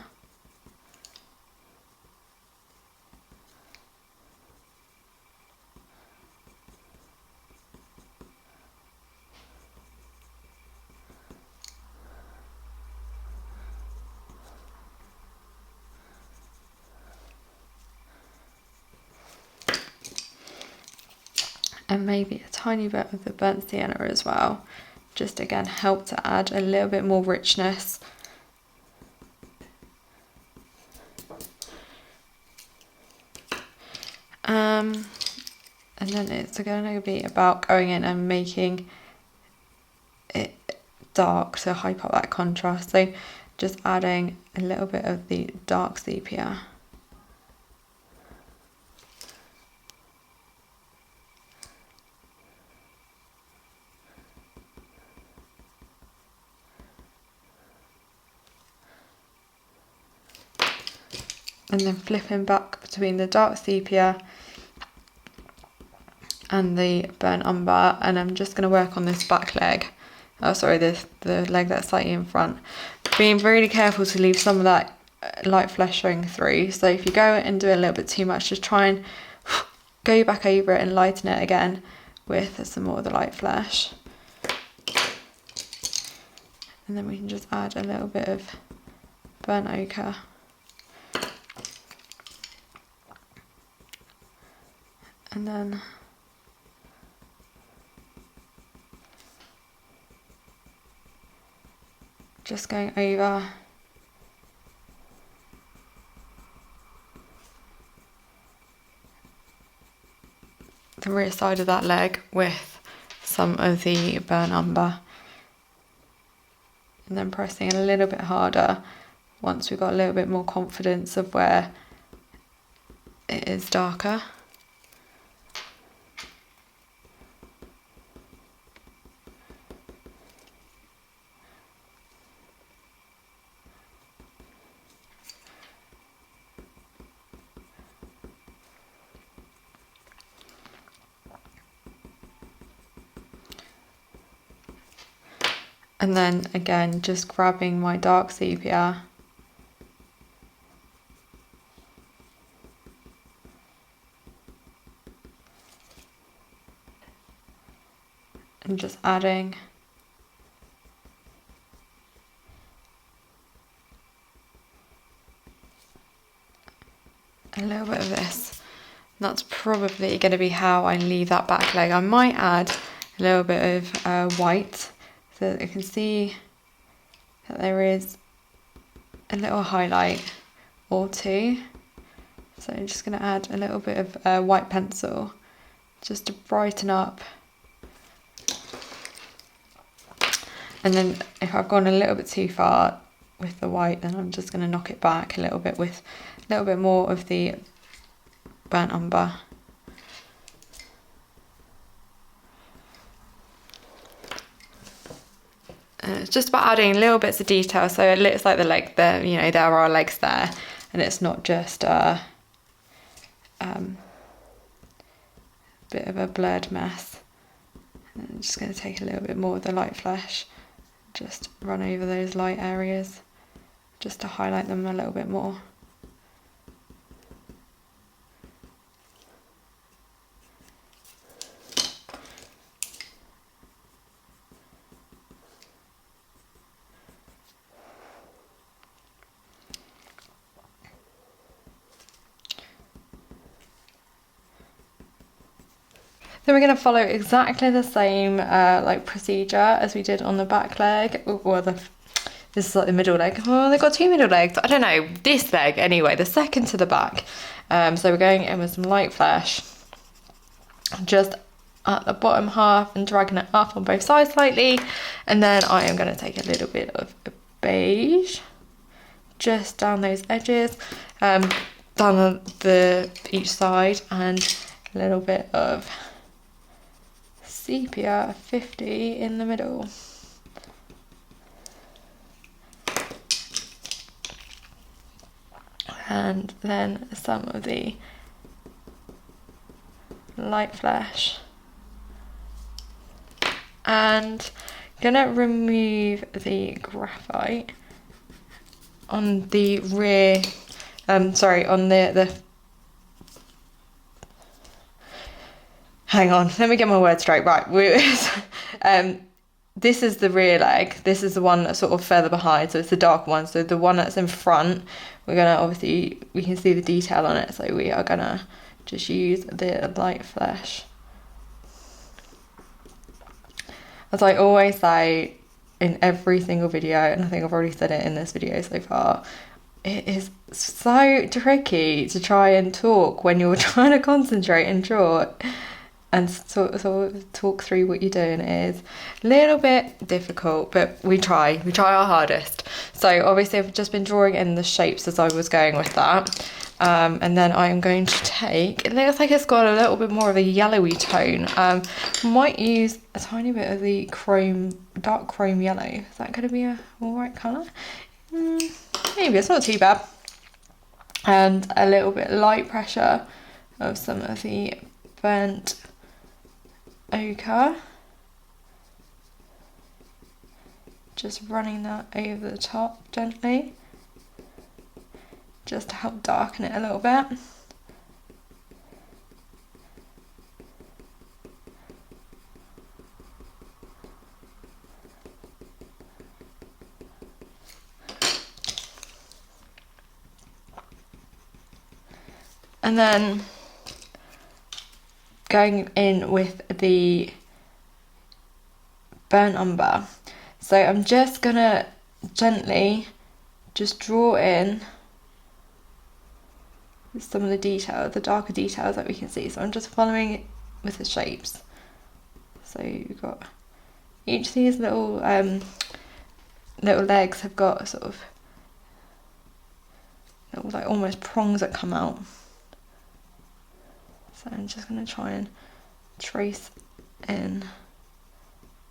Speaker 1: And maybe a tiny bit of the burnt sienna as well. Just again help to add a little bit more richness. And then it's going to be about going in and making it dark to hype up that contrast. So just adding a little bit of the dark sepia. And then flipping back between the dark sepia and the burnt umber, and I'm just going to work on this back leg. Oh, sorry, the leg that's slightly in front. Being really careful to leave some of that light flesh showing through. So if you go and do a little bit too much, just try and go back over it and lighten it again with some more of the light flesh. And then we can just add a little bit of burnt ochre. And then just going over the rear side of that leg with some of the burnt umber. And then pressing a little bit harder once we've got a little bit more confidence of where it is darker. And then again, just grabbing my dark sepia and just adding a little bit of this. And that's probably going to be how I leave that back leg. I might add a little bit of white, so that you can see that there is a little highlight or two. So I'm just going to add a little bit of white pencil just to brighten up. And then if I've gone a little bit too far with the white, then I'm just going to knock it back a little bit with a little bit more of the burnt umber. It's just about adding little bits of detail so it looks like the leg there, you know, there are legs there, and it's not just a bit of a blurred mess. And just going to take a little bit more of the light flash, just run over those light areas, just to highlight them a little bit more. Then we're going to follow exactly the same like procedure as we did on the back leg. Well, this is like the middle leg. Well, they've got two middle legs. I don't know, this leg anyway, the second to the back. So we're going in with some light flash, just at the bottom half and dragging it up on both sides slightly. And then I am going to take a little bit of beige, just down those edges, down the each side, and a little bit of sepia 50 in the middle. And then some of the light flash. And gonna remove the graphite on the rear, on the hang on, let me get my words straight. Right, this is the rear leg. This is the one that's sort of further behind, so it's the dark one. So the one that's in front, we're gonna obviously, we can see the detail on it, so we are gonna just use the light flash. As I always say in every single video, and I think I've already said it in this video so far, it is so tricky to try and talk when you're trying to concentrate and draw and sort of talk through what you're doing. Is a little bit difficult, but we try our hardest. So obviously I've just been drawing in the shapes as I was going with that, and then I am going to take, it looks like it's got a little bit more of a yellowy tone. Might use a tiny bit of the dark chrome yellow. Is that going to be a alright colour? Maybe, it's not too bad. And a little bit light pressure of some of the burnt ochre, just running that over the top gently, just to help darken it a little bit. And then going in with the burnt umber. So I'm just gonna gently just draw in some of the detail, the darker details that we can see. So I'm just following it with the shapes. So you've got each of these little legs have got sort of little, like almost prongs that come out. So I'm just going to try and trace in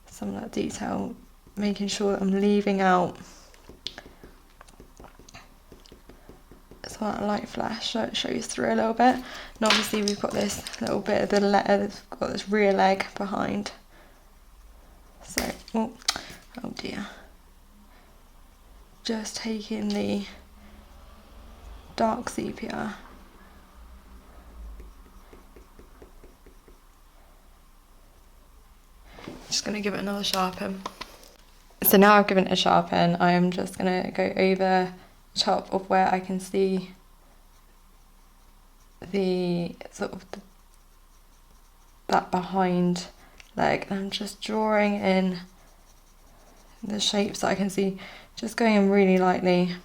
Speaker 1: some of that detail, making sure that I'm leaving out some of that light flash so it shows through a little bit. And obviously we've got this little bit of the letter that's got this rear leg behind. So, oh dear. Just taking the dark sepia. Just going to give it another sharpen. So now I've given it a sharpen, I am just going to go over the top of where I can see the sort of that behind leg, and I'm just drawing in the shapes that I can see, just going in really lightly.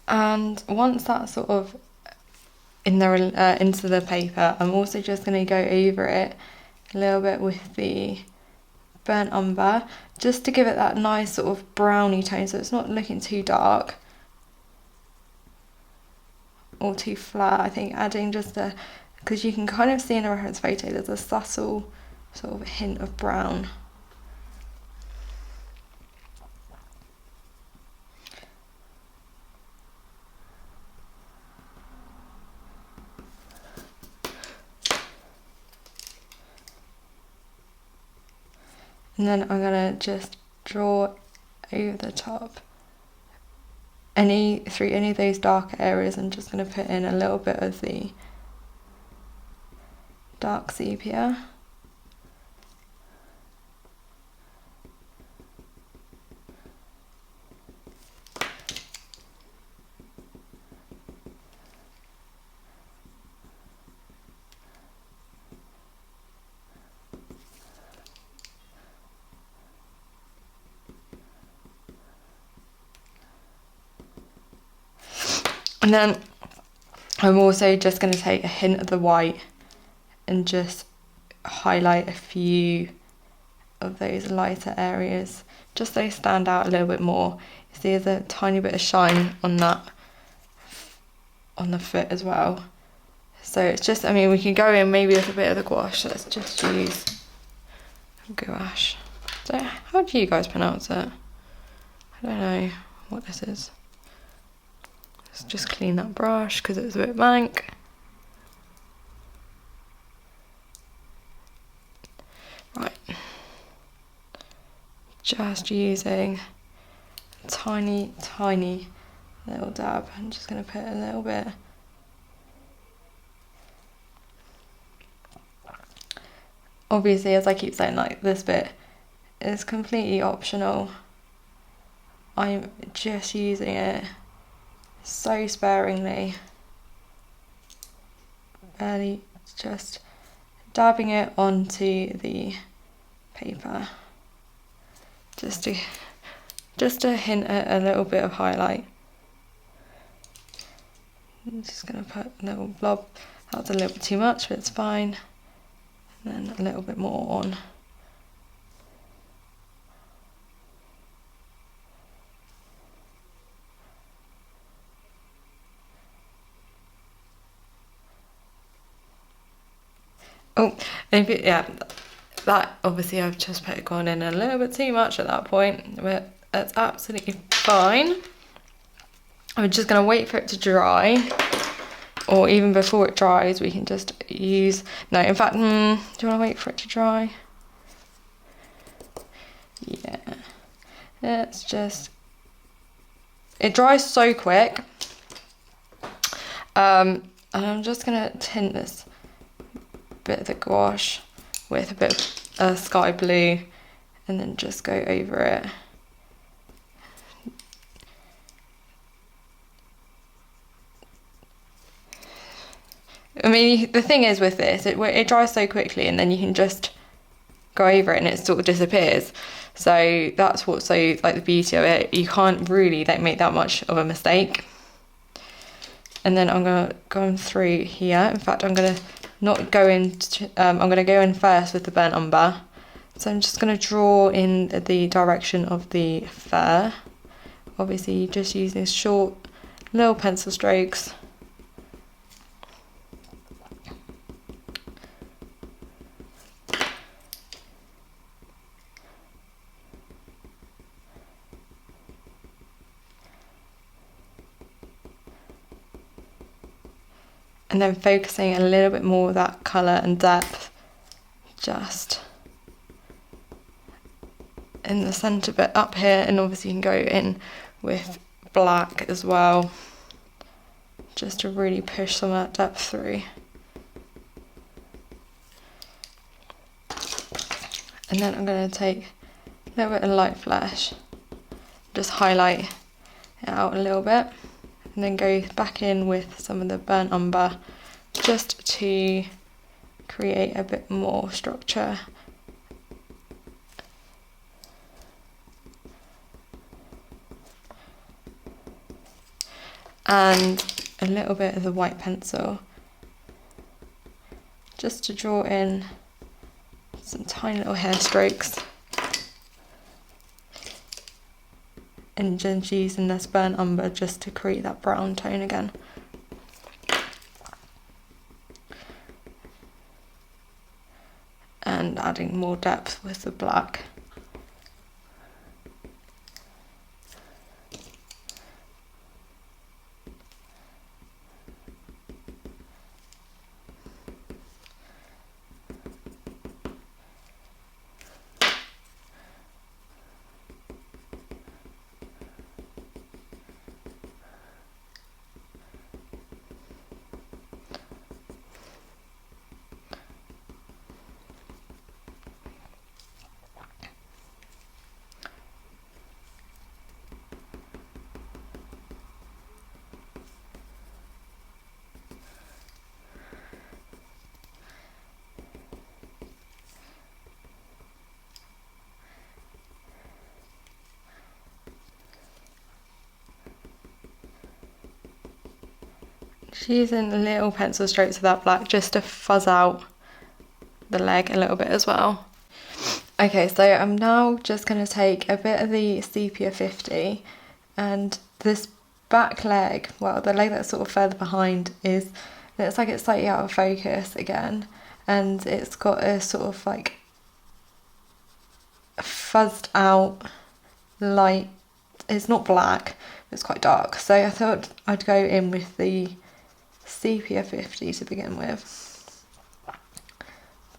Speaker 1: And once that sort of into the paper. I'm also just going to go over it a little bit with the burnt umber, just to give it that nice sort of browny tone, so it's not looking too dark or too flat. I think adding just because you can kind of see in the reference photo, there's a subtle sort of hint of brown. And then I'm gonna just draw over the top through any of those darker areas. I'm just gonna put in a little bit of the dark sepia. And then I'm also just going to take a hint of the white and just highlight a few of those lighter areas, just so they stand out a little bit more. You see there's a tiny bit of shine on that, on the foot as well. So it's just, I mean, we can go in maybe with a bit of the gouache. Let's just use gouache. So how do you guys pronounce it? I don't know what this is. Let's just clean that brush because it's a bit blank. Right. Just using a tiny, tiny little dab. I'm just going to put a little bit. Obviously, as I keep saying, like, this bit is completely optional. I'm just using it so sparingly, barely just dabbing it onto the paper, just to hint at a little bit of highlight. I'm just going to put a little blob. That's a little bit too much, but it's fine. And then a little bit more on. Oh, and that obviously I've just gone in a little bit too much at that point, but that's absolutely fine. I'm just going to wait for it to dry, or even before it dries, we can just use, no, in fact, do you want to wait for it to dry? Yeah, let's just, it dries so quick, and I'm just going to tint this bit of the gouache with a bit of sky blue and then just go over it. I mean, the thing is with this, it dries so quickly and then you can just go over it and it sort of disappears. So that's what's so, like, the beauty of it. You can't really make that much of a mistake. And then I'm going to go in through here. In fact, I'm going to not go in, I'm going to go in first with the burnt umber. So I'm just going to draw in the direction of the fur. Obviously, just use these short little pencil strokes. And then focusing a little bit more of that colour and depth just in the centre bit up here, and obviously you can go in with black as well, just to really push some of that depth through. And then I'm going to take a little bit of light flesh, just highlight it out a little bit, and then go back in with some of the burnt umber just to create a bit more structure. And a little bit of the white pencil just to draw in some tiny little hair strokes. And just using this burnt umber just to create that brown tone again. And adding more depth with the black. Just using little pencil strokes of that black just to fuzz out the leg a little bit as well. Okay, so I'm now just going to take a bit of the sepia 50, and this back leg, well, the leg that's sort of further behind, looks like it's slightly out of focus again, and it's got a sort of like fuzzed out light. It's not black, it's quite dark, so I thought I'd go in with the sepia 50 to begin with,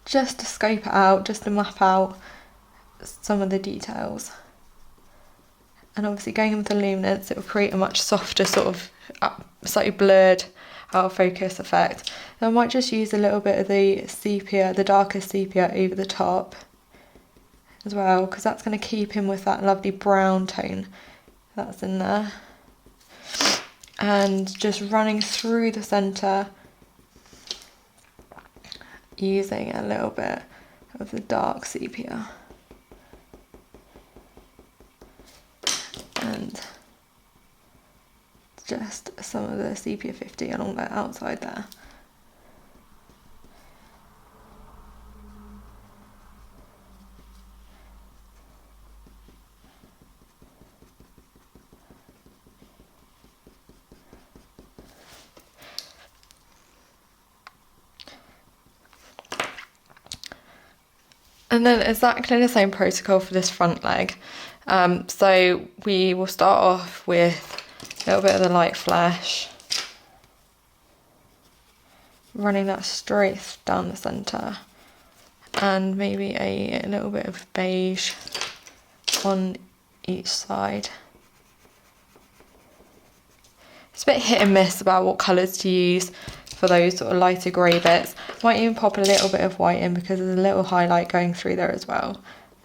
Speaker 1: just to scope it out, just to map out some of the details. And obviously going in with the luminance, it will create a much softer sort of slightly blurred out of focus effect. And I might just use a little bit of the sepia, the darker sepia, over the top as well, because that's going to keep in with that lovely brown tone that's in there. And just running through the centre, using a little bit of the dark sepia. And just some of the sepia 50 along the outside there. And then exactly the same protocol for this front leg. So we will start off with a little bit of the light flesh, running that straight down the centre, and maybe a little bit of beige on each side. It's a bit hit and miss about what colours to use for those sort of lighter grey bits. Might even pop a little bit of white in because there's a little highlight going through there as well.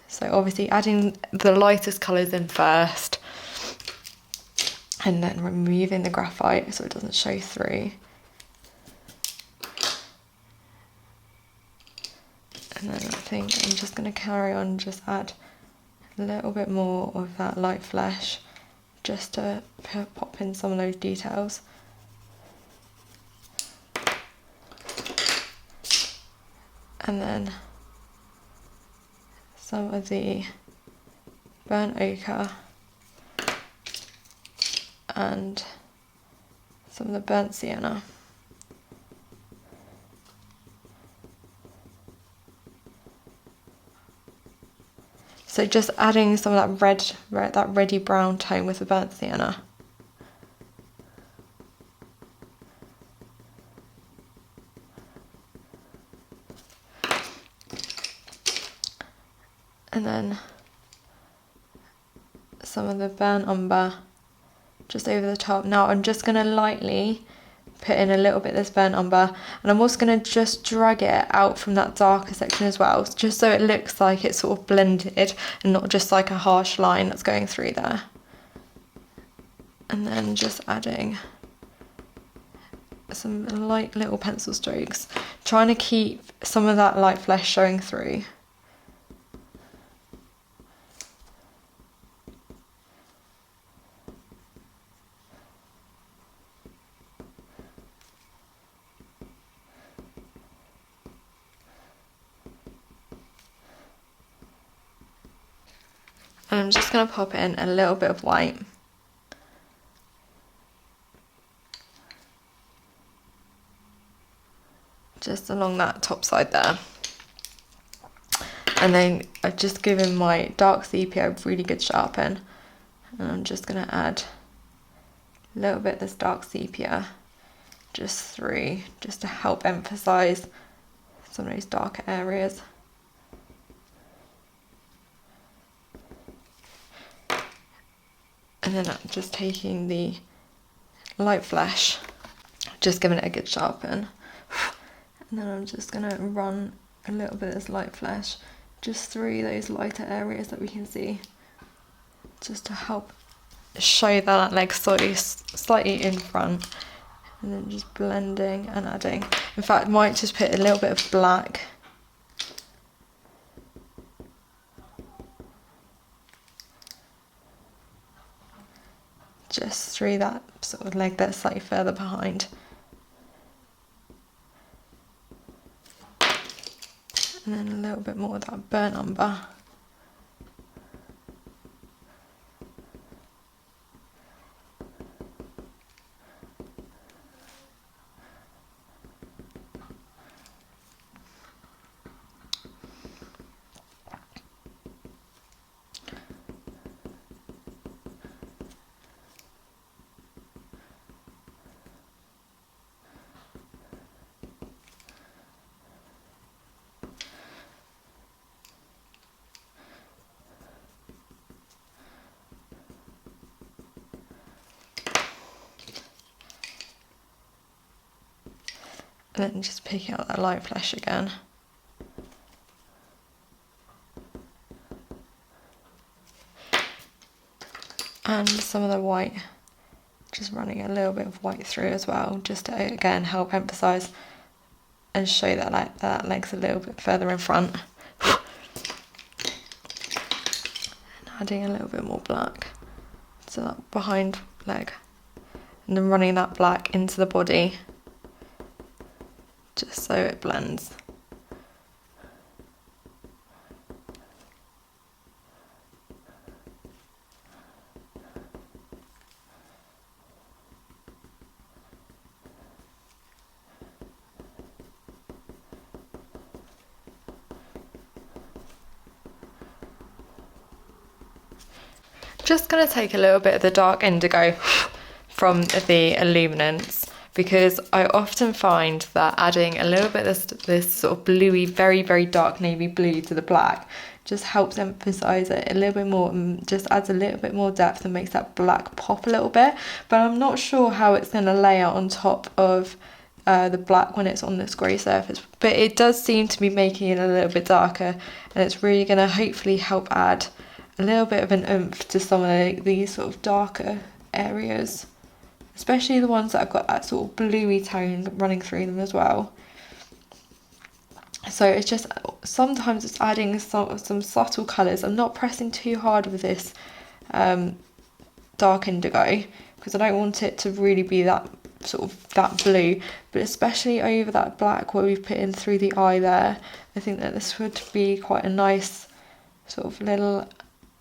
Speaker 1: So obviously adding the lightest colours in first, and then removing the graphite so it doesn't show through. And then I think I'm just going to carry on, just add a little bit more of that light flesh just to pop in some of those details. And then some of the burnt ochre and some of the burnt sienna. So just adding some of that that reddy brown tone with the burnt sienna. And then some of the burnt umber just over the top. Now I'm just going to lightly put in a little bit of this burnt umber, and I'm also going to just drag it out from that darker section as well, just so it looks like it's sort of blended and not just like a harsh line that's going through there. And then just adding some light little pencil strokes, trying to keep some of that light flesh showing through. And I'm just going to pop in a little bit of white. Just along that top side there. And then I've just given my dark sepia a really good sharpen. And I'm just going to add a little bit of this dark sepia just through, just to help emphasize some of those darker areas. And then I'm just taking the light flesh, just giving it a good sharpen. And then I'm just going to run a little bit of this light flesh just through those lighter areas that we can see, just to help show that leg slightly in front. And then just blending and adding. In fact, I might just put a little bit of black. Just through that sort of leg that's slightly further behind. And then a little bit more of that burnt umber. And then just picking out that light flesh again. And some of the white, just running a little bit of white through as well, just to again help emphasize and show that that leg's a little bit further in front. And adding a little bit more black to that behind leg. And then running that black into the body, just so it blends. Just going to take a little bit of the dark indigo from the illuminants, because I often find that adding a little bit of this sort of bluey, very, very dark navy blue to the black just helps emphasize it a little bit more and just adds a little bit more depth and makes that black pop a little bit. But I'm not sure how it's going to lay out on top of the black when it's on this grey surface. But it does seem to be making it a little bit darker, and it's really going to hopefully help add a little bit of an oomph to some of these sort of darker areas, especially the ones that have got that sort of bluey tone running through them as well. So it's just, sometimes it's adding some subtle colours. I'm not pressing too hard with this dark indigo, because I don't want it to really be that sort of that blue, but especially over that black where we've put in through the eye there, I think that this would be quite a nice sort of little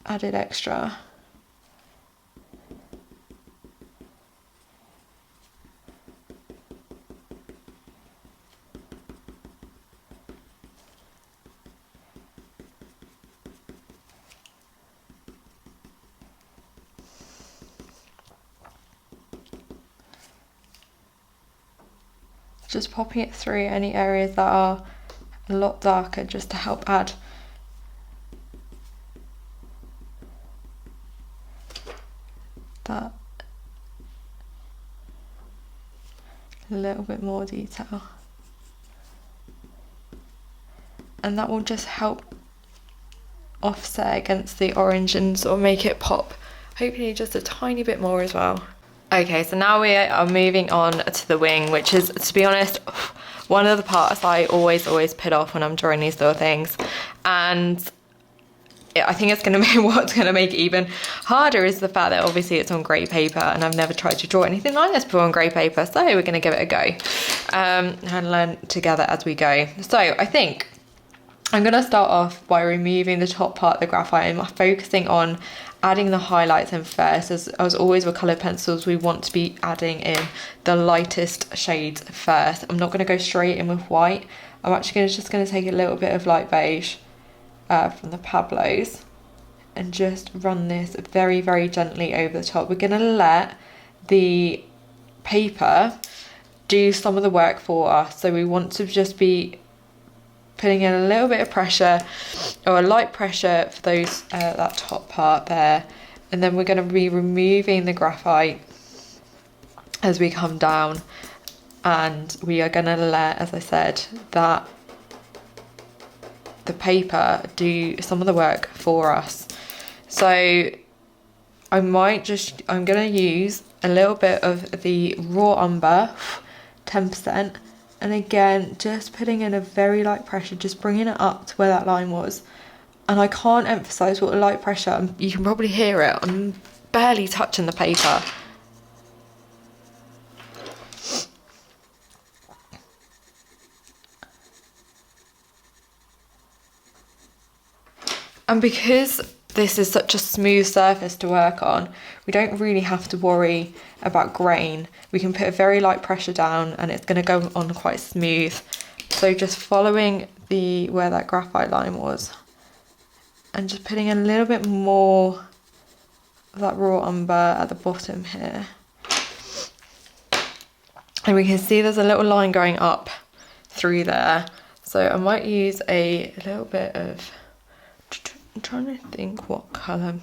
Speaker 1: added extra. Just popping it through any areas that are a lot darker, just to help add that little bit more detail. And that will just help offset against the orange and sort of make it pop, hopefully just a tiny bit more as well. Okay, so now we are moving on to the wing, which is, to be honest, one of the parts I always put off when I'm drawing these little things. And I think it's going to be what's going to make it even harder is the fact that obviously it's on grey paper, and I've never tried to draw anything like this before on grey paper, so we're going to give it a go and learn together as we go. So I think I'm going to start off by removing the top part of the graphite and focusing on adding the highlights in first. As always with coloured pencils, we want to be adding in the lightest shades first. I'm not going to go straight in with white. I'm actually just going to take a little bit of light beige from the Pablos and just run this very, very gently over the top. We're going to let the paper do some of the work for us. So we want to just be putting in a little bit of pressure, or a light pressure for those that top part there, and then we're going to be removing the graphite as we come down, and we are going to let, as I said, that the paper do some of the work for us. So I'm going to use a little bit of the raw umber, 10%, and again just putting in a very light pressure, just bringing it up to where that line was. And I can't emphasize what a light pressure, you can probably hear it, I'm barely touching the paper. And because this is such a smooth surface to work on, we don't really have to worry about grain. We can put a very light pressure down and it's going to go on quite smooth. So just following where that graphite line was and just putting a little bit more of that raw umber at the bottom here. And we can see there's a little line going up through there. So I might use a little bit of, I'm trying to think what colour,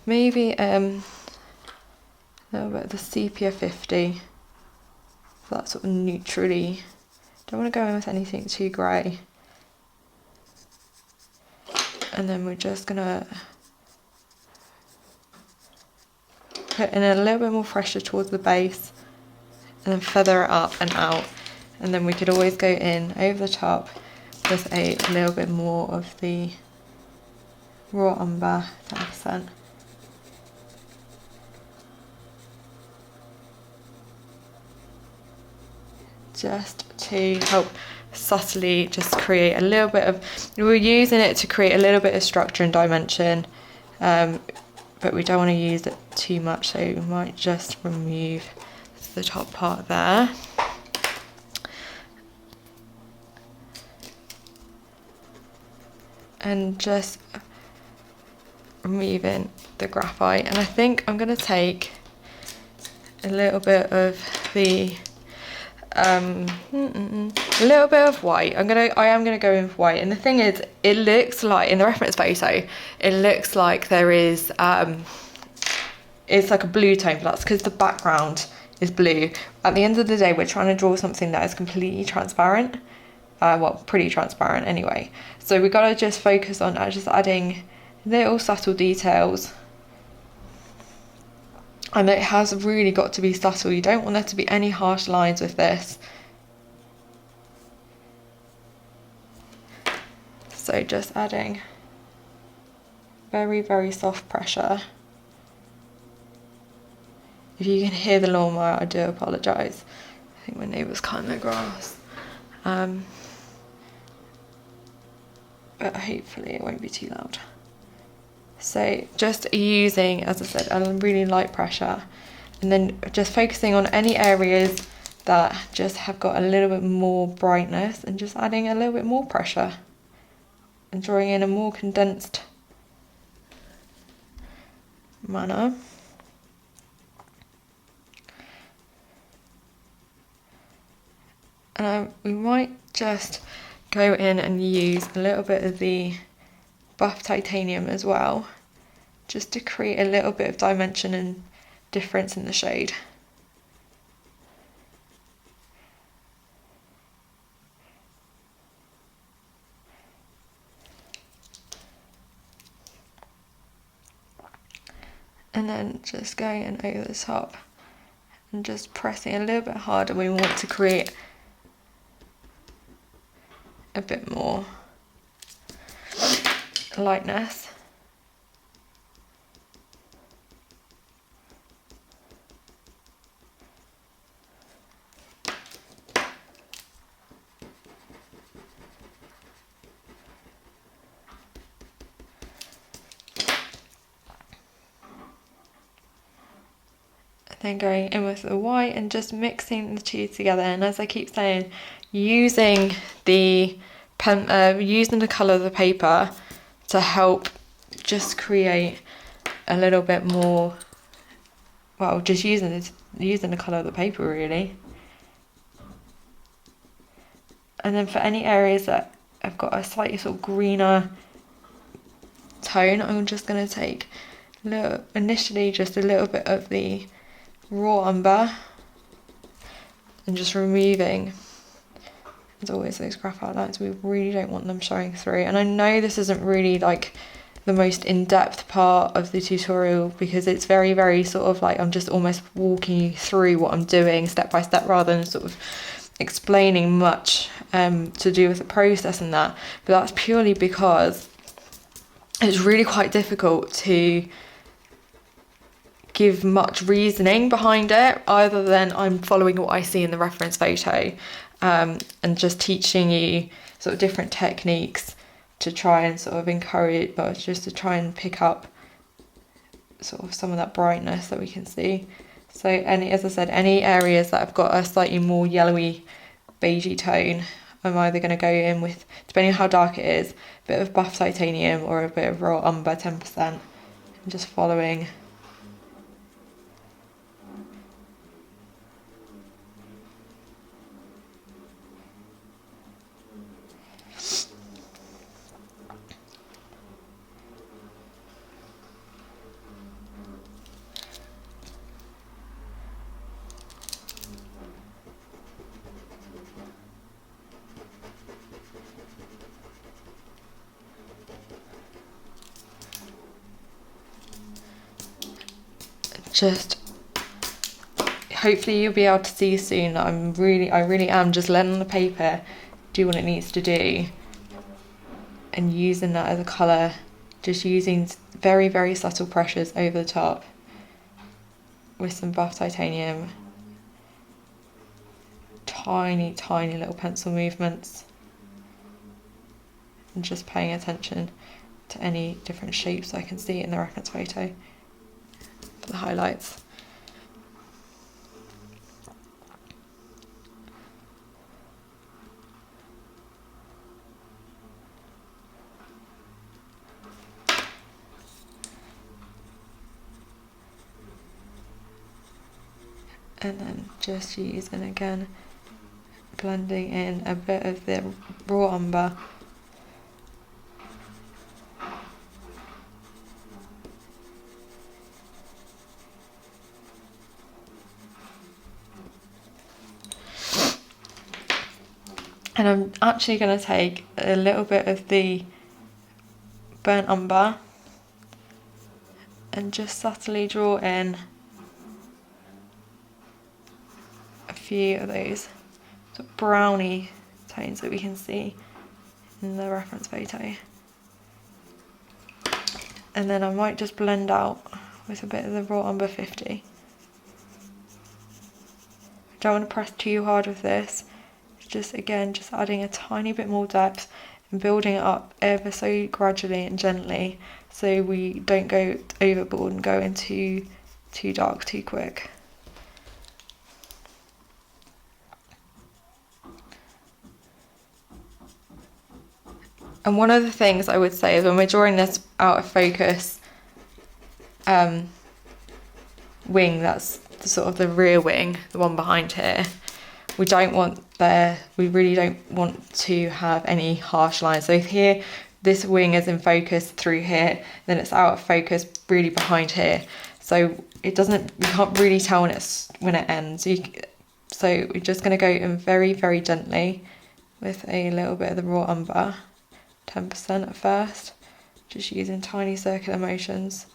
Speaker 1: maybe a little bit of the sepia 50, that sort of neutrally, don't want to go in with anything too grey. And then we're just going to put in a little bit more pressure towards the base and then feather it up and out. And then we could always go in over the top with a little bit more of the raw umber, 10%. Just to help subtly just create a little bit of, we're using it to create a little bit of structure and dimension, but we don't want to use it too much, so we might just remove the top part there. And just removing the graphite, and I think I'm going to take a little bit of the a little bit of white. I am gonna go in with white, and the thing is, it looks like in the reference photo, it looks like there is it's like a blue tone, but that's because the background is blue. At the end of the day, we're trying to draw something that is completely transparent, well, pretty transparent anyway. So we got to just focus on just adding little subtle details, and it has really got to be subtle. You don't want there to be any harsh lines with this. So just adding very, very soft pressure. If you can hear the lawnmower, I do apologise. I think my neighbour's cutting their grass. But hopefully it won't be too loud. So just using, as I said, a really light pressure, and then just focusing on any areas that just have got a little bit more brightness, and just adding a little bit more pressure and drawing in a more condensed manner. And we might just go in and use a little bit of the buff titanium as well, just to create a little bit of dimension and difference in the shade. And then just going in over the top and just pressing a little bit harder. We want to create a bit more lightness. then going in with the white and just mixing the two together. And as I keep saying, using the using the colour of the paper to help just create a little bit more, well, just using the colour of the paper really. And then for any areas that I've got a slightly sort of greener tone, I'm just going to take initially just a little bit of the raw umber and just removing, as always, those graphite lines. We really don't want them showing through. And I know this isn't really like the most in-depth part of the tutorial because it's very, very sort of like I'm just almost walking you through what I'm doing step by step rather than sort of explaining much to do with the process and that. But that's purely because it's really quite difficult to give much reasoning behind it other than I'm following what I see in the reference photo, and just teaching you sort of different techniques to try and sort of encourage, but just to try and pick up sort of some of that brightness that we can see. So as I said, any areas that have got a slightly more yellowy beigey tone, I'm either going to go in with, depending on how dark it is, a bit of buff titanium or a bit of raw umber 10%, and just following. Just hopefully you'll be able to see soon that I really am just letting the paper do what it needs to do and using that as a colour, just using very, very subtle pressures over the top with some buff titanium, tiny little pencil movements, and just paying attention to any different shapes I can see in the reference photo for the highlights. And then just using again, blending in a bit of the raw umber. And I'm actually going to take a little bit of the burnt umber and just subtly draw in a few of those sort of browny tones that we can see in the reference photo. And then I might just blend out with a bit of the raw umber 50. Don't want to press too hard with this. Just adding a tiny bit more depth and building it up ever so gradually and gently so we don't go overboard and go into too dark too quick. And one of the things I would say is when we're drawing this out of focus wing, that's sort of the rear wing, the one behind here, we really don't want to have any harsh lines. So here, this wing is in focus through here, then it's out of focus really behind here. So we can't really tell when it ends. So we're just going to go in very, very gently with a little bit of the raw umber, 10% at first, just using tiny circular motions.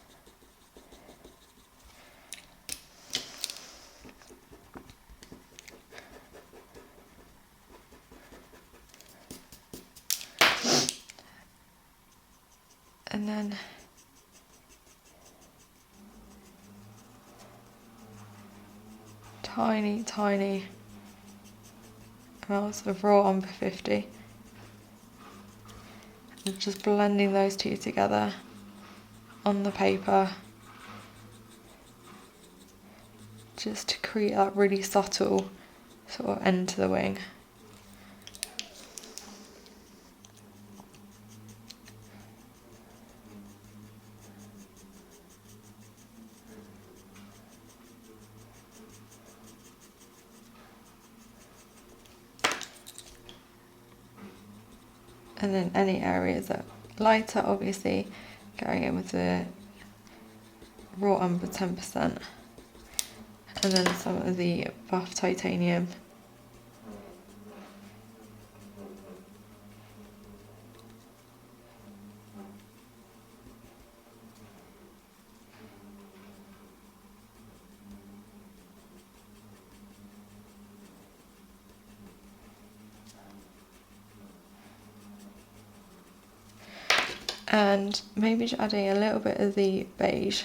Speaker 1: And then tiny amounts of raw umber 50. And just blending those two together on the paper just to create that really subtle sort of end to the wing. And then any areas that are lighter, obviously going in with the raw umber 10%, and then some of the buff titanium. And maybe just adding a little bit of the beige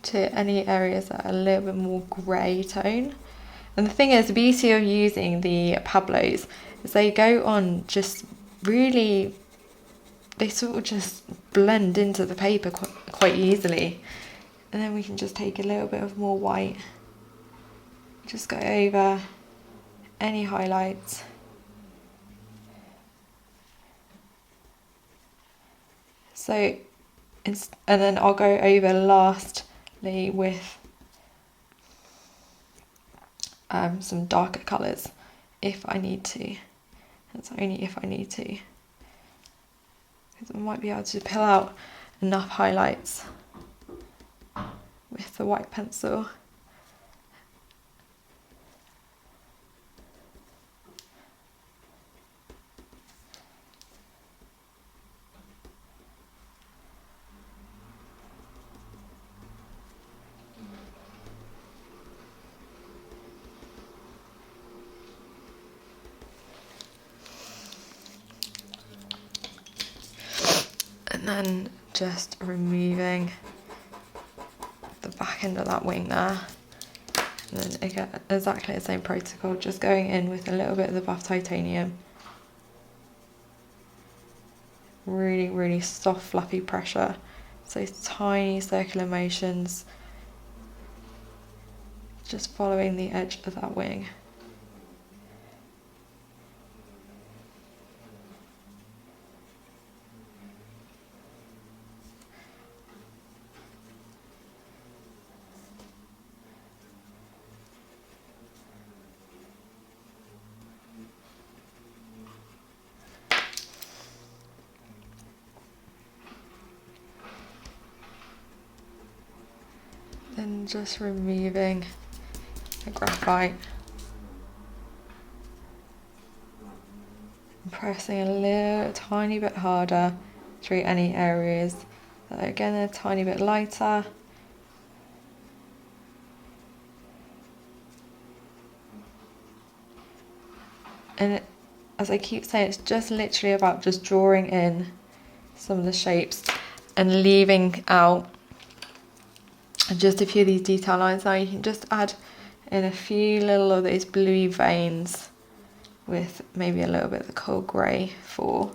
Speaker 1: to any areas that are a little bit more grey tone. And the thing is, the beauty of using the Pablos is they go on just really, they sort of just blend into the paper quite easily. And then we can just take a little bit of more white, just go over any highlights. So, and then I'll go over lastly with some darker colours if I need to. That's only if I need to, because I might be able to pull out enough highlights with the white pencil. And then just removing the back end of that wing there. And then again, exactly the same protocol, just going in with a little bit of the buff titanium. Really, really soft, fluffy pressure. So tiny circular motions, just following the edge of that wing. Then just removing the graphite. And pressing a little tiny bit harder through any areas that are again a tiny bit lighter. And as I keep saying, it's just literally about just drawing in some of the shapes and leaving out just a few of these detail lines. Now you can just add in a few little of those bluey veins with maybe a little bit of the cold grey for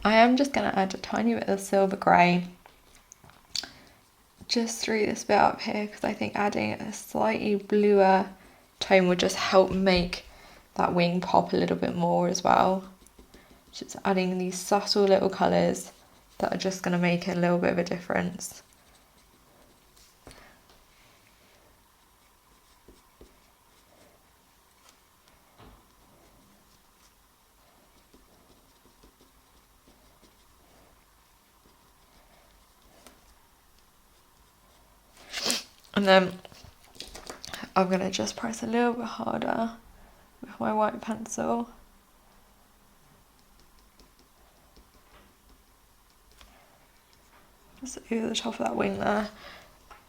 Speaker 1: I am just going to add a tiny bit of silver grey just through this bit up here, because I think adding a slightly bluer tone would just help make that wing pop a little bit more as well. Just adding these subtle little colours that are just going to make a little bit of a difference. And then I'm going to just press a little bit harder with my white pencil. Just over the top of that wing there.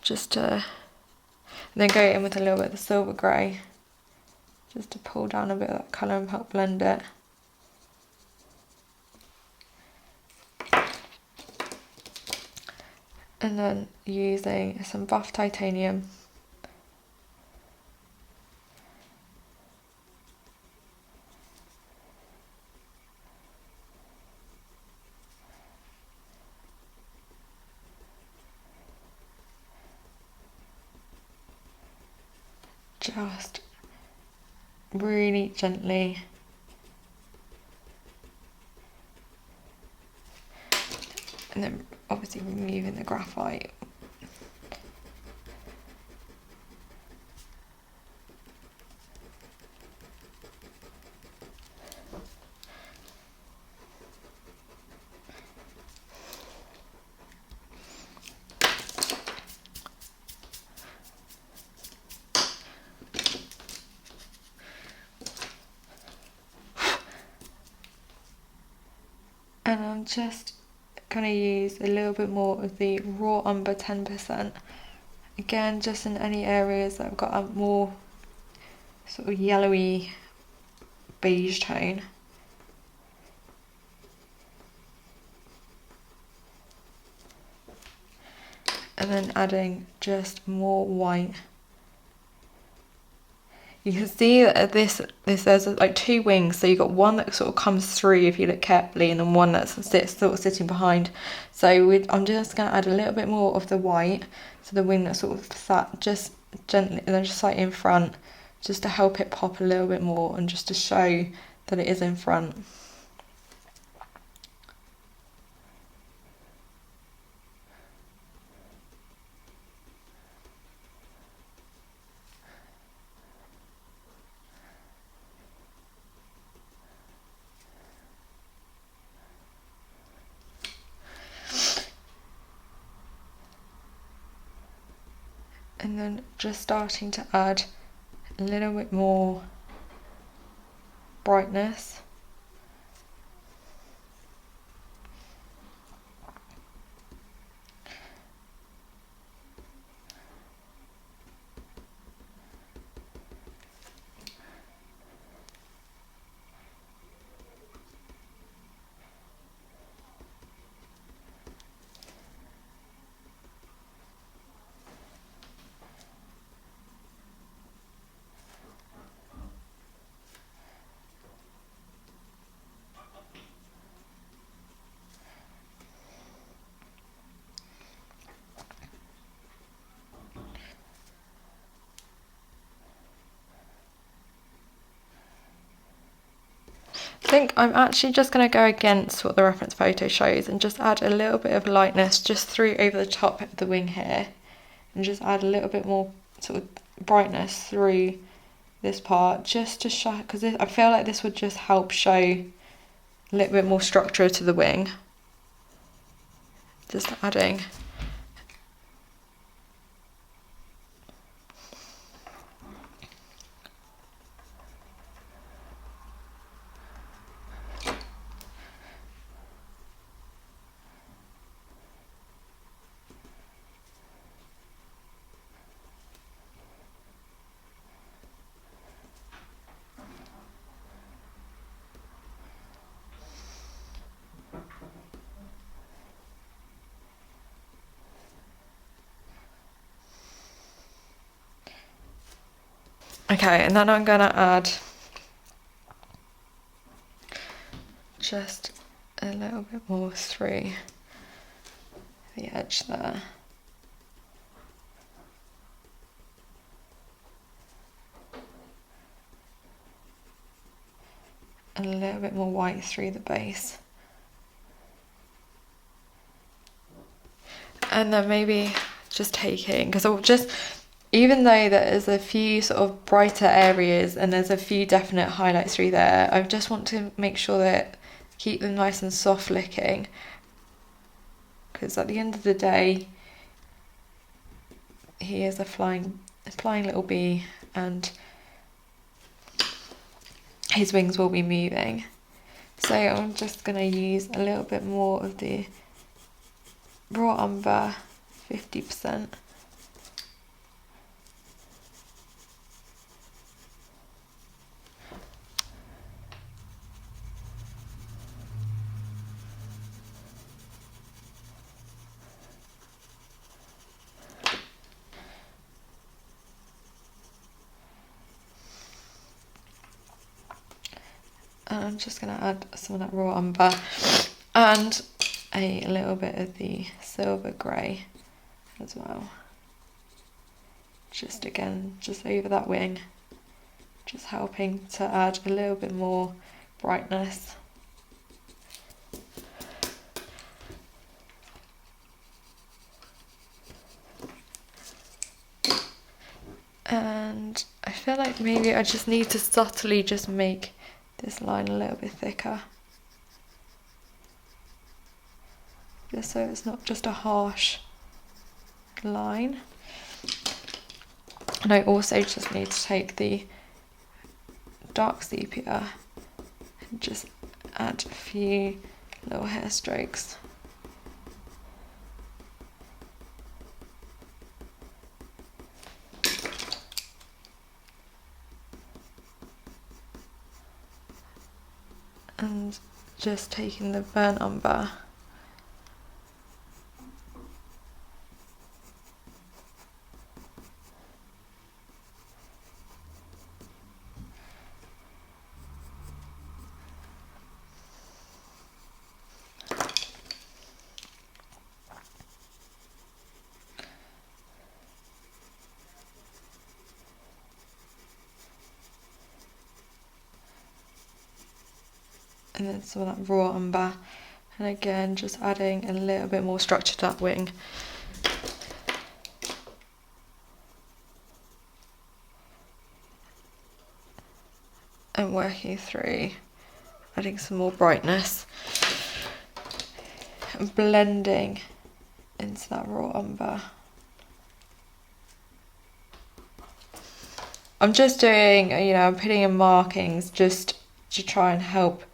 Speaker 1: Just to, and then go in with a little bit of the silver grey. Just to pull down a bit of that colour and help blend it. And then using some buff titanium. Just really gently and then obviously removing the graphite. And I'm just going to use a little bit more of the raw umber 10%. Again, just in any areas that have got a more sort of yellowy beige tone. And then adding just more white. You can see that this there's like two wings, so you've got one that sort of comes through if you look carefully, and then one that's sort of sitting behind. So I'm just going to add a little bit more of the white, so the wing that sort of sat just gently, and then just slightly in front, just to help it pop a little bit more, and just to show that it is in front. And then just starting to add a little bit more brightness. I think I'm actually just going to go against what the reference photo shows and just add a little bit of lightness just through over the top of the wing here, and just add a little bit more sort of brightness through this part, just to show, because I feel like this would just help show a little bit more structure to the wing. Just adding. Okay, and then I'm going to add just a little bit more through the edge there. And a little bit more white through the base. And then maybe just taking, because I'll just, even though there's a few sort of brighter areas and there's a few definite highlights through there, I just want to make sure that keep them nice and soft looking, because at the end of the day he is a flying little bee and his wings will be moving. So I'm just going to use a little bit more of the raw umber, 50%. I'm just going to add some of that raw umber and a little bit of the silver grey as well. Just again, just over that wing, just helping to add a little bit more brightness. And I feel like maybe I just need to subtly just make this line a little bit thicker, just so it's not just a harsh line. And I also just need to take the dark sepia and just add a few little hair strokes. And just taking the burnt umber and then some of that raw umber, and again just adding a little bit more structure to that wing. And working through, adding some more brightness and blending into that raw umber. I'm just doing, I'm putting in markings just to try and help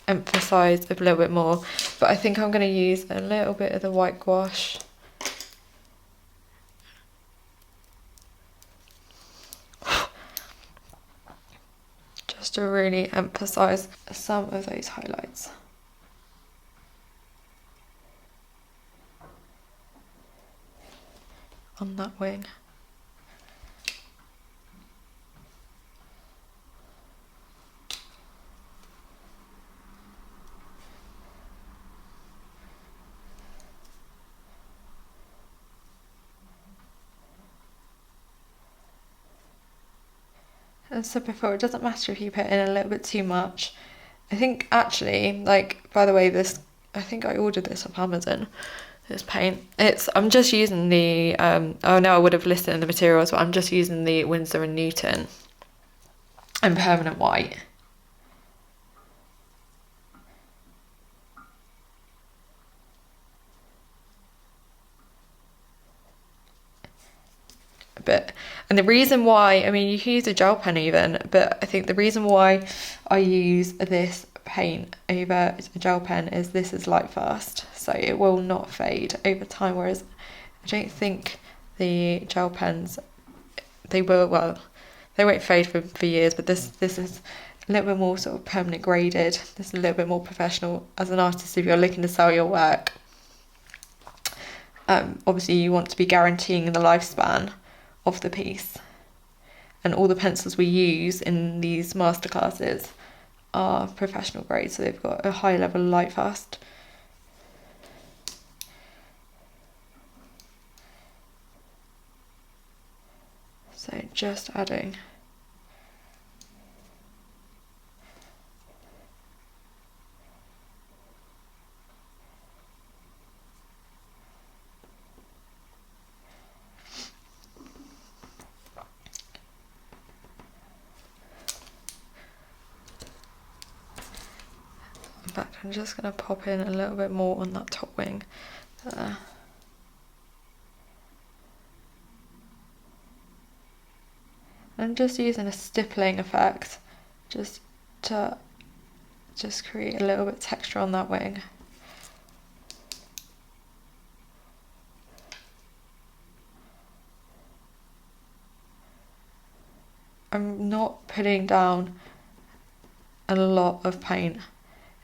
Speaker 1: emphasize a little bit more, but I think I'm going to use a little bit of the white gouache. Just to really emphasize some of those highlights. On that wing. As I said before, it doesn't matter if you put in a little bit too much. I think actually, by the way, I think I ordered this off Amazon, this paint. I'm just using the, oh no, I would have listed in the materials, but I'm just using the Winsor & Newton and permanent white. And the reason why, you can use a gel pen even, but I think the reason why I use this paint over a gel pen is this is light fast, so it will not fade over time, whereas I don't think the gel pens, they won't fade for years, but this is a little bit more sort of permanent graded. This is a little bit more professional as an artist if you're looking to sell your work. Obviously you want to be guaranteeing the lifespan of the piece, and all the pencils we use in these masterclasses are professional grade, so they've got a high level of light fast. So just adding in fact, I'm just going to pop in a little bit more on that top wing there. I'm just using a stippling effect just to create a little bit of texture on that wing. I'm not putting down a lot of paint,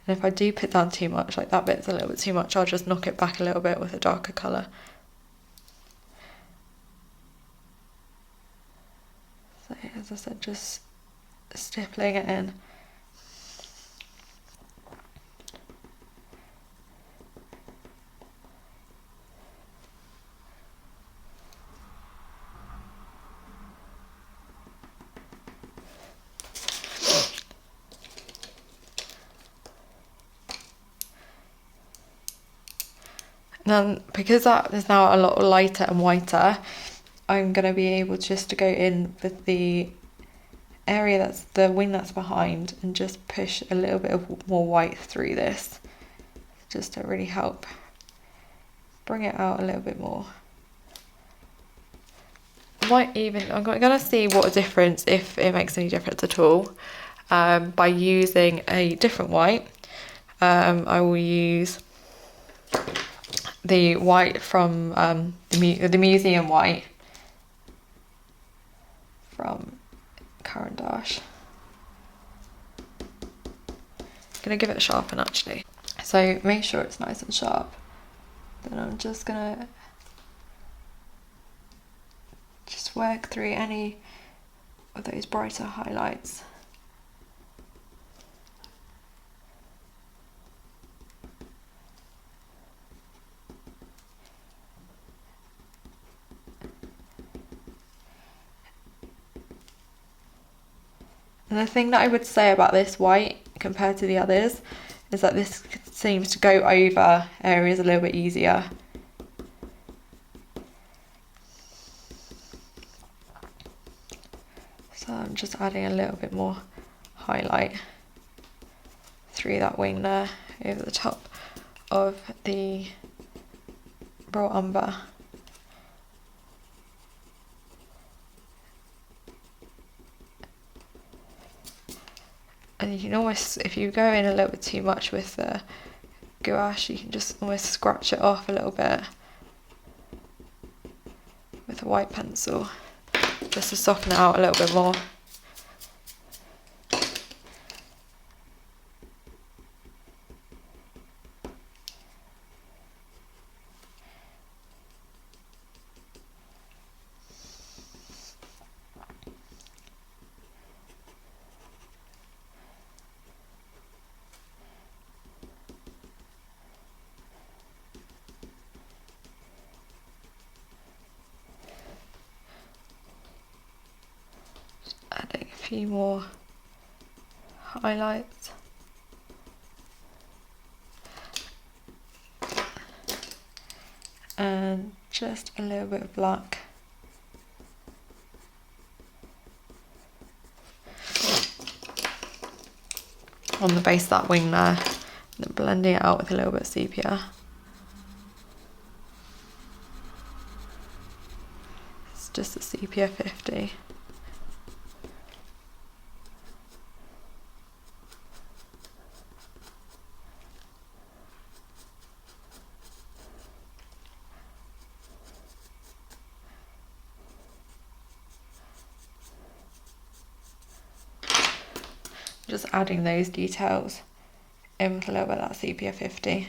Speaker 1: and if I do put down too much, like that bit's a little bit too much, I'll just knock it back a little bit with a darker colour. So as I said, just stippling it in. Then because that is now a lot lighter and whiter, I'm going to be able just to go in with the area that's the wing that's behind and just push a little bit of more white through this, just to really help bring it out a little bit more. I'm going to see what a difference, if it makes any difference at all, by using a different white. I will use the white from the museum white from Caran d'Ache. I'm going to give it a sharpen actually. So make sure it's nice and sharp. Then I'm just going to work through any of those brighter highlights. And the thing that I would say about this white compared to the others is that this seems to go over areas a little bit easier. So I'm just adding a little bit more highlight through that wing there, over the top of the raw umber. And you can almost, if you go in a little bit too much with the gouache, you can just almost scratch it off a little bit with a white pencil, just to soften it out a little bit more. Adding a few more highlights. And just a little bit of black. On the base of that wing there, and then blending it out with a little bit of sepia. It's just a sepia 50. Just adding those details in with a little bit of that sepia 50.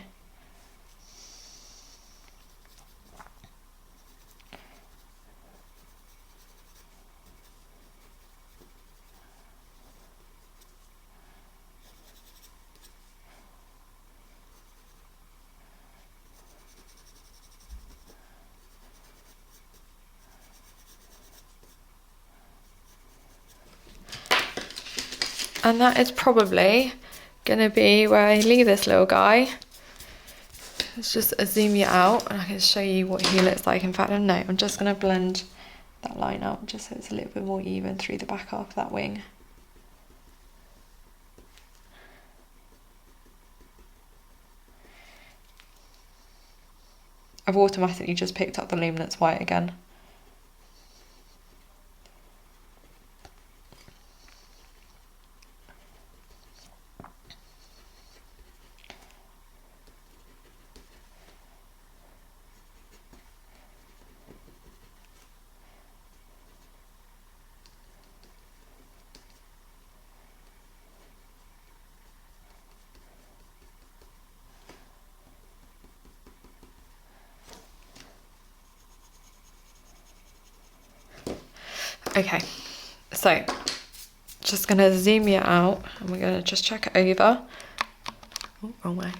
Speaker 1: And that is probably going to be where I leave this little guy. Let's just zoom you out and I can show you what he looks like. In fact, I don't know, I'm just going to blend that line out just so it's a little bit more even through the back half of that wing. I've automatically just picked up the luminance white again. Okay, so just going to zoom you out and we're going to just check it over. Oh, wrong way.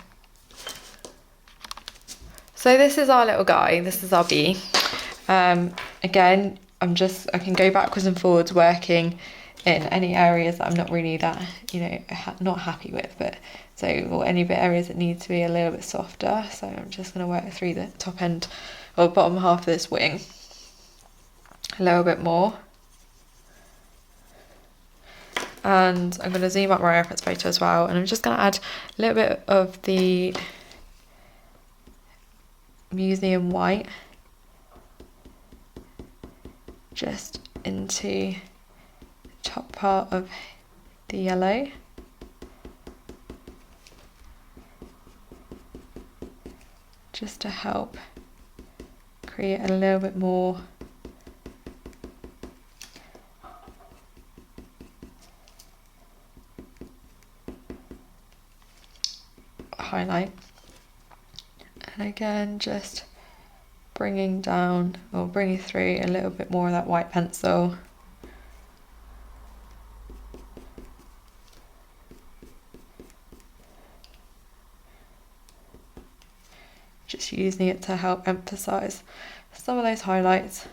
Speaker 1: So this is our little guy, this is our bee. Again, I can go backwards and forwards working in any areas that I'm not really that, not happy with, but So, or any bit areas that need to be a little bit softer. So I'm just going to work through the top end or bottom half of this wing a little bit more. And I'm going to zoom up my reference photo as well, and I'm just going to add a little bit of the museum white just into the top part of the yellow. Just to help create a little bit more highlight. And again, just bringing down or bringing through a little bit more of that white pencil. Just using it to help emphasize some of those highlights.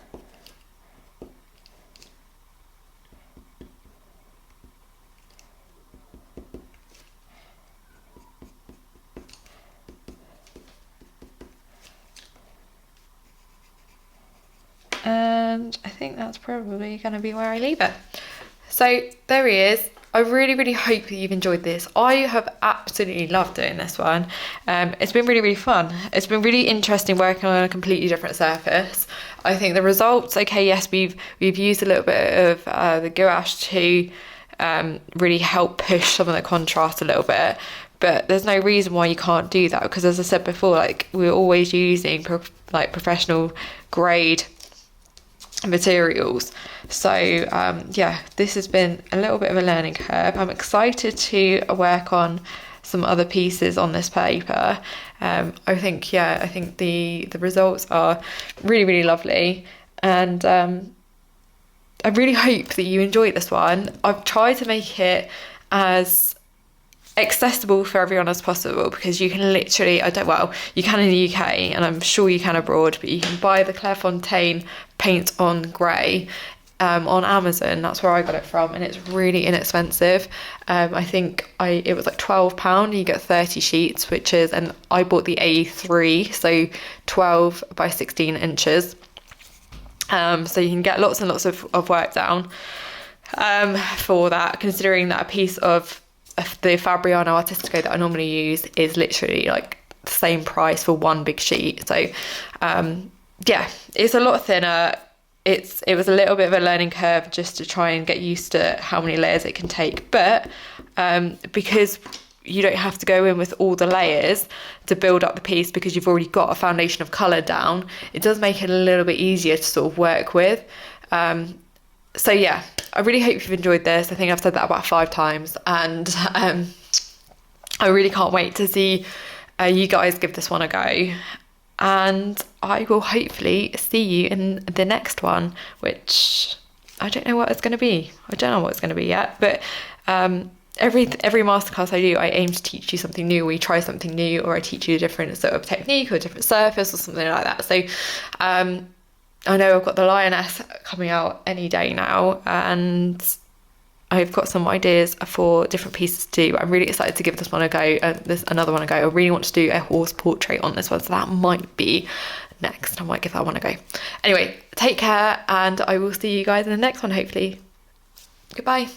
Speaker 1: And I think that's probably going to be where I leave it. So there he is. I really, really hope that you've enjoyed this. I have absolutely loved doing this one. It's been really, really fun. It's been really interesting working on a completely different surface. I think the results, okay, yes, we've used a little bit of the gouache to really help push some of the contrast a little bit. But there's no reason why you can't do that, because as I said before, like, we're always using professional grade materials. So yeah, this has been a little bit of a learning curve. I'm excited to work on some other pieces on this paper. I think the results are really, really lovely, and I really hope that you enjoyed this one. I've tried to make it as accessible for everyone as possible, because you can literally, you can in the UK, and I'm sure you can abroad, but you can buy the Clairefontaine paint on grey on Amazon. That's where I got it from, and it's really inexpensive. I think it was like £12. You get 30 sheets, and I bought the A3, so 12 by 16 inches. So you can get lots and lots of work down for that, considering that a piece of the Fabriano Artistico that I normally use is literally like the same price for one big sheet. So yeah, it's a lot thinner. It was a little bit of a learning curve just to try and get used to how many layers it can take, but because you don't have to go in with all the layers to build up the piece, because you've already got a foundation of colour down, it does make it a little bit easier to sort of work with. So yeah, I really hope you've enjoyed this. I think I've said that about 5 times, and I really can't wait to see you guys give this one a go. And I will hopefully see you in the next one, which I don't know what it's going to be. I don't know what it's going to be yet, but every masterclass I do, I aim to teach you something new. We try something new, or I teach you a different sort of technique or a different surface or something like that. So I know I've got the Lioness coming out any day now, and I've got some ideas for different pieces to do, but I'm really excited to give this one a go, another one a go. I really want to do a horse portrait on this one, so that might be next. I might give that one a go. Anyway, take care, and I will see you guys in the next one, hopefully. Goodbye.